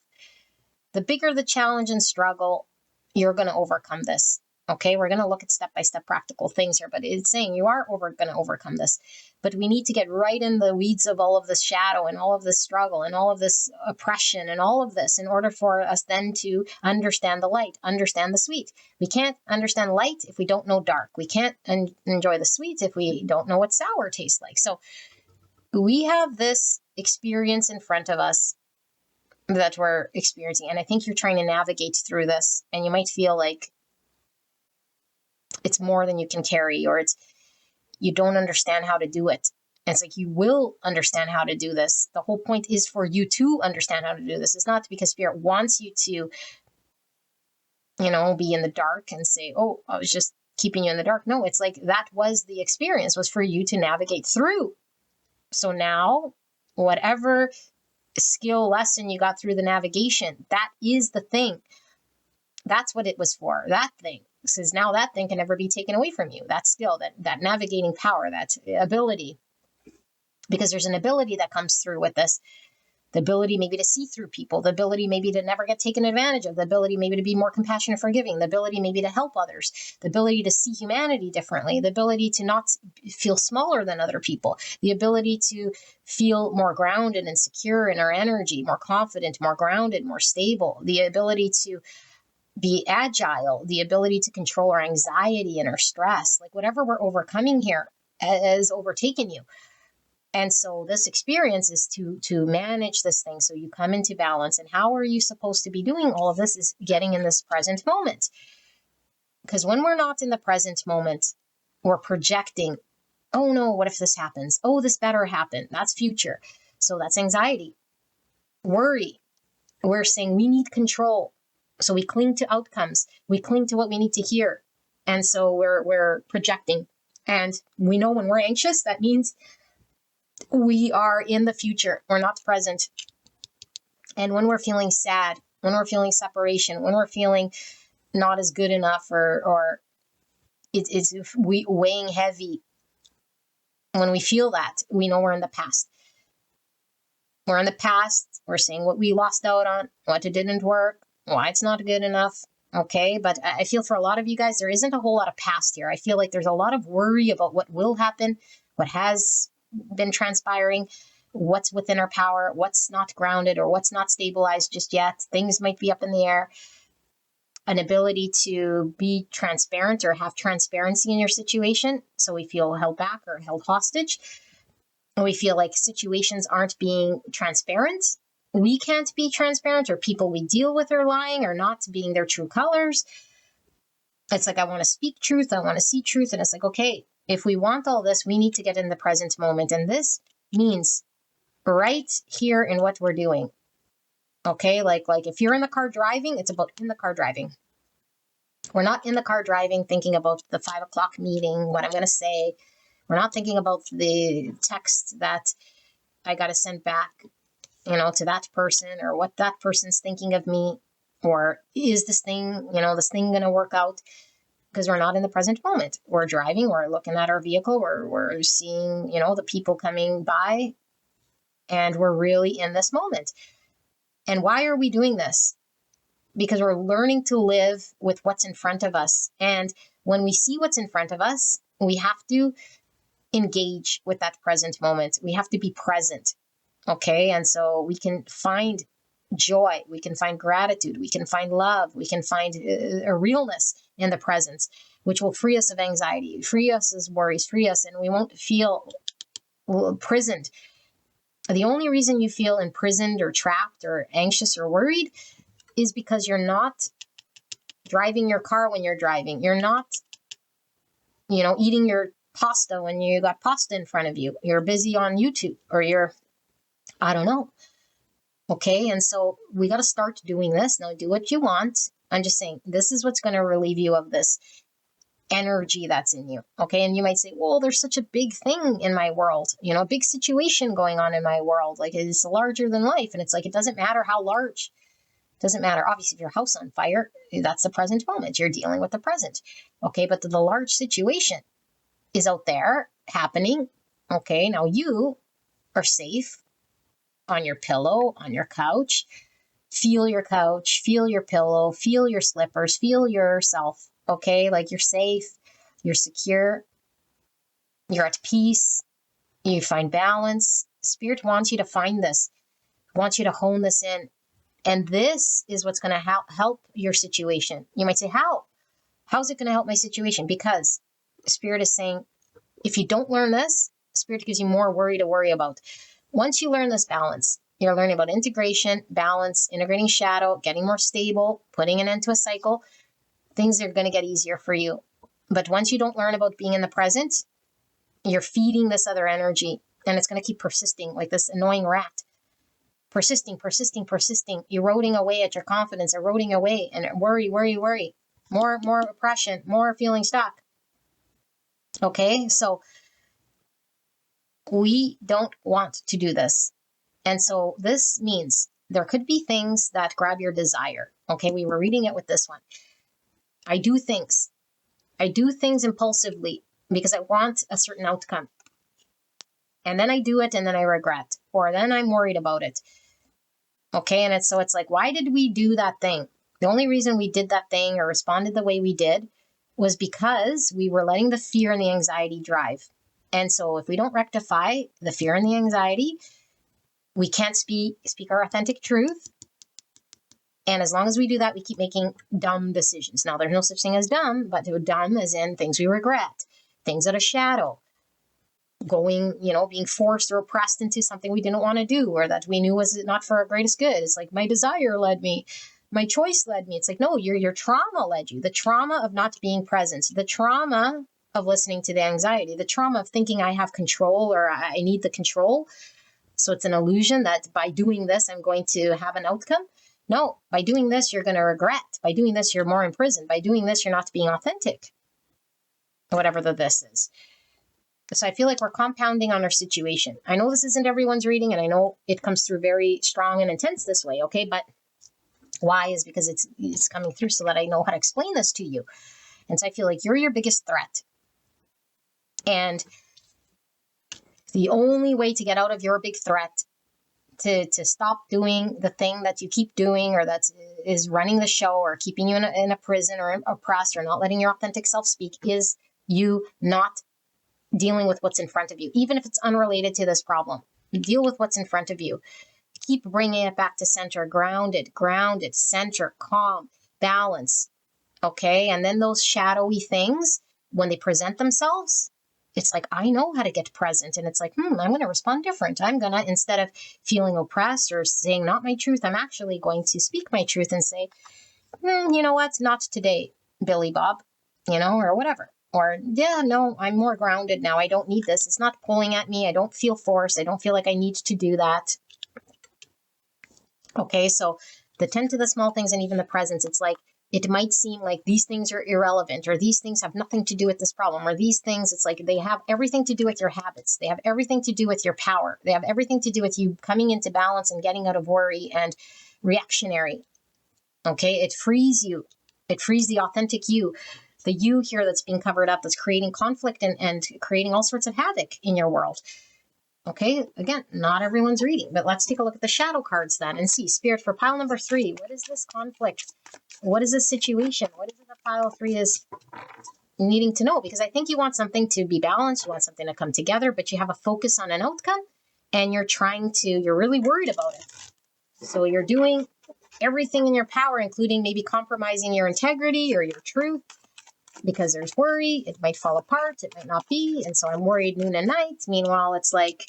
The bigger the challenge and struggle, you're going to overcome this. Okay, we're going to look at step-by-step practical things here, but it's saying you are going to overcome this. But we need to get right in the weeds of all of this shadow and all of this struggle and all of this oppression and all of this in order for us then to understand the light, understand the sweet. We can't understand light if we don't know dark. We can't enjoy the sweet if we don't know what sour tastes like. So we have this experience in front of us that we're experiencing. And I think you're trying to navigate through this, and you might feel like it's more than you can carry, or you don't understand how to do it. And it's like, you will understand how to do this. The whole point is for you to understand how to do this. It's not because Spirit wants you to, be in the dark and say, oh, I was just keeping you in the dark. No, it's like that was the experience, was for you to navigate through. So now, whatever skill lesson you got through the navigation, that is the thing. That's what it was for. That thing says now that thing can never be taken away from you. That skill, that navigating power, that ability, because there's an ability that comes through with this. The ability maybe to see through people, the ability maybe to never get taken advantage of, the ability maybe to be more compassionate and forgiving, the ability maybe to help others, the ability to see humanity differently, the ability to not feel smaller than other people, the ability to feel more grounded and secure in our energy, more confident, more grounded, more stable, the ability to be agile, the ability to control our anxiety and our stress, like whatever we're overcoming here has overtaken you. And so this experience is to manage this thing so you come into balance. And how are you supposed to be doing all of this is getting in this present moment. Because when we're not in the present moment, we're projecting, oh no, what if this happens? Oh, this better happen. That's future. So that's anxiety, worry. We're saying we need control. So we cling to outcomes. We cling to what we need to hear. And so we're projecting. And we know when we're anxious, that means we are in the future. We're not present. And when we're feeling sad, when we're feeling separation, when we're feeling not as good enough, or it's weighing heavy, when we feel that, we know we're in the past. We're in the past. We're saying what we lost out on, what it didn't work, why it's not good enough. Okay. But I feel for a lot of you guys, there isn't a whole lot of past here. I feel like there's a lot of worry about what will happen, what has been transpiring, what's within our power, what's not grounded or what's not stabilized just yet. Things might be up in the air. An ability to be transparent or have transparency in your situation. So we feel held back or held hostage. We feel like situations aren't being transparent. We can't be transparent, or people we deal with are lying or not being their true colors. It's like, I want to speak truth. I want to see truth. And it's like, okay, if we want all this, we need to get in the present moment. And this means right here in what we're doing. Okay. Like if you're in the car driving, it's about in the car driving. We're not in the car driving thinking about the 5 o'clock meeting, what I'm going to say. We're not thinking about the text that I got to send back, to that person, or what that person's thinking of me, or is this thing going to work out? Because we're not in the present moment. We're driving, we're looking at our vehicle, we're seeing, the people coming by, and we're really in this moment. And why are we doing this? Because we're learning to live with what's in front of us. And when we see what's in front of us, we have to engage with that present moment. We have to be present. Okay. And so we can find joy. We can find gratitude. We can find love. We can find a realness in the presence, which will free us of anxiety, free us of worries, free us, and we won't feel imprisoned. The only reason you feel imprisoned or trapped or anxious or worried is because you're not driving your car when you're driving. You're not, eating your pasta when you got pasta in front of you. You're busy on YouTube, or you're, I don't know. Okay, and so we got to start doing this. Now, do what you want. I'm just saying, this is what's going to relieve you of this energy that's in you. Okay, and you might say, well, there's such a big thing in my world, you know, a big situation going on in my world. Like, it's larger than life. And it's like, it doesn't matter how large. It doesn't matter. Obviously, if your house on fire, that's the present moment. You're dealing with the present. Okay, but the large situation is out there happening. Okay, now you are safe on your pillow, on your couch. Feel your couch, feel your pillow, feel your slippers, feel yourself. Okay, like you're safe, you're secure, you're at peace, you find balance. Spirit wants you to find this, wants you to hone this in. And this is what's going to help your situation. You might say, how? How's it going to help my situation? Because Spirit is saying, if you don't learn this, Spirit gives you more worry to worry about. Once you learn this balance, you're learning about integration, balance, integrating shadow, getting more stable, putting an end to a cycle. Things are going to get easier for you. But once you don't learn about being in the present, you're feeding this other energy, and it's going to keep persisting like this annoying rat. Persisting, eroding away at your confidence, eroding away, and worry. More oppression, more feeling stuck. Okay, so we don't want to do this. And so this means there could be things that grab your desire. Okay, we were reading it with this one. I do things impulsively because I want a certain outcome. And then I do it and then I regret, or then I'm worried about it. Okay, and it's like, why did we do that thing? The only reason we did that thing or responded the way we did was because we were letting the fear and the anxiety drive. And so if we don't rectify the fear and the anxiety, we can't speak our authentic truth. And as long as we do that, we keep making dumb decisions. Now, there's no such thing as dumb, but dumb as in things we regret, things out of shadow, going, being forced or oppressed into something we didn't want to do, or that we knew was not for our greatest good. It's like, my desire led me, my choice led me. It's like, no, your trauma led you. The trauma of not being present, the trauma of listening to the anxiety, the trauma of thinking I have control or I need the control. So it's an illusion that by doing this, I'm going to have an outcome. No, by doing this, you're going to regret. By doing this, you're more imprisoned. By doing this, you're not being authentic. Whatever this is. So I feel like we're compounding on our situation. I know this isn't everyone's reading, and I know it comes through very strong and intense this way, okay? But why is because it's coming through so that I know how to explain this to you. And so I feel like you're your biggest threat. And the only way to get out of your big threat, to stop doing the thing that you keep doing, or that is running the show or keeping you in a prison or oppressed or not letting your authentic self speak, is you not dealing with what's in front of you, even if it's unrelated to this problem. Deal with what's in front of you. Keep bringing it back to center, grounded, center, calm, balance. Okay, and then those shadowy things, when they present themselves, it's like, I know how to get present. And it's like, I'm going to respond different. I'm going to, instead of feeling oppressed or saying not my truth, I'm actually going to speak my truth and say, you know what? Not today, Billy Bob, or whatever. Or, yeah, no, I'm more grounded now. I don't need this. It's not pulling at me. I don't feel forced. I don't feel like I need to do that. Okay, so the tend to the small things and even the presence, it's like, it might seem like these things are irrelevant, or these things have nothing to do with this problem, or these things, it's like they have everything to do with your habits. They have everything to do with your power. They have everything to do with you coming into balance and getting out of worry and reactionary. Okay, it frees you. It frees the authentic you. The you here that's being covered up, that's creating conflict and creating all sorts of havoc in your world. Okay, again, not everyone's reading, but let's take a look at the shadow cards then and see. Spirit, for pile number 3, what is this conflict? What is this situation? What is it that pile 3 is needing to know? Because I think you want something to be balanced, you want something to come together, but you have a focus on an outcome, and you're really worried about it. So you're doing everything in your power, including maybe compromising your integrity or your truth, because there's worry. It might fall apart, it might not be, and so I'm worried noon and night. Meanwhile, it's like,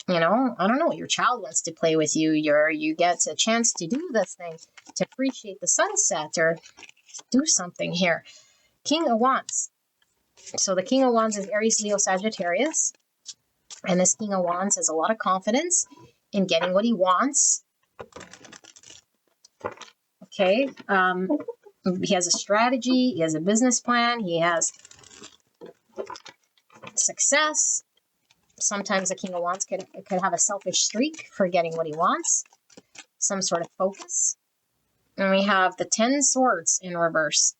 I don't know, your child wants to play with you, you get a chance to do this thing, to appreciate the sunset or do something here. King of Wands. So the King of Wands is Aries, Leo, Sagittarius. And this King of Wands has a lot of confidence in getting what he wants. Okay. He has a strategy. He has a business plan. He has success. Sometimes the King of Wands could have a selfish streak for getting what he wants. Some sort of focus. And we have the 10 Swords in reverse.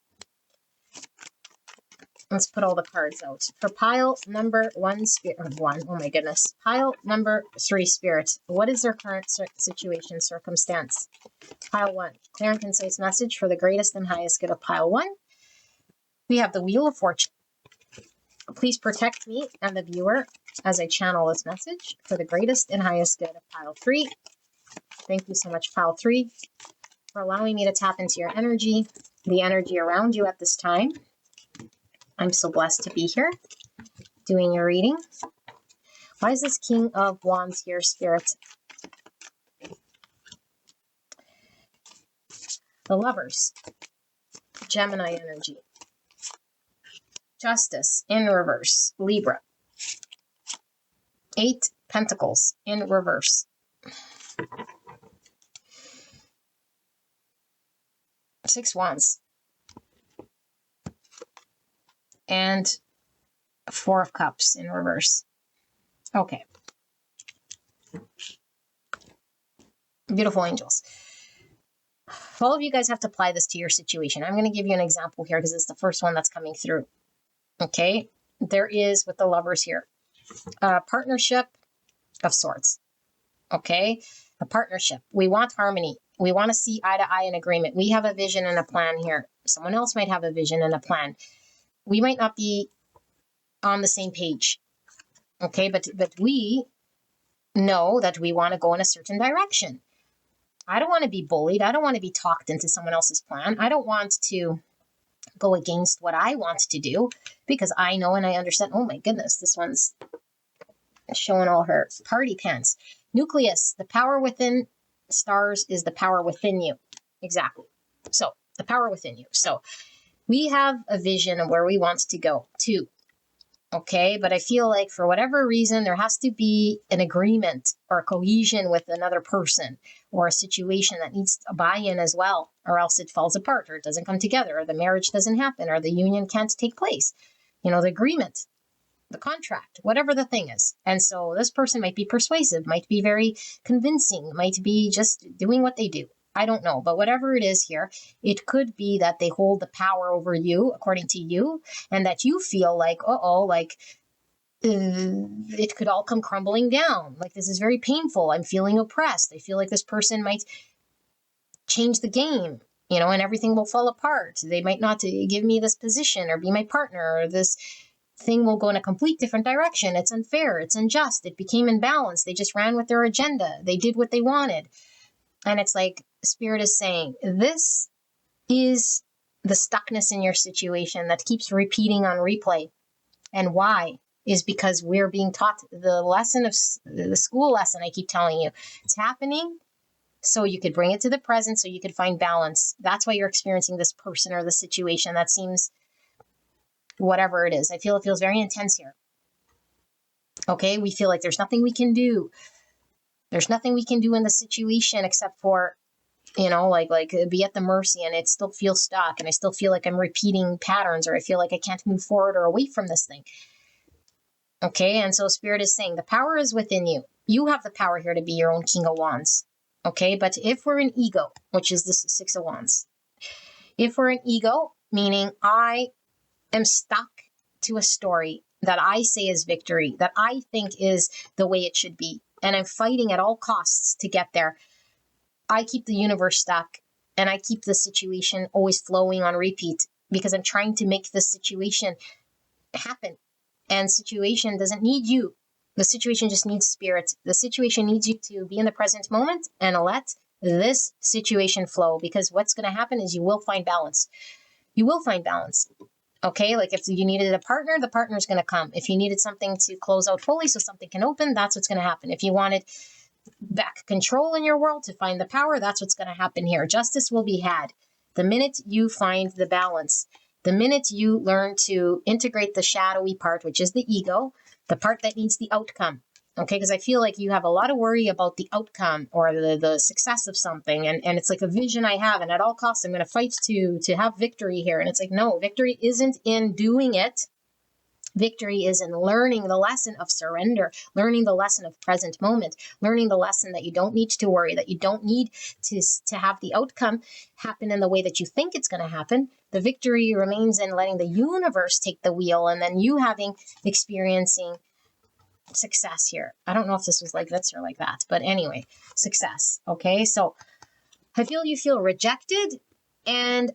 Let's put all the cards out. For pile number 1, spirit, 1, oh my goodness. Pile number 3, spirit. What is their current situation, circumstance? Pile 1, clear and concise message for the greatest and highest good of pile 1. We have the Wheel of Fortune. Please protect me and the viewer as I channel this message for the greatest and highest good of pile 3. Thank you so much, pile 3, for allowing me to tap into your energy, the energy around you at this time. I'm so blessed to be here doing your reading. Why is this King of Wands here, Spirit? The Lovers, Gemini energy. Justice in reverse, Libra. 8 Pentacles in reverse. 6 Wands. And 4 of Cups in reverse. Okay. Beautiful angels. All of you guys have to apply this to your situation. I'm going to give you an example here because it's the first one that's coming through. Okay. There is, with the Lovers here, a partnership of sorts. Okay. A partnership. We want harmony. We want to see eye to eye in agreement. We have a vision and a plan here. Someone else might have a vision and a plan. We might not be on the same page. Okay. But we know that we want to go in a certain direction. I don't want to be bullied. I don't want to be talked into someone else's plan. I don't want to go against what I want to do because I know and I understand. Oh my goodness, this one's showing all her party pants. Nucleus, the power within stars is the power within you. Exactly. So the power within you. So we have a vision of where we want to go to. Okay, but I feel like for whatever reason, there has to be an agreement or a cohesion with another person or a situation that needs a buy-in as well, or else it falls apart or it doesn't come together or the marriage doesn't happen or the union can't take place. You know, the agreement, the contract, whatever the thing is. And so this person might be persuasive, might be very convincing, might be just doing what they do. I don't know, but whatever it is here, it could be that they hold the power over you, according to you, and that you feel like, it could all come crumbling down. Like, this is very painful. I'm feeling oppressed. I feel like this person might change the game, you know, and everything will fall apart. They might not give me this position or be my partner, or this thing will go in a complete different direction. It's unfair. It's unjust. It became imbalanced. They just ran with their agenda. They did what they wanted. And it's like, Spirit is saying, this is the stuckness in your situation that keeps repeating on replay. And why? Is because we're being taught the lesson of the school lesson I keep telling you. It's happening so you could bring it to the present, so you could find balance. That's why you're experiencing this person or the situation that seems whatever it is. I feel it feels very intense here. Okay, we feel like there's nothing we can do. There's nothing we can do in the situation except for, you know, like be at the mercy, and it still feels stuck, and I still feel like I'm repeating patterns, or I feel like I can't move forward or away from this thing. Okay, and so Spirit is saying the power is within you. You have the power here to be your own King of Wands. Okay, but if we're an ego, which is this 6 of Wands, if we're an ego, meaning I am stuck to a story that I say is victory, that I think is the way it should be, and I'm fighting at all costs to get there, I keep the universe stuck, and I keep the situation always flowing on repeat because I'm trying to make this situation happen. And situation doesn't need you. The situation just needs Spirit. The situation needs you to be in the present moment and let this situation flow, because what's going to happen is you will find balance. You will find balance. Okay, like if you needed a partner, the partner's going to come. If you needed something to close out fully so something can open, that's what's going to happen. If you wanted back control in your world to find the power, that's what's going to happen here. Justice will be had the minute you find the balance. The minute you learn to integrate the shadowy part, which is the ego, the part that needs the outcome, okay? Because I feel like you have a lot of worry about the outcome or the success of something. And it's like a vision I have, and at all costs, I'm going to fight to have victory here. And it's like, no, victory isn't in doing it. Victory is in learning the lesson of surrender, learning the lesson of present moment, learning the lesson that you don't need to worry, that you don't need to have the outcome happen in the way that you think it's going to happen. The victory remains in letting the universe take the wheel, and then you experiencing success here. I don't know if this was like this or like that, but anyway, success. Okay, so I feel rejected and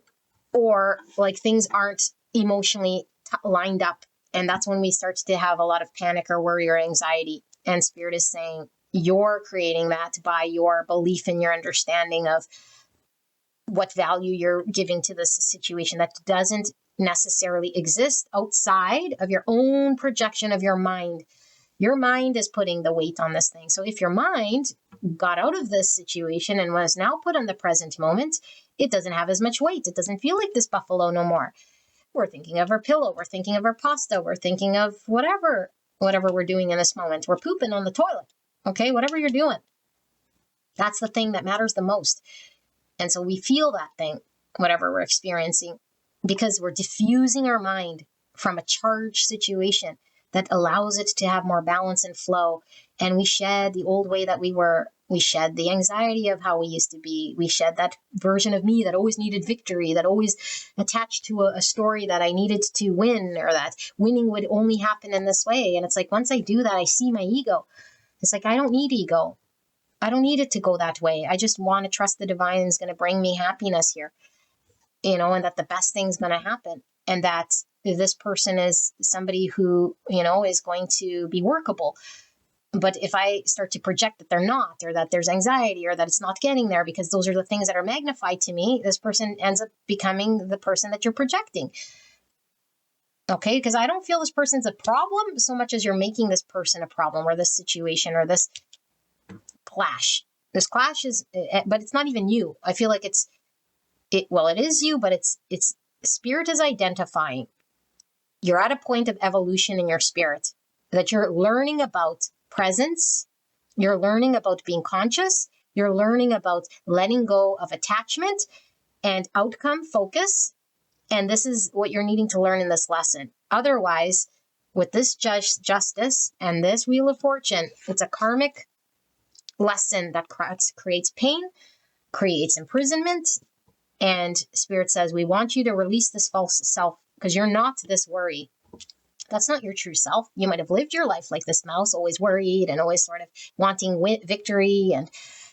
or like things aren't emotionally lined up. And that's when we start to have a lot of panic or worry or anxiety. And Spirit is saying you're creating that by your belief and your understanding of what value you're giving to this situation that doesn't necessarily exist outside of your own projection of your mind. Your mind is putting the weight on this thing. So if your mind got out of this situation and was now put in the present moment, it doesn't have as much weight. It doesn't feel like this buffalo no more. We're thinking of our pillow. We're thinking of our pasta. We're thinking of whatever we're doing in this moment. We're pooping on the toilet. Okay, whatever you're doing. That's the thing that matters the most. And so we feel that thing, whatever we're experiencing, because we're diffusing our mind from a charged situation that allows it to have more balance and flow. And we shed the old way that we were. We shed the anxiety of how we used to be. We shed that version of me that always needed victory, that always attached to a story that I needed to win, or that winning would only happen in this way. And it's like, once I do that, I see my ego. It's like, I don't need ego. I don't need it to go that way. I just want to trust the divine is going to bring me happiness here, and that the best thing's going to happen. And that this person is somebody who, is going to be workable. But if I start to project that they're not, or that there's anxiety, or that it's not getting there, because those are the things that are magnified to me, this person ends up becoming the person that you're projecting. Okay, because I don't feel this person's a problem so much as you're making this person a problem, or this situation, or this clash. This clash is, but it's not even you. I feel like it is you, but it's Spirit is identifying. You're at a point of evolution in your spirit that you're learning about presence, you're learning about being conscious, you're learning about letting go of attachment and outcome focus. And this is what you're needing to learn in this lesson. Otherwise, with this justice and this wheel of fortune, it's a karmic lesson that creates pain, creates imprisonment. And Spirit says, we want you to release this false self, because you're not this worry. That's not your true self. You might have lived your life like this mouse, always worried and always sort of wanting victory. And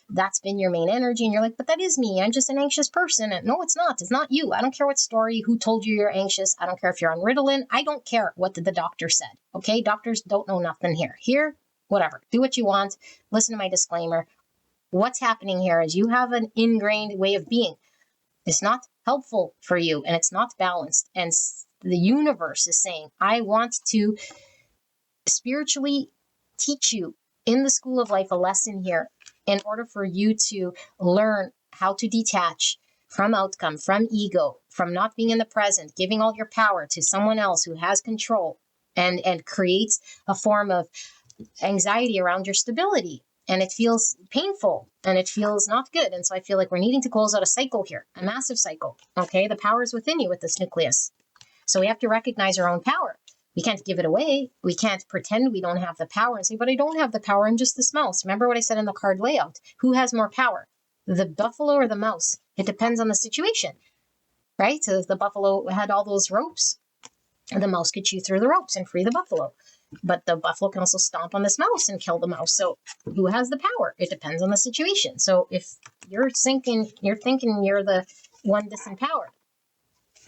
that's been your main energy. And you're like, but that is me. I'm just an anxious person. And no, it's not. It's not you. I don't care what story, who told you you're anxious. I don't care if you're on Ritalin. I don't care what the doctor said. Okay. Doctors don't know nothing here. Here, whatever. Do what you want. Listen to my disclaimer. What's happening here is you have an ingrained way of being. It's not helpful for you, and it's not balanced. And the universe is saying, I want to spiritually teach you in the school of life a lesson here in order for you to learn how to detach from outcome, from ego, from not being in the present, giving all your power to someone else who has control and creates a form of anxiety around your stability. And it feels painful and it feels not good. And so I feel like we're needing to close out a cycle here, a massive cycle. Okay. The power is within you with this nucleus. So we have to recognize our own power. We can't give it away. We can't pretend we don't have the power and say, but I don't have the power. I'm just this mouse. Remember what I said in the card layout? Who has more power? The buffalo or the mouse? It depends on the situation, right? So if the buffalo had all those ropes, the mouse could chew through the ropes and free the buffalo. But the buffalo can also stomp on this mouse and kill the mouse. So who has the power? It depends on the situation. So if you're thinking you're the one disempowered,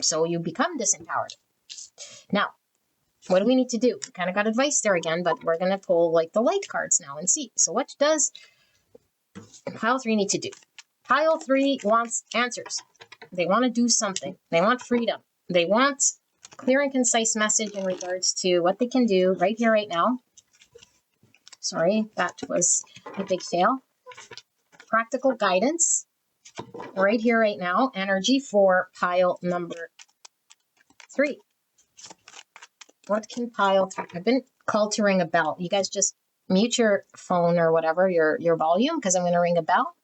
so you become disempowered. Now, what do we need to do? We kind of got advice there again, but we're going to pull like the light cards now and see. So what does pile 3 need to do? Pile 3 wants answers. They want to do something. They want freedom. They want clear and concise message in regards to what they can do right here, right now. Sorry, that was a big fail. Practical guidance right here, right now. Energy for pile number 3. What can pile 3? I've been called to ring a bell. You guys just mute your phone or whatever, your volume, because I'm going to ring a bell.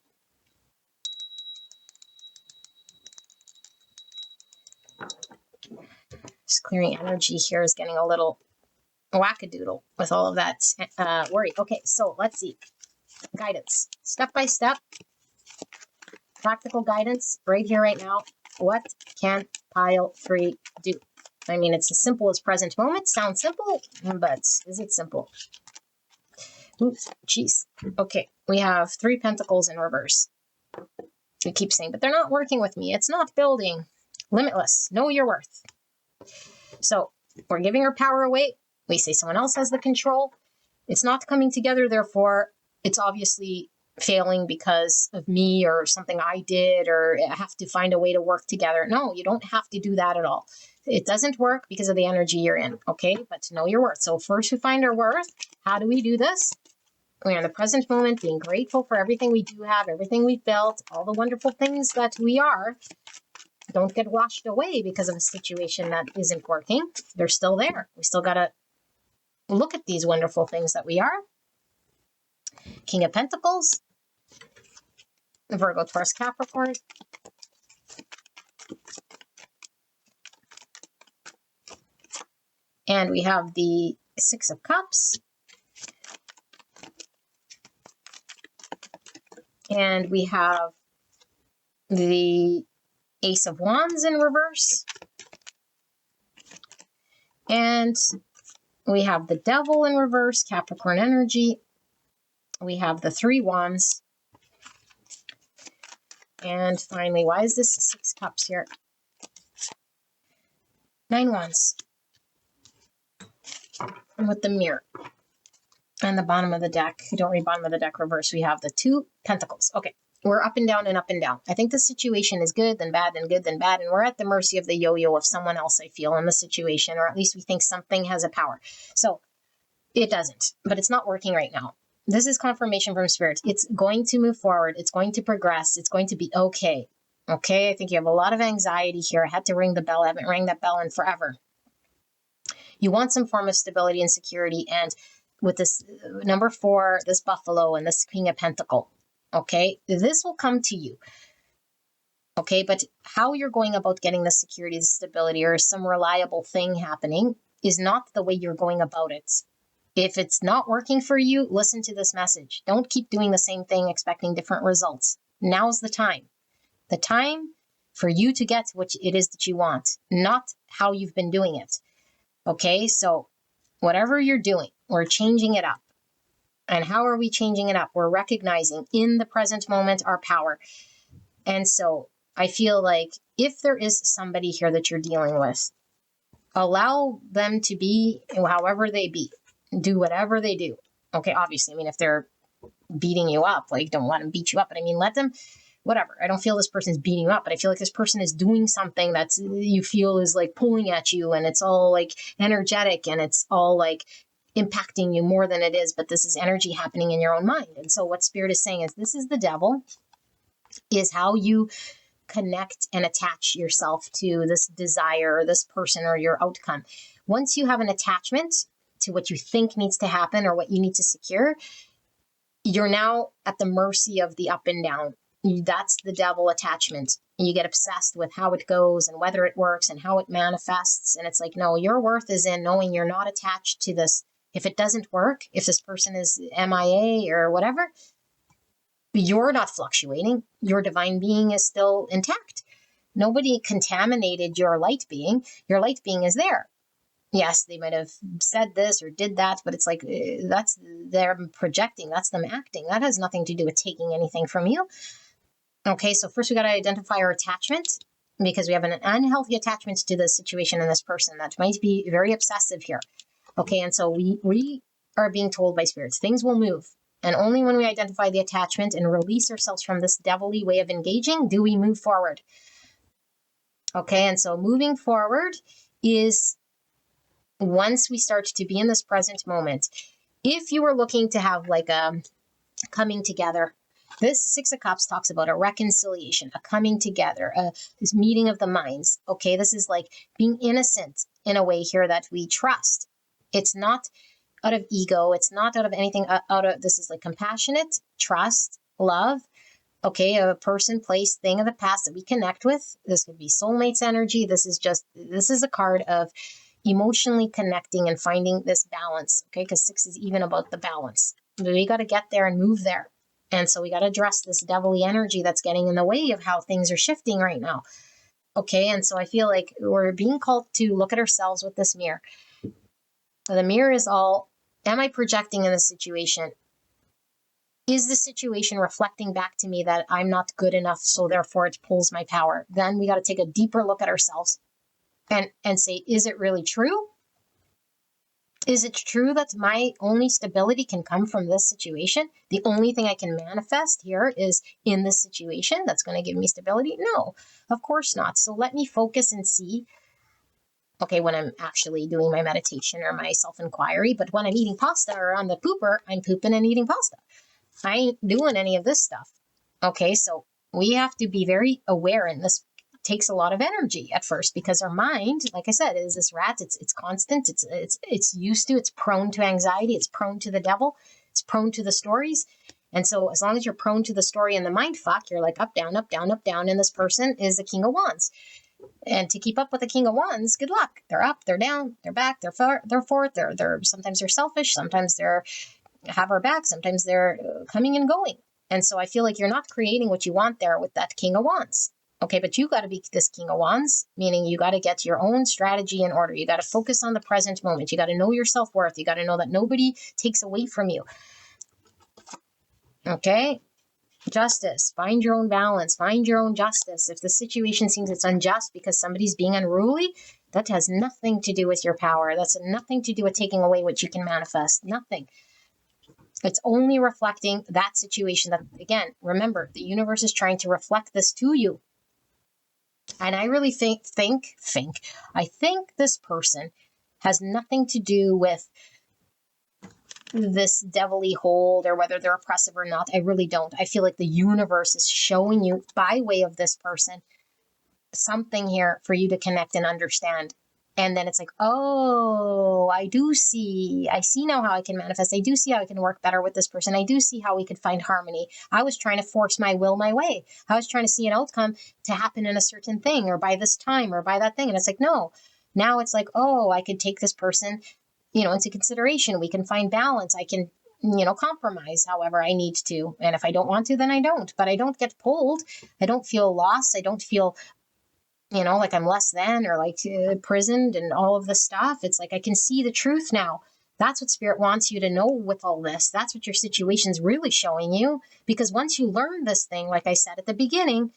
Just clearing energy here is getting a little wackadoodle with all of that worry. Okay, so let's see. Guidance. Step by step. Practical guidance right here, right now. What can pile 3 do? I mean, it's as simple as present moment. Sounds simple, but is it simple? Oops, jeez. Okay, we have 3 pentacles in reverse. We keep saying, but they're not working with me. It's not building. Limitless. Know your worth. So we're giving our power away. We say someone else has the control. It's not coming together. Therefore, it's obviously failing because of me or something I did, or I have to find a way to work together. No, you don't have to do that at all. It doesn't work because of the energy you're in. Okay. But to know your worth. So first we find our worth. How do we do this? We're in the present moment, being grateful for everything we do have, everything we've built, all the wonderful things that we are. Don't get washed away because of a situation that isn't working. They're still there. We still got to look at these wonderful things that we are. King of Pentacles, Virgo, Taurus, Capricorn. And we have the 6 of Cups. And we have the Ace of Wands in reverse. And we have the Devil in reverse, Capricorn energy. We have the 3 Wands. And finally, why is this 6 Cups here? 9 Wands. And with the Mirror. And the bottom of the deck, don't read bottom of the deck reverse, we have the 2 Pentacles. Okay, we're up and down and up and down. I think the situation is good, then bad, then good, then bad. And we're at the mercy of the yo-yo of someone else, I feel, in the situation. Or at least we think something has a power. So it doesn't. But it's not working right now. This is confirmation from Spirit. It's going to move forward. It's going to progress. It's going to be okay. Okay, I think you have a lot of anxiety here. I had to ring the bell. I haven't rang that bell in forever. You want some form of stability and security. And with this number 4, this Buffalo and this King of Pentacle, okay, this will come to you. Okay, but how you're going about getting the security, the stability, or some reliable thing happening is not the way you're going about it. If it's not working for you, listen to this message. Don't keep doing the same thing, expecting different results. Now's the time. The time for you to get what it is that you want, not how you've been doing it. Okay, so whatever you're doing, we're changing it up. And how are we changing it up? We're recognizing in the present moment our power. And so I feel like if there is somebody here that you're dealing with, allow them to be however they be. Do whatever they do. Okay, obviously, I mean, if they're beating you up, like, don't let them beat you up. But I mean, let them, whatever. I don't feel this person's beating you up, but I feel like this person is doing something that's you feel is like pulling at you, and it's all like energetic, and it's all like impacting you more than it is. But this is energy happening in your own mind. And so what Spirit is saying is this is the devil, is how you connect and attach yourself to this desire or this person or your outcome. Once you have an attachment to what you think needs to happen or what you need to secure, you're now at the mercy of the up and down. That's the devil attachment. You get obsessed with how it goes and whether it works and how it manifests. And it's like, no, your worth is in knowing you're not attached to this. If it doesn't work, if this person is MIA or whatever, you're not fluctuating. Your divine being is still intact. Nobody contaminated your light being. Your light being is there. Yes, they might have said this or did that, but it's like, that's them projecting. That's them acting. That has nothing to do with taking anything from you. Okay, so first we got to identify our attachment, because we have an unhealthy attachment to this situation and this person that might be very obsessive here. Okay, and so we are being told by spirits, things will move. And only when we identify the attachment and release ourselves from this devilly way of engaging do we move forward. Okay, and so moving forward is once we start to be in this present moment. If you were looking to have like a coming together, This Six of Cups talks about a reconciliation, a coming together, this meeting of the minds. Okay, this is like being innocent in a way here that we trust. It's not out of ego. It's not out of anything this is like compassionate, trust, love. Okay, a person, place, thing of the past that we connect with. This could be soulmates energy. This is a card of emotionally connecting and finding this balance. Okay, because 6 is even about the balance. We got to get there and move there. And so we got to address this devilly energy that's getting in the way of how things are shifting right now. Okay, and so I feel like we're being called to look at ourselves with this mirror. The mirror is all, am I projecting in this situation? Is the situation reflecting back to me that I'm not good enough, so therefore it pulls my power? Then we got to take a deeper look at ourselves and say, is it really true? Is it true that my only stability can come from this situation? The only thing I can manifest here is in this situation that's going to give me stability? No, of course not. So let me focus and see, okay, when I'm actually doing my meditation or my self-inquiry, but when I'm eating pasta or on the pooper, I'm pooping and eating pasta. I ain't doing any of this stuff. Okay, so we have to be very aware, and this takes a lot of energy at first because our mind, like I said, is this rat. It's constant. It's used to. It's prone to anxiety. It's prone to the devil. It's prone to the stories. And so as long as you're prone to the story and the mind fuck, you're like up, down, up, down, up, down. And this person is the King of Wands. And to keep up with the King of Wands, good luck. They're up, they're down, they're back, they're forth. They're sometimes they're selfish. Sometimes they're have our back. Sometimes they're coming and going. And so I feel like you're not creating what you want there with that King of Wands. Okay, but you got to be this King of Wands, meaning you got to get your own strategy in order. You got to focus on the present moment. You got to know your self-worth. You got to know that nobody takes away from you. Okay, justice. Find your own balance. Find your own justice. If the situation seems it's unjust because somebody's being unruly, that has nothing to do with your power. That's nothing to do with taking away what you can manifest. Nothing. It's only reflecting that situation that, again, remember, the universe is trying to reflect this to you. And I really think this person has nothing to do with this devilly hold or whether they're oppressive or not. I really don't. I feel like the universe is showing you by way of this person something here for you to connect and understand. And then it's like, oh, I see now how I can manifest. I do see how I can work better with this person. I do see how we could find harmony. I was trying to force my will my way. I was trying to see an outcome to happen in a certain thing or by this time or by that thing. And it's like, no, now it's like, oh, I could take this person, into consideration. We can find balance. I can, compromise however I need to. And if I don't want to, then I don't. But I don't get pulled. I don't feel lost. I don't feel like I'm less than or like imprisoned and all of this stuff. It's like I can see the truth now. That's what Spirit wants you to know with all this. That's what your situation's really showing you. Because once you learn this thing, like I said at the beginning,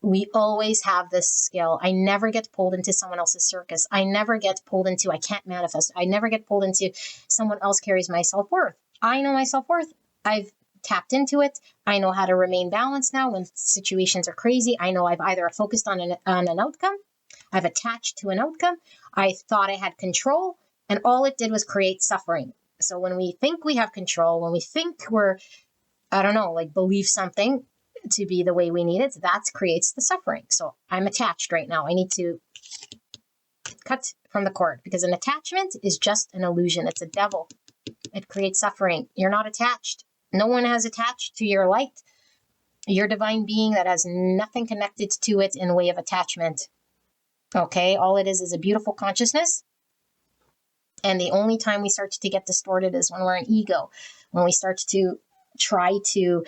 we always have this skill. I never get pulled into someone else's circus. I never get pulled into I can't manifest. I never get pulled into someone else carries my self-worth. I know my self-worth. I've tapped into it. I know how to remain balanced now when situations are crazy. I know I've either focused on an outcome, I've attached to an outcome, I thought I had control, and all it did was create suffering. So when we think we have control, when we think we're, believe something to be the way we need it, that creates the suffering. So I'm attached right now. I need to cut from the cord because an attachment is just an illusion. It's a devil. It creates suffering. You're not attached. No one has attached to your light, your divine being that has nothing connected to it in way of attachment. Okay, all it is a beautiful consciousness. And the only time we start to get distorted is when we're in ego, when we start to try to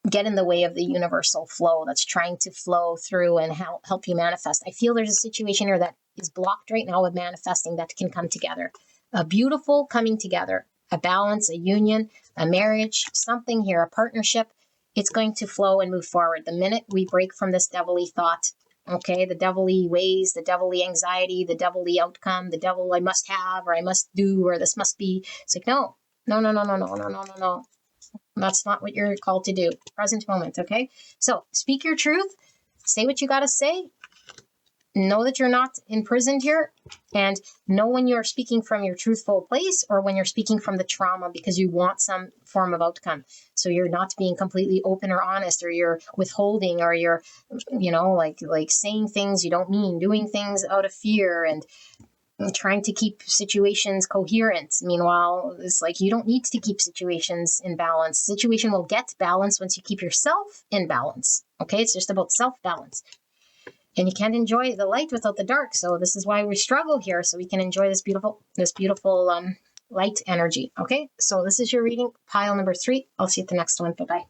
get in the way of the universal flow that's trying to flow through and help you manifest. I feel there's a situation here that is blocked right now with manifesting that can come together. A beautiful coming together. A balance, a union, a marriage, something here, a partnership, it's going to flow and move forward. The minute we break from this devilly thought, okay, the devilly ways, the devilly anxiety, the devilly outcome, the devil I must have, or I must do, or this must be, it's like, no. That's not what you're called to do. Present moment, okay? So speak your truth, say what you got to say, know that you're not imprisoned here, and know when you're speaking from your truthful place or when you're speaking from the trauma because you want some form of outcome. So you're not being completely open or honest, or you're withholding, or you're, like saying things you don't mean, doing things out of fear, and trying to keep situations coherent. Meanwhile, it's like you don't need to keep situations in balance. Situation will get balance once you keep yourself in balance. Okay, it's just about self-balance. And you can't enjoy the light without the dark. So this is why we struggle here, so we can enjoy this beautiful light energy. Okay, so this is your reading, pile number 3. I'll see you at the next one. Bye-bye.